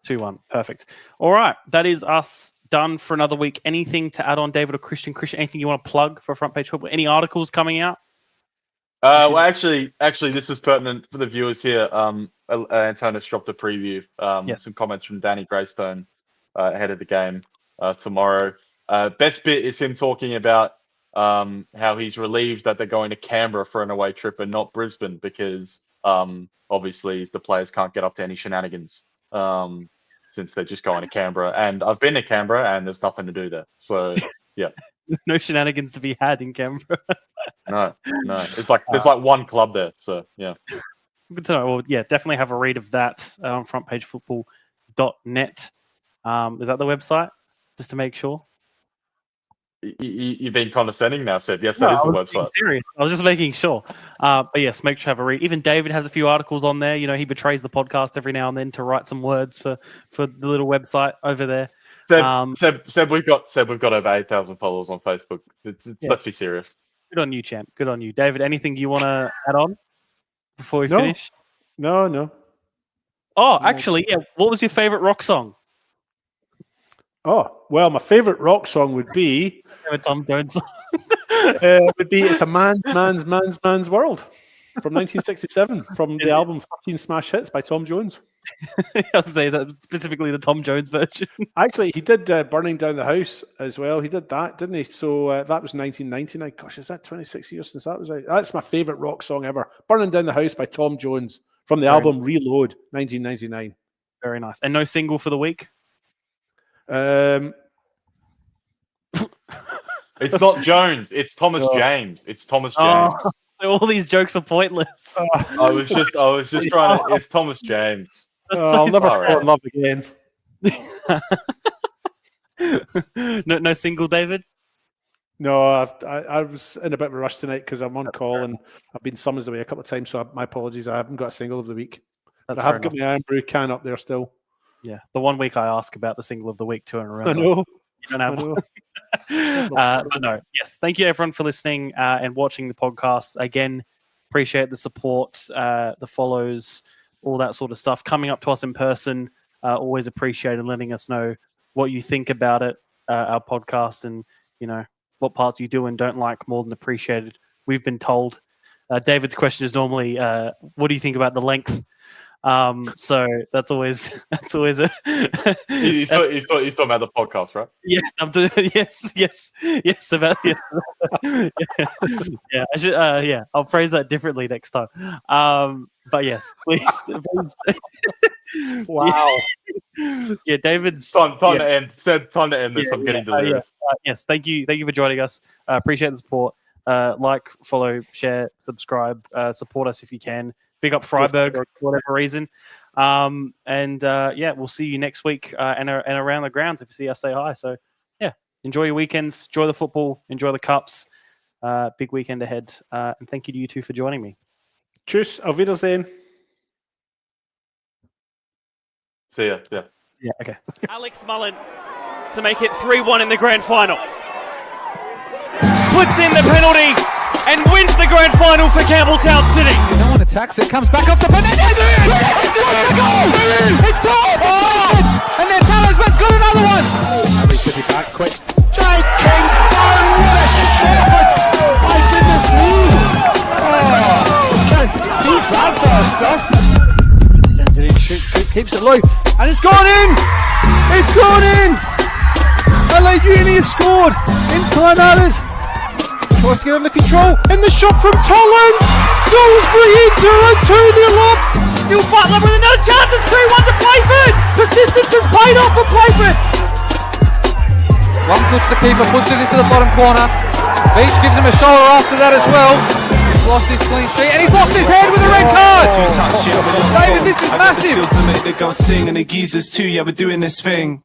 2-1. Perfect. All right. That is us done for another week. Anything to add on, David or Christian? Christian, anything you want to plug for Front Page Football? Any articles coming out? Well, actually, this is pertinent for the viewers here. Antonis dropped a preview. Some comments from Danny Greystone ahead of the game tomorrow. Best bit is him talking about how he's relieved that they're going to Canberra for an away trip and not Brisbane because obviously the players can't get up to any shenanigans since they're just going to Canberra. And I've been to Canberra and there's nothing to do there. So, yeah. No shenanigans to be had in Canberra. No. It's like there's like one club there. So, yeah. Good to know. Well, yeah, definitely have a read of that on frontpagefootball.net. Is that the website? Just to make sure. You've been condescending now, Seb. Yes, that is the website. Serious. I was just making sure. But yes, make sure to have a read. Even David has a few articles on there. You know, he betrays the podcast every now and then to write some words for the little website over there. Seb, we've got over 8,000 followers on Facebook. Let's be serious. Good on you, champ. Good on you, David. Anything you want to add on before we finish? No. Oh, actually, yeah. What was your favorite rock song? Oh, well, my favorite rock song would be Tom Jones song. It's a man's world from 1967 from the album 13 Smash Hits by Tom Jones. I was going to say, is that specifically the Tom Jones version? Actually, he did Burning Down the House as well. He did that, didn't he? So that was 1999. Gosh, is that 26 years since that was out? That's my favorite rock song ever. Burning Down the House by Tom Jones from the album Reload, 1999. Very nice. And no single for the week? It's not Jones. It's Thomas James. It's Thomas James. All these jokes are pointless. I was just trying to. It's Thomas James. I'll never fall in love again. No single, David? No, I was in a bit of a rush tonight because I'm on call and I've been summoned away a couple of times, so my apologies. I haven't got a single of the week. But I have got my Iron Brew can up there still. Yeah, the one week I ask about the single of the week too, and remember, I know. You don't have one. But no, yes. Thank you everyone for listening and watching the podcast. Again, appreciate the support, the follows, all that sort of stuff. Coming up to us in person, always appreciate and letting us know what you think about it, our podcast, and you know what parts you do and don't like more than appreciated. We've been told. David's question is normally, what do you think about the length? So that's always a. He's talking about the podcast, right? Yes, I'm doing. Yes. About yes. Yeah, I should. Yeah, I'll phrase that differently next time. But yes, please. Wow. Yeah, David's time to end. Said time to end this. I'm getting delirious. Yes, thank you for joining us. Appreciate the support. Like, follow, share, subscribe, support us if you can. Big up Freiburg for whatever reason. We'll see you next week and around the grounds. If you see us, say hi. So, yeah, enjoy your weekends. Enjoy the football. Enjoy the cups. Big weekend ahead. And thank you to you two for joining me. Tschüss. Auf Wiedersehen. See ya. Yeah. Yeah, okay. Alex Mullen to make it 3-1 in the grand final. Puts in the penalty and wins the grand final for Campbelltown City. No one attacks it, comes back off the Fernandez. It's a goal! It's goal! Oh! And then Talisman's got another one. City back quick. Jake King, what a shot! My goodness me! Can't teach that sort of stuff. Sends it in, keeps it low, and it's gone in! It's gone in! LA Uni have scored in time added. Tries to get under control, and the shot from Tolland! Salisbury into it, 2-0 up! Still Butler with another chance, it's 3-1 to Playford! Persistence has paid off for Playford! One touch the keeper, puts it into the bottom corner. Beach gives him a shoulder after that as well. He's lost his clean sheet, and he's lost his head with a red card! David, this is massive! Skills to make the girls sing, and the geezers too, yeah, we're doing this thing.